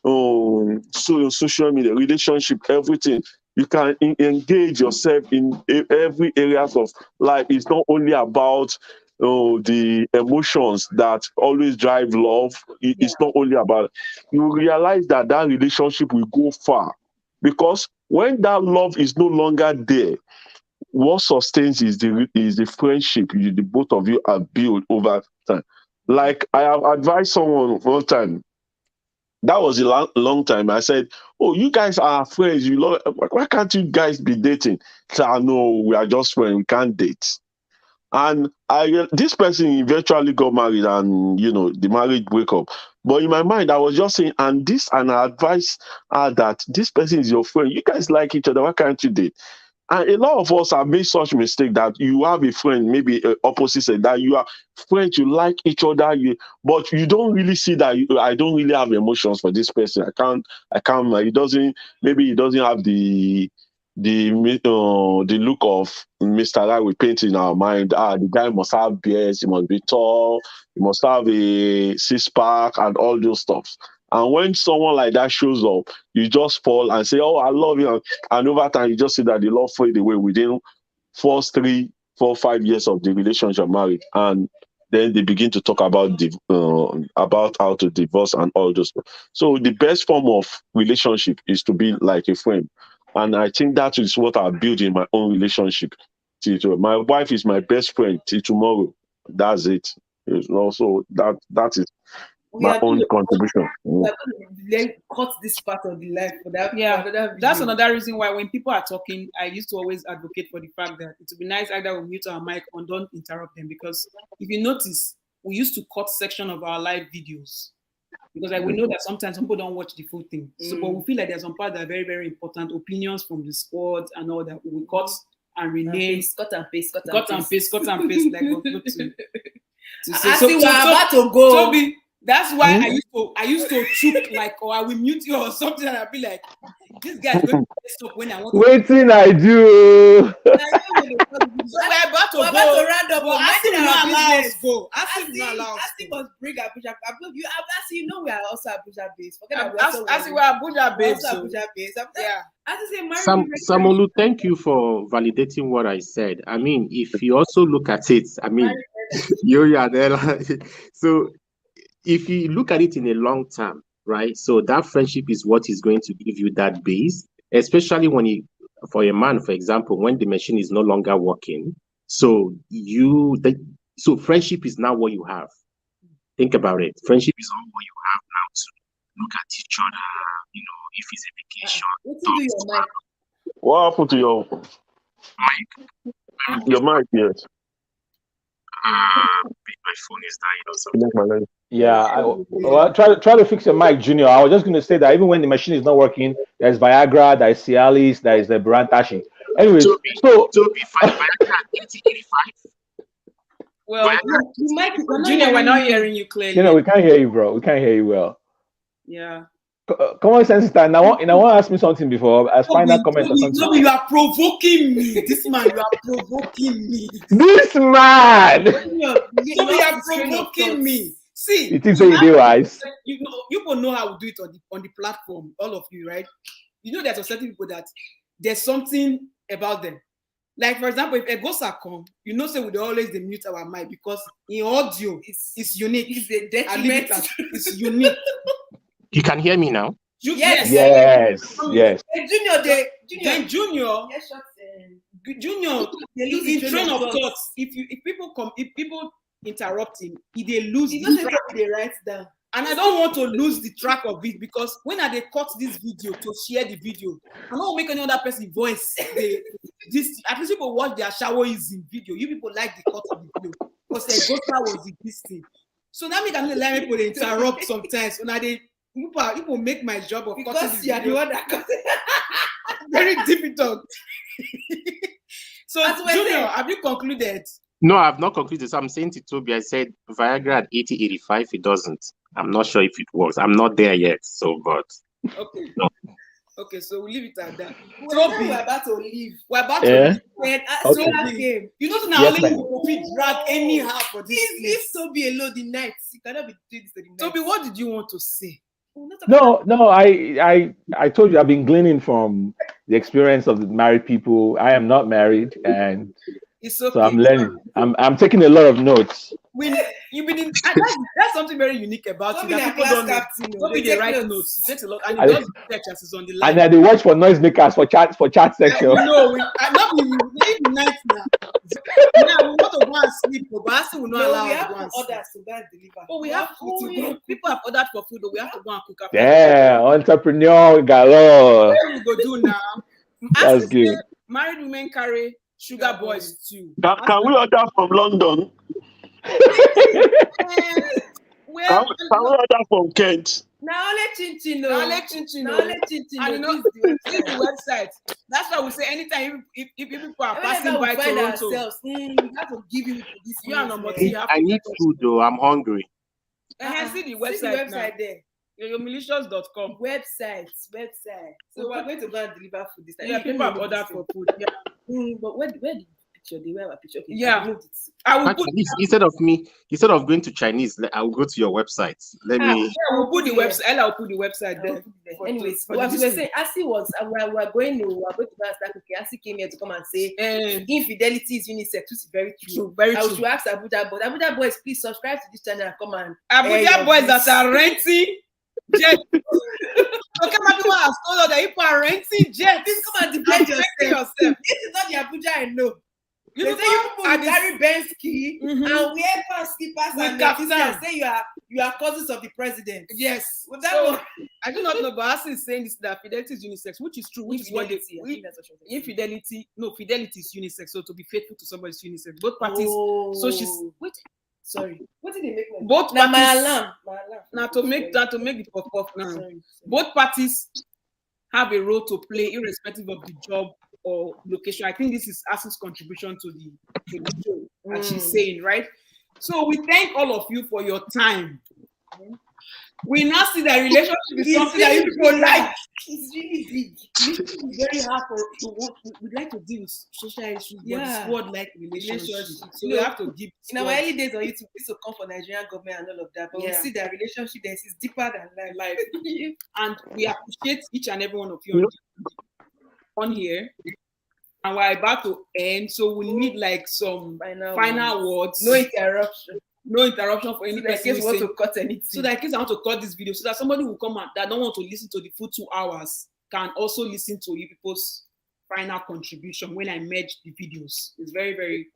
social media, relationship, everything. You can engage yourself in every areas of life. It's not only about the emotions that always drive love. It's not only about, you realize that relationship will go far, because when that love is no longer there, what sustains is the friendship the both of you have built over time. Like I have advised someone one time, that was a long time. I said, oh, you guys are friends. You love, why can't you guys be dating? So, no, we are just friends. We can't date. And this person eventually got married, and the marriage break up. But in my mind, I was just saying, and I advised her that this person is your friend. You guys like each other. Why can't you date? And a lot of us have made such mistake that you have a friend, maybe opposite sex, that you are friends, you like each other, but you don't really see that I don't really have emotions for this person. I can't. Maybe he doesn't have the look of Mr. Right we paint in our mind. The guy must have beards, he must be tall, he must have a six-pack and all those stuff. And when someone like that shows up, you just fall and say, oh, I love you. And over time, you just see that the love fade away within first 3, 4, 5 years of the relationship married. And then they begin to talk about how to divorce and all those stuff. So the best form of relationship is to be like a friend. And I think that is what I built in my own relationship. My wife is my best friend till tomorrow. That's it. Also, that is my own contribution. Then cut this part of the life for that. Yeah, that's another reason why when people are talking, I used to always advocate for the fact that it would be nice either we mute our mic or don't interrupt them, because if you notice, we used to cut section of our live videos because we know that sometimes people don't watch the full thing. So, but we feel like there's some parts that are very, very important, opinions from the squad and all that. We cut and rename, cut and paste, like we'll go to say. So we're about to go. Toby, that's why I used to choke like, or I will mute you or something, and I'll be like, this guy's going to mess up when I want to. Waiting, I do. So we're about to go. Round up. But Asi will not allow us go. Asi must bring Abuja. You know we are also Abuja based. Asi we are Abuja based. Yeah. Samolu, thank you for validating what I said. I mean, if you also look at it, I mean, you are there. So if you look at it in a long term, right? So that friendship is what is going to give you that base, especially for a man, for example, when the machine is no longer working. So so friendship is now what you have. Think about it. Friendship is all what you have now to look at each other, if it's a vacation. What happened to your mic? Your mic, yes. My phone is dying or something. Yeah, try to fix your mic, Junior. I was just going to say that even when the machine is not working, there's Viagra, there's Cialis, there is the Brantashi. Anyways, so Viagra 85. Well, Junior, we're not hearing you clearly. We can't hear you, bro. We can't hear you well. Yeah. Common sense sister. Now, I want to ask me something before as final comment or something. No, you are provoking me. This man, you are provoking me. This man. You are provoking me. See, it is a device. You people know how to do it on the platform. All of you, right? You know, there's certain people that there's something about them. Like, for example, if Egosa come, you know, say we always they mute our mic because in audio it's unique. It's a detriment. It's unique. You can hear me now? Yes. Yes. Junior, Junior, they lose in train of thoughts. If people interrupt him, they lose the track. They write down. And I don't want to lose the track of it because when they cut this video to share the video, I don't make any other person voice this. At least people watch their shower using video. You people like the cut of the video because the Ghosta was this thing. So now me can let people interrupt sometimes. When people make my job of because cutting the you are the video one that cut it. very difficult. So As Junior, have you concluded? No, I've not concluded. So I'm saying to Toby, I said Viagra at 80-85, it doesn't. I'm not sure if it works. I'm not there yet. So, but okay. No. Okay, so we'll leave it at that. We're about to leave. We're about to leave. Okay. You know, now Yes, only we drag anyhow for this. Leave Toby alone the night. You cannot be doing this to the night. Toby, what did you want to say? No, I told you I've been gleaning from the experience of the married people. I am not married, and It's okay. so I'm learning. I'm taking a lot of notes. You've been in, that's something very unique about you that people don't know. Toby, they write notes. It takes a lot, and it does research as is on the line. And then they watch for noisemakers for chat section. No, I'm not leave night now. Now we want to go and sleep, but I still will not allow we us have to go and sleep. orders to go and deliver. Oh, we have to. People have ordered for food, but we have to go and cook. Yeah, entrepreneur galore. What we go do now? That's good. Married women carry sugar boys too. Can we order from London? Can we order from Kent? Now only chin-chin. And you know, see the website. That's why we say anytime if people are passing by Toronto, we have to give you this. You are number two. I need food though. I'm hungry. See the website there. Yoyomilicious.com. Website. So we're going to go and deliver food this time. Yeah, people have ordered for food. Yeah. But where the picture? They wear a picture. Okay, yeah. I will put instead of going to Chinese, I will go to your website. We'll put the website. Ella will put the website there. Anyways, what we were saying, Asi was we're going to go and start cooking. Asi came here to come and say infidelity is unisex, which is very true. Very true. I should ask Abuja boys. Abuja boys, please subscribe to this channel and come and Abuja boys that are renting jet. Okay, people have told us that people are renting jet. Please come and defend yourself. This is not the Abuja I know. They say you people carry Ben's key and wear pants, slippers, and say you are cousins of the president. Yes. Well, that one, I do not know, but Asi is saying this that fidelity is unisex, which is true. Which is what infidelity. No, fidelity is unisex. So to be faithful to somebody is unisex. Both parties. So she's sorry. What did they make? Both now parties, my alarm. Now to make the pop now. Sorry. Both parties have a role to play, irrespective of the job or location. I think this is Asi's contribution to the show, as she's saying, right? So we thank all of you for your time. We now see that relationship is something that you people like. It's really big. It's very hard to work. We'd like to deal with social issues, but the squad like relationships. So we have to give. In our early days on YouTube, this will come for Nigerian government and all of that. But we see that relationship there is deeper than life. And we appreciate each and every one of you on here. And we're about to end, so we need like some final words. No interruption for any person. In case want to cut anything. So that in case I want to cut this video, so that somebody will come and that don't want to listen to the full 2 hours can also listen to you people's final contribution when I merge the videos. It's very, very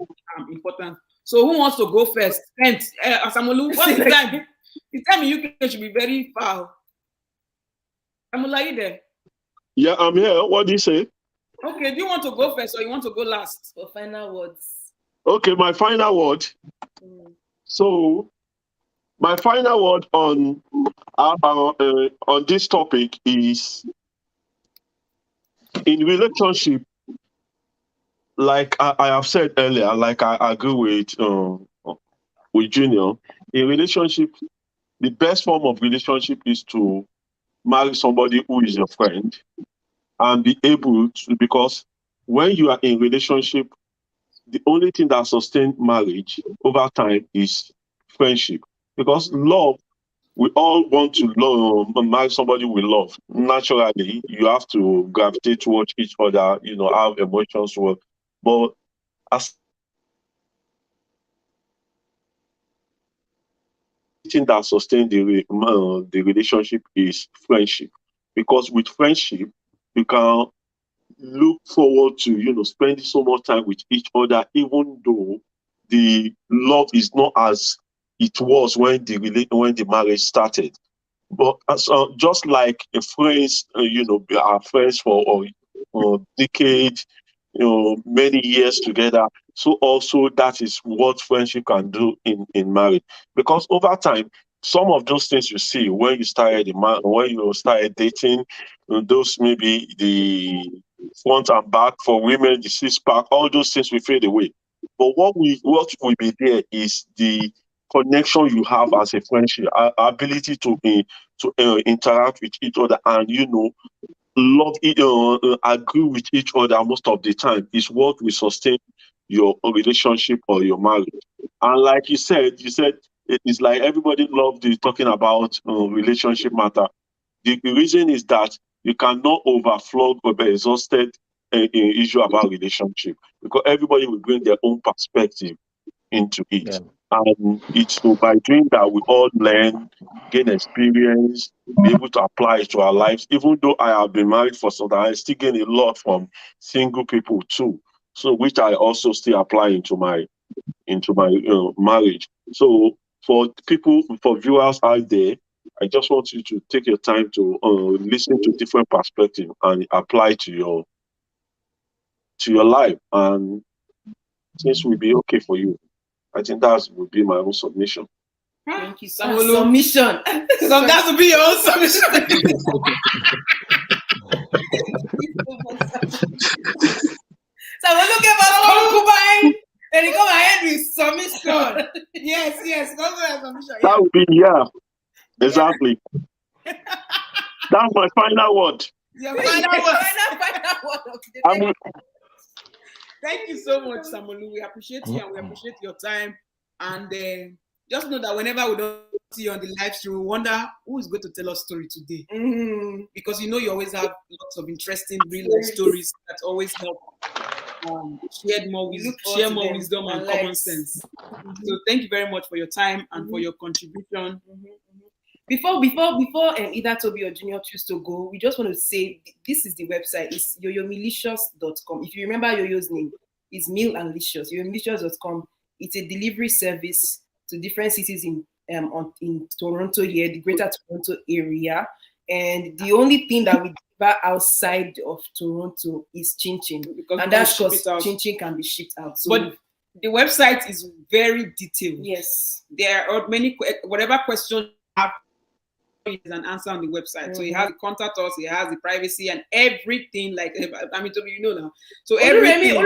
important. So who wants to go first? Asamolu, what's the time? The time in UK should be very far. Asamolu, are you there? Yeah, I'm here. What do you say? Okay, do you want to go first or you want to go last? For final words. Okay, my final word. So, my final word on this topic is in relationship. Like I have said earlier, like I agree with Junior. In relationship, the best form of relationship is to marry somebody who is your friend and be able to, because when you are in relationship, the only thing that sustains marriage over time is friendship. Because love, we all want to marry somebody we love. Naturally, you have to gravitate towards each other, have emotions. But as thing that sustain the relationship is friendship, because with friendship you can look forward to spending so much time with each other, even though the love is not as it was when the marriage started. But just like a friends, we are friends for decades, many years together. So also that is what friendship can do in marriage. Because over time, some of those things you see when you started when you started dating, those maybe the front and back for women, the six pack, all those things will fade away. But what will be there is the connection you have as a friendship, ability to interact with each other, and love agree with each other most of the time is what will sustain your relationship or your marriage. And like you said it is like everybody loves talking about relationship matter. The reason is that you cannot overflow or be exhausted in issue about relationship, because everybody will bring their own perspective into it. Yeah. And it's so by doing that, we all learn, gain experience, be able to apply it to our lives. Even though I have been married for some time, I still gain a lot from single people too. So which I also still apply into my marriage. So for people, for viewers out there, I just want you to take your time to listen to different perspectives and apply to your life, and things will be okay for you. I think that would be my own submission. Thank you, sir. Submission. So that would be your own submission. So we're looking for concubine, and you come ahead with submission. Yes, go ahead, submission. That would be exactly. That's my final word. Your final word. Thank you so much, Samolu. We appreciate you and we appreciate your time. And just know that whenever we don't see you on the live stream, we wonder who is going to tell us story today. Because you always have lots of interesting real life stories that always help share more wisdom and common sense. So thank you very much for your time and for your contribution. Before either Toby or Junior choose to go, we just want to say this is the website. It's yoyomilicious.com. If you remember Yoyo's name, it's Meal and Licious. yoyomilicious.com. It's a delivery service to different cities in Toronto here, the greater Toronto area. And the only thing that we deliver outside of Toronto is Chin Chin. And that's because Chin Chin can be shipped out. So but the website is very detailed. Yes. There are many, whatever question you have, is an answer on the website. So it has the contact us, it has the privacy and everything. Like Toby, now. So everything.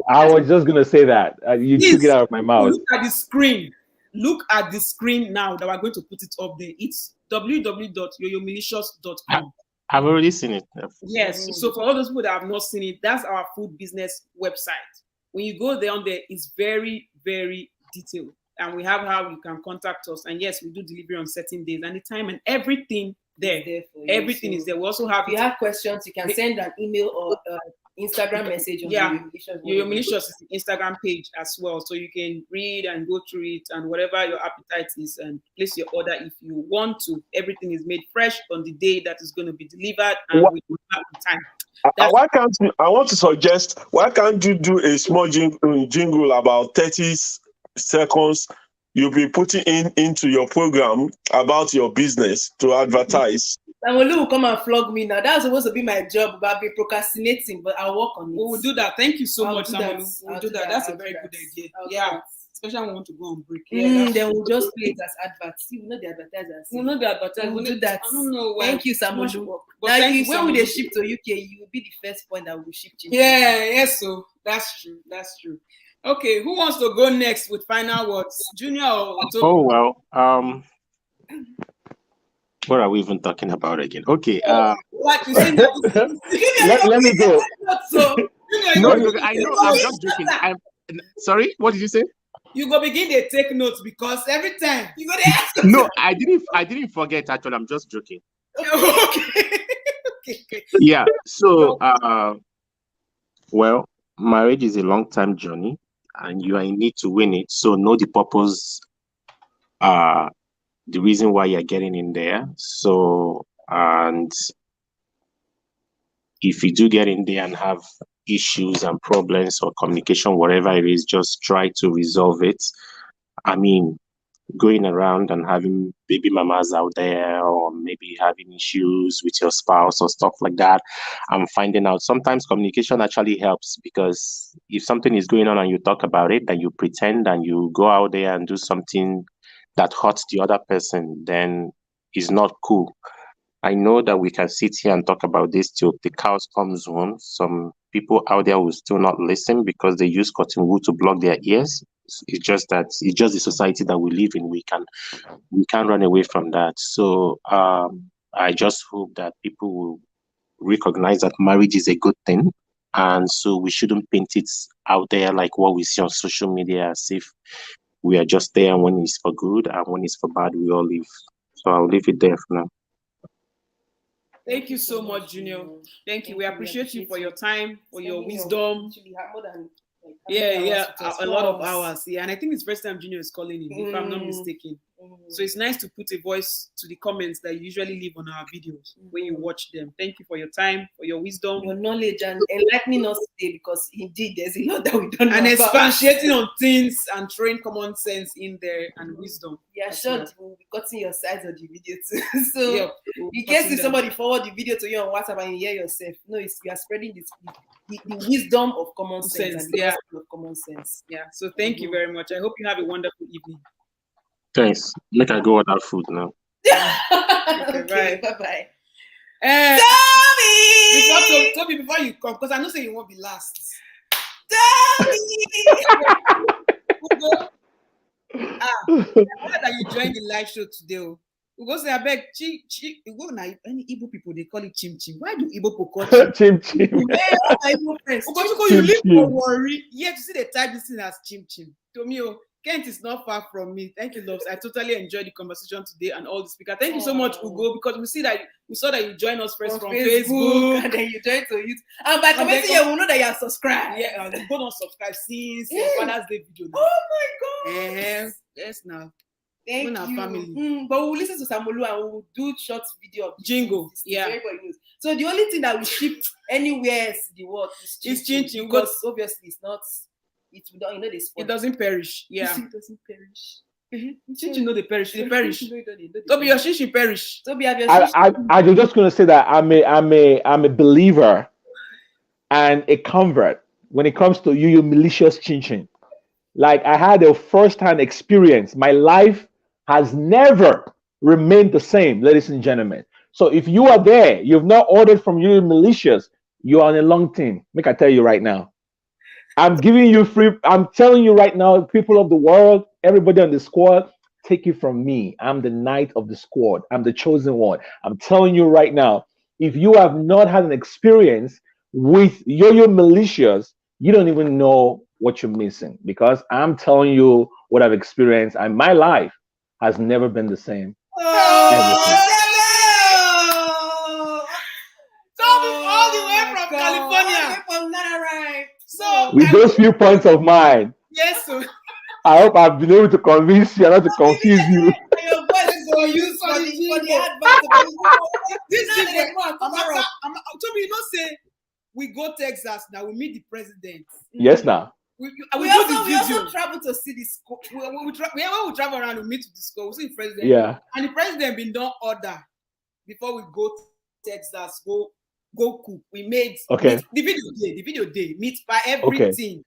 I was just gonna say that. You took it out of my mouth. Look at the screen. Look at the screen now that we're going to put it up there. It's www.yoyomilicious.com. I've already seen it. Yes. So for all those people that have not seen it, that's our food business website. When you go there on there, it's very, very detailed. And we have how you can contact us. And yes, we do delivery on certain days and the time and everything there. Everything is there. We also have. If you have questions, you can send an email or Instagram message on Yoyo Milicious is the Instagram page as well. So you can read and go through it and whatever your appetite is and place your order if you want to. Everything is made fresh on the day that is going to be delivered and we will have the time. I want to suggest, why can't you do a small jingle about 30 seconds you'll be putting into your program about your business to advertise? Samolu will come and flog me now. That's supposed to be my job, but I've been procrastinating, but I'll work on it. We will do that. Thank you so much, Samolu. We'll do that. That's a very good idea. Especially when we want to go on break. Then we'll just play it as adverts. See, we know the advertisers. We'll know the advertisers. We'll do that. I don't know why. Thank you, Samolu. Now, when we ship to UK, you will be the first point that will ship to. Yes, so that's true. Okay, who wants to go next with final words? Junior or Toby? Oh, well, what are we even talking about again? Okay. Let me go. No, I know. I'm just joking. Sorry. What did you say? You go begin to take notes because every time you go to ask. No, I didn't forget. Actually, I'm just joking. Okay. Yeah. So, well, marriage is a long-term journey, and you are in need to win it. So know the purpose, the reason why you're getting in there. So, and if you do get in there and have issues and problems or communication, whatever it is, just try to resolve it. I mean, going around and having baby mamas out there, or maybe having issues with your spouse or stuff like that, I'm finding out sometimes communication actually helps, because if something is going on and you talk about it, then you pretend and you go out there and do something that hurts the other person, then it's not cool. I know that we can sit here and talk about this till the cows comes home. Some people out there will still not listen because they use cotton wool to block their ears. It's just that it's just the society that we live in. We can't run away from that. So I just hope that people will recognize that marriage is a good thing, and so we shouldn't paint it out there like what we see on social media, as if we are just there when it's for good and when it's for bad we all leave. So I'll leave it there for now. Thank you so much, Junior. Thank you. We appreciate you for your time, for your wisdom. Yeah, a lot of hours. Yeah, and I think it's first time Junior is calling in, if I'm not mistaken. So it's nice to put a voice to the comments that you usually leave on our videos when you watch them. Thank you for your time, for your wisdom, your knowledge, and enlightening us today, because indeed there's a lot that we don't know. And expatiating on things and throwing common sense in there and wisdom. Yeah, sure. We'll be cutting your sides of the video too. So yeah, in case if somebody forward the video to you on WhatsApp and you hear yourself, no, you are spreading the wisdom of common sense and the gospel of common sense. Yeah. So thank you very much. I hope you have a wonderful evening. Thanks. Make I go order food now. Okay, bye-bye. Toby, before you come, because I know say you won't be last. Toby! That you joined the live show today. We go say, I beg, you go now. Any Igbo people, they call it chim chim. Why do Igbo people call it chim chim? You live for worry. Yet you see they type this thing as chim chim. To me, Kent is not far from me. Thank you, loves. I totally enjoyed the conversation today and all the speakers. Thank you so much, Ugo, because we saw that you joined us first from Facebook, and then you joined to YouTube. And by commenting, you will know that you are subscribed. Yeah, go on subscribe since your Father's Day video. Now. Oh my God! Yes, now. Thank you. Family. But we'll listen to Samolu and we'll do short video of jingle. Yeah. So the only thing that we ship anywhere in the world is chin chin, because obviously it's not. It doesn't perish. Yeah. It doesn't perish. Chin know they perish. They perish. Toby, your shin perish. Toby, have your I was just gonna say that I'm a believer and a convert when it comes to you malicious chin chin. Like, I had a first-hand experience. My life has never remained the same, ladies and gentlemen. So if you are there, you've not ordered from you malicious, you are on a long team. Make I tell you right now. I'm giving you free. I'm telling you right now, people of the world, everybody on the squad, take it from me. I'm the knight of the squad. I'm the chosen one. I'm telling you right now, if you have not had an experience with yo-yo militias, you don't even know what you're missing, because I'm telling you what I've experienced, and my life has never been the same. All the way from California. So with those few points of mine, yes, sir. I hope I've been able to convince you and not to confuse you. Your voice is going to use for the advert. This is Toby, you know, say we go Texas now. We meet the president. Yes, now. We also travel to see the school. When we travel around, we meet the school. We see the president. Yeah. And the president been done order before we go to Texas. Go cook. We made the video day meet by everything.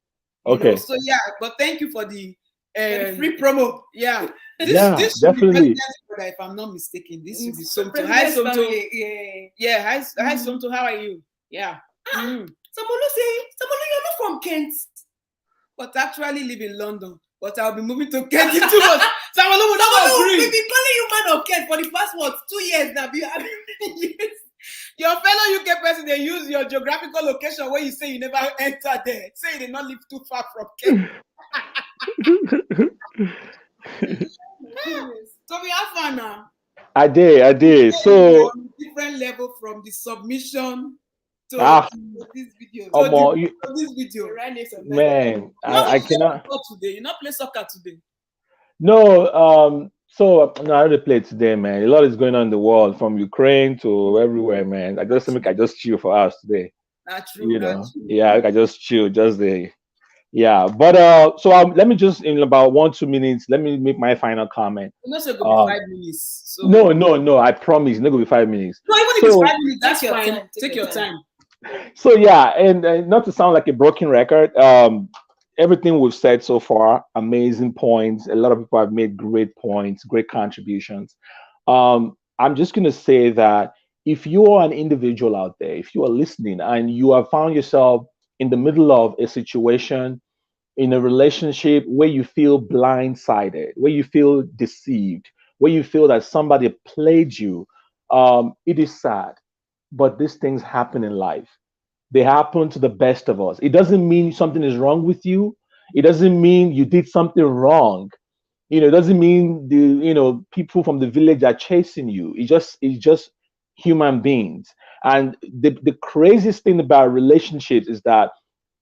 Okay. So yeah, but thank you for the free promo. Yeah. This definitely. If I'm not mistaken, this will be Somto. Hi Somto. Yeah. Hi Somto. How are you? Yeah. Samolu, you're not from Kent, but actually live in London. But I'll be moving to Kent in 2 months. Samolu would not agree. We've been calling you man of Kent for the past 2 years now. Your fellow UK person, they use your geographical location where you say you never enter there. Say they not live too far from Kent. So we have fun now. I did. So different level from the submission this video. This video. Man, I cannot. Today. You not play soccer today. No, so no, I already played today, man. A lot is going on in the world, from Ukraine to everywhere, man. I just chill for us today. That's true. True. Yeah, I just chill, just the. Yeah, but so let me just in about 1-2 minutes. Let me make my final comment. You're not going to be 5 minutes. So. No. I promise, it's not gonna be 5 minutes. No, even if it's 5 minutes, that's fine. Take your time. So yeah, and not to sound like a broken record, everything we've said so far, amazing points. A lot of people have made great points, great contributions. I'm just gonna say that if you are an individual out there, if you are listening and you have found yourself in the middle of a situation, in a relationship where you feel blindsided, where you feel deceived, where you feel that somebody played you, it is sad, but these things happen in life. They happen to the best of us. It doesn't mean something is wrong with you. It doesn't mean you did something wrong. It doesn't mean the people from the village are chasing you. It's just human beings. And the craziest thing about relationships is that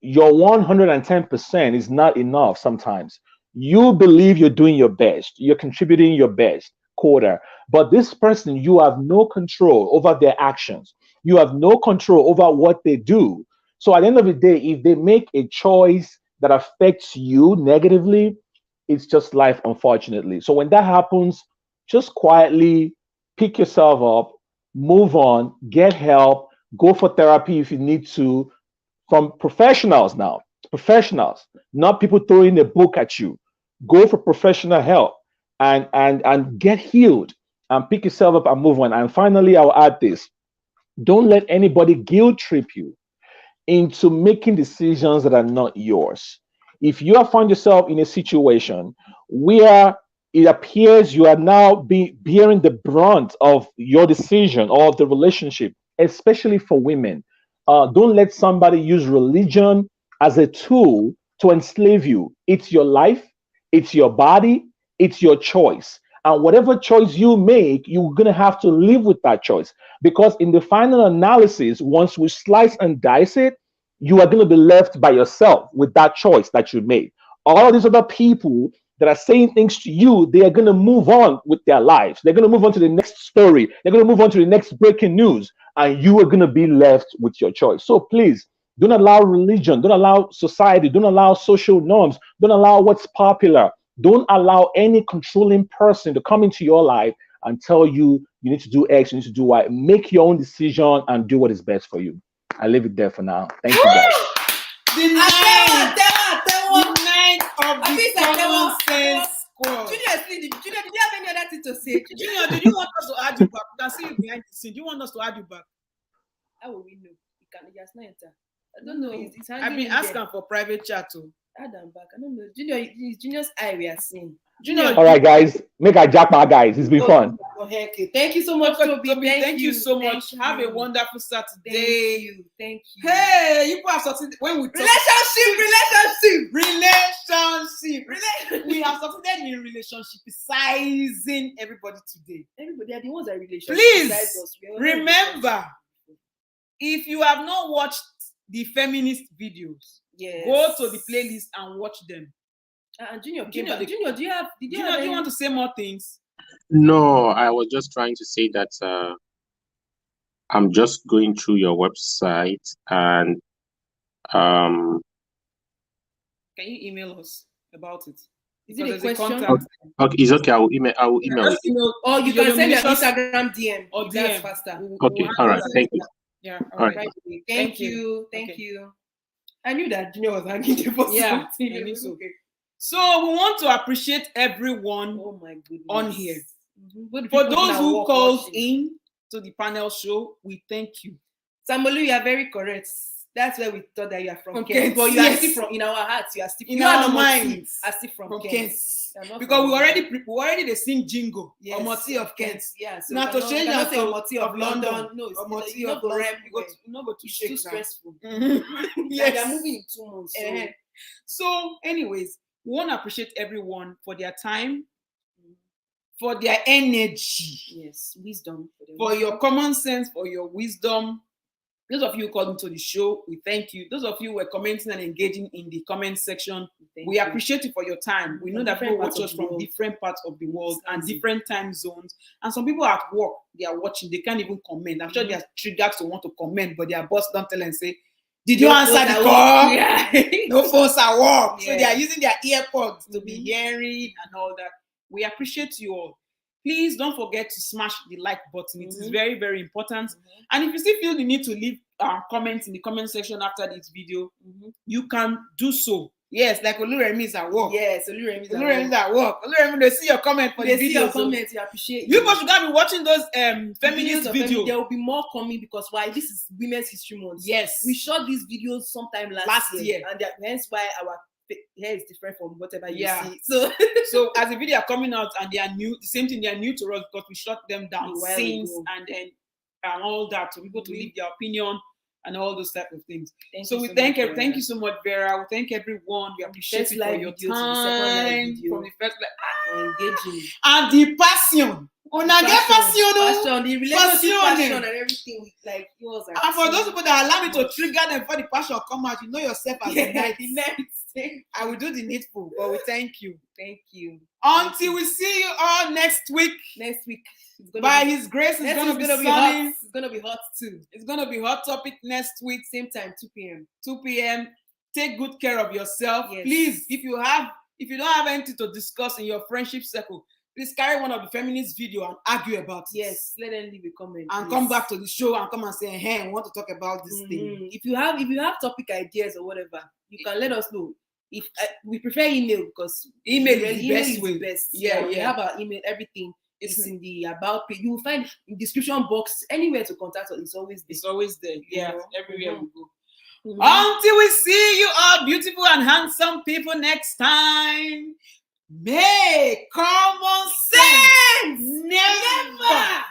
your 110% is not enough sometimes. You believe you're doing your best, you're contributing your best quarter, but this person, you have no control over their actions. You have no control over what they do. So at the end of the day, if they make a choice that affects you negatively, it's just life, unfortunately. So when that happens, just quietly pick yourself up, move on, get help, go for therapy if you need to, from professionals now, professionals, not people throwing a book at you. Go for professional help and get healed and pick yourself up and move on. And finally, I'll add this. Don't let anybody guilt trip you into making decisions that are not yours. If you have found yourself in a situation where it appears you are now bearing the brunt of your decision or of the relationship, especially for women, don't let somebody use religion as a tool to enslave you. It's your life, it's your body, it's your choice. And whatever choice you make, you're going to have to live with that choice. Because in the final analysis, once we slice and dice it, you are going to be left by yourself with that choice that you made. All of these other people that are saying things to you, they are going to move on with their lives. They're going to move on to the next story. They're going to move on to the next breaking news. And you are going to be left with your choice. So please, don't allow religion, don't allow society, don't allow social norms, don't allow what's popular. Don't allow any controlling person to come into your life and tell you you need to do X, you need to do Y. Make your own decision and do what is best for you. I leave it there for now. Thank you, guys. The night of the common sense squad. Junior, did you have any other thing to say? Junior, did you want us to add you back? We can see you behind the scene. Do you want us to add you back? How will we know? You can just not enter. I don't know. It's I've been asking for private chat too. Add them back. I don't know. Junior's eye we are seeing. Junior. All right, guys. Make a jackpot, guys. It's been fun. Okay. Thank you so much, Toby. Thank you so much. Have a wonderful Saturday. Thank you. Hey, you have succeeded when we talk. Relationship. We have succeeded in relationship sizing everybody today. Everybody are the ones that relationship. Please remember, if you have not watched the feminist videos, go to the playlist and watch them. Junior, do you want to say more things? No, I was just trying to say that I'm just going through your website and can you email us about it? Is it a question? Okay, it's okay. I will email you. Or you can send your Instagram DM. Or DM. That's faster. Okay, all right. Thank you. Yeah. All right. Thank you. I knew that Junior was hanging there for something. I knew so. Okay. So we want to appreciate everyone on here. Mm-hmm. For those who called in to the panel show, we thank you. Samolu, you are very correct. That's where we thought that you are from Kent. But you are still from, in our hearts, you are still in our minds. Are still from Kent. Because we already they sing jingle. Yes. Omoti of Kent. Yeah. So now to change that to Omoti of London. No, it's Omoti not of London. It's too stressful. Yes. They are moving in 2 months. So anyways, we want to appreciate everyone for their time, for their energy. Yes, wisdom. For your common sense, for your wisdom. Those of you who called into the show, we thank you. Those of you who were commenting and engaging in the comment section, we appreciate you for your time. We know that people watch us from different parts of the world and different time zones. And some people at work, they are watching, they can't even comment. I'm sure they are triggered to want to comment, but their boss don't tell and say, did you answer the call? Yeah. No phones at work. So they are using their earpods to be hearing and all that. We appreciate you all. Please don't forget to smash the like button. It is very, very important. And if you still feel the need to leave comments in the comment section after this video, you can do so. Yes, like Oluremi is at work. Yes, Oluremi is at work. Oluremi, they see your comment for the video. They see your comments, you appreciate you. You should be watching those feminist videos. There will be more coming because why? This is Women's History Month. Yes. We shot these videos sometime last year. And hence why our hair is different from whatever you see. So as the video are coming out and they are new, the same thing, they are new to us because we shut them down since and all that. So people to leave their opinion and all those type of things. Thank you so much, Vera. We thank everyone. We appreciate you for your time. From the first engaging. And the passion. Passion, the relationship passion and everything. Like yours. And for those people that allow me to trigger them for the passion come out, you know yourself as the night. I will do the needful, but we thank you. Thank you. Until we see you all next week. By His grace, it's going to be sunny. It's going to be hot too. It's going to be hot topic next week. Same time, 2 p.m. 2 p.m. Take good care of yourself. Yes. Please, if you don't have anything to discuss in your friendship circle, please carry one of the feminist video and argue about it. Yes, let them leave a comment. And come back to the show and come and say, hey, I want to talk about this thing. If you have topic ideas or whatever, you can let us know. If we prefer email because email is the best. Yeah, we have our email, everything. It's in the about page. You will find in description box anywhere to contact us. It's always there. It's always there. Yeah, everywhere we go. Until we see you all beautiful and handsome people next time, may common sense never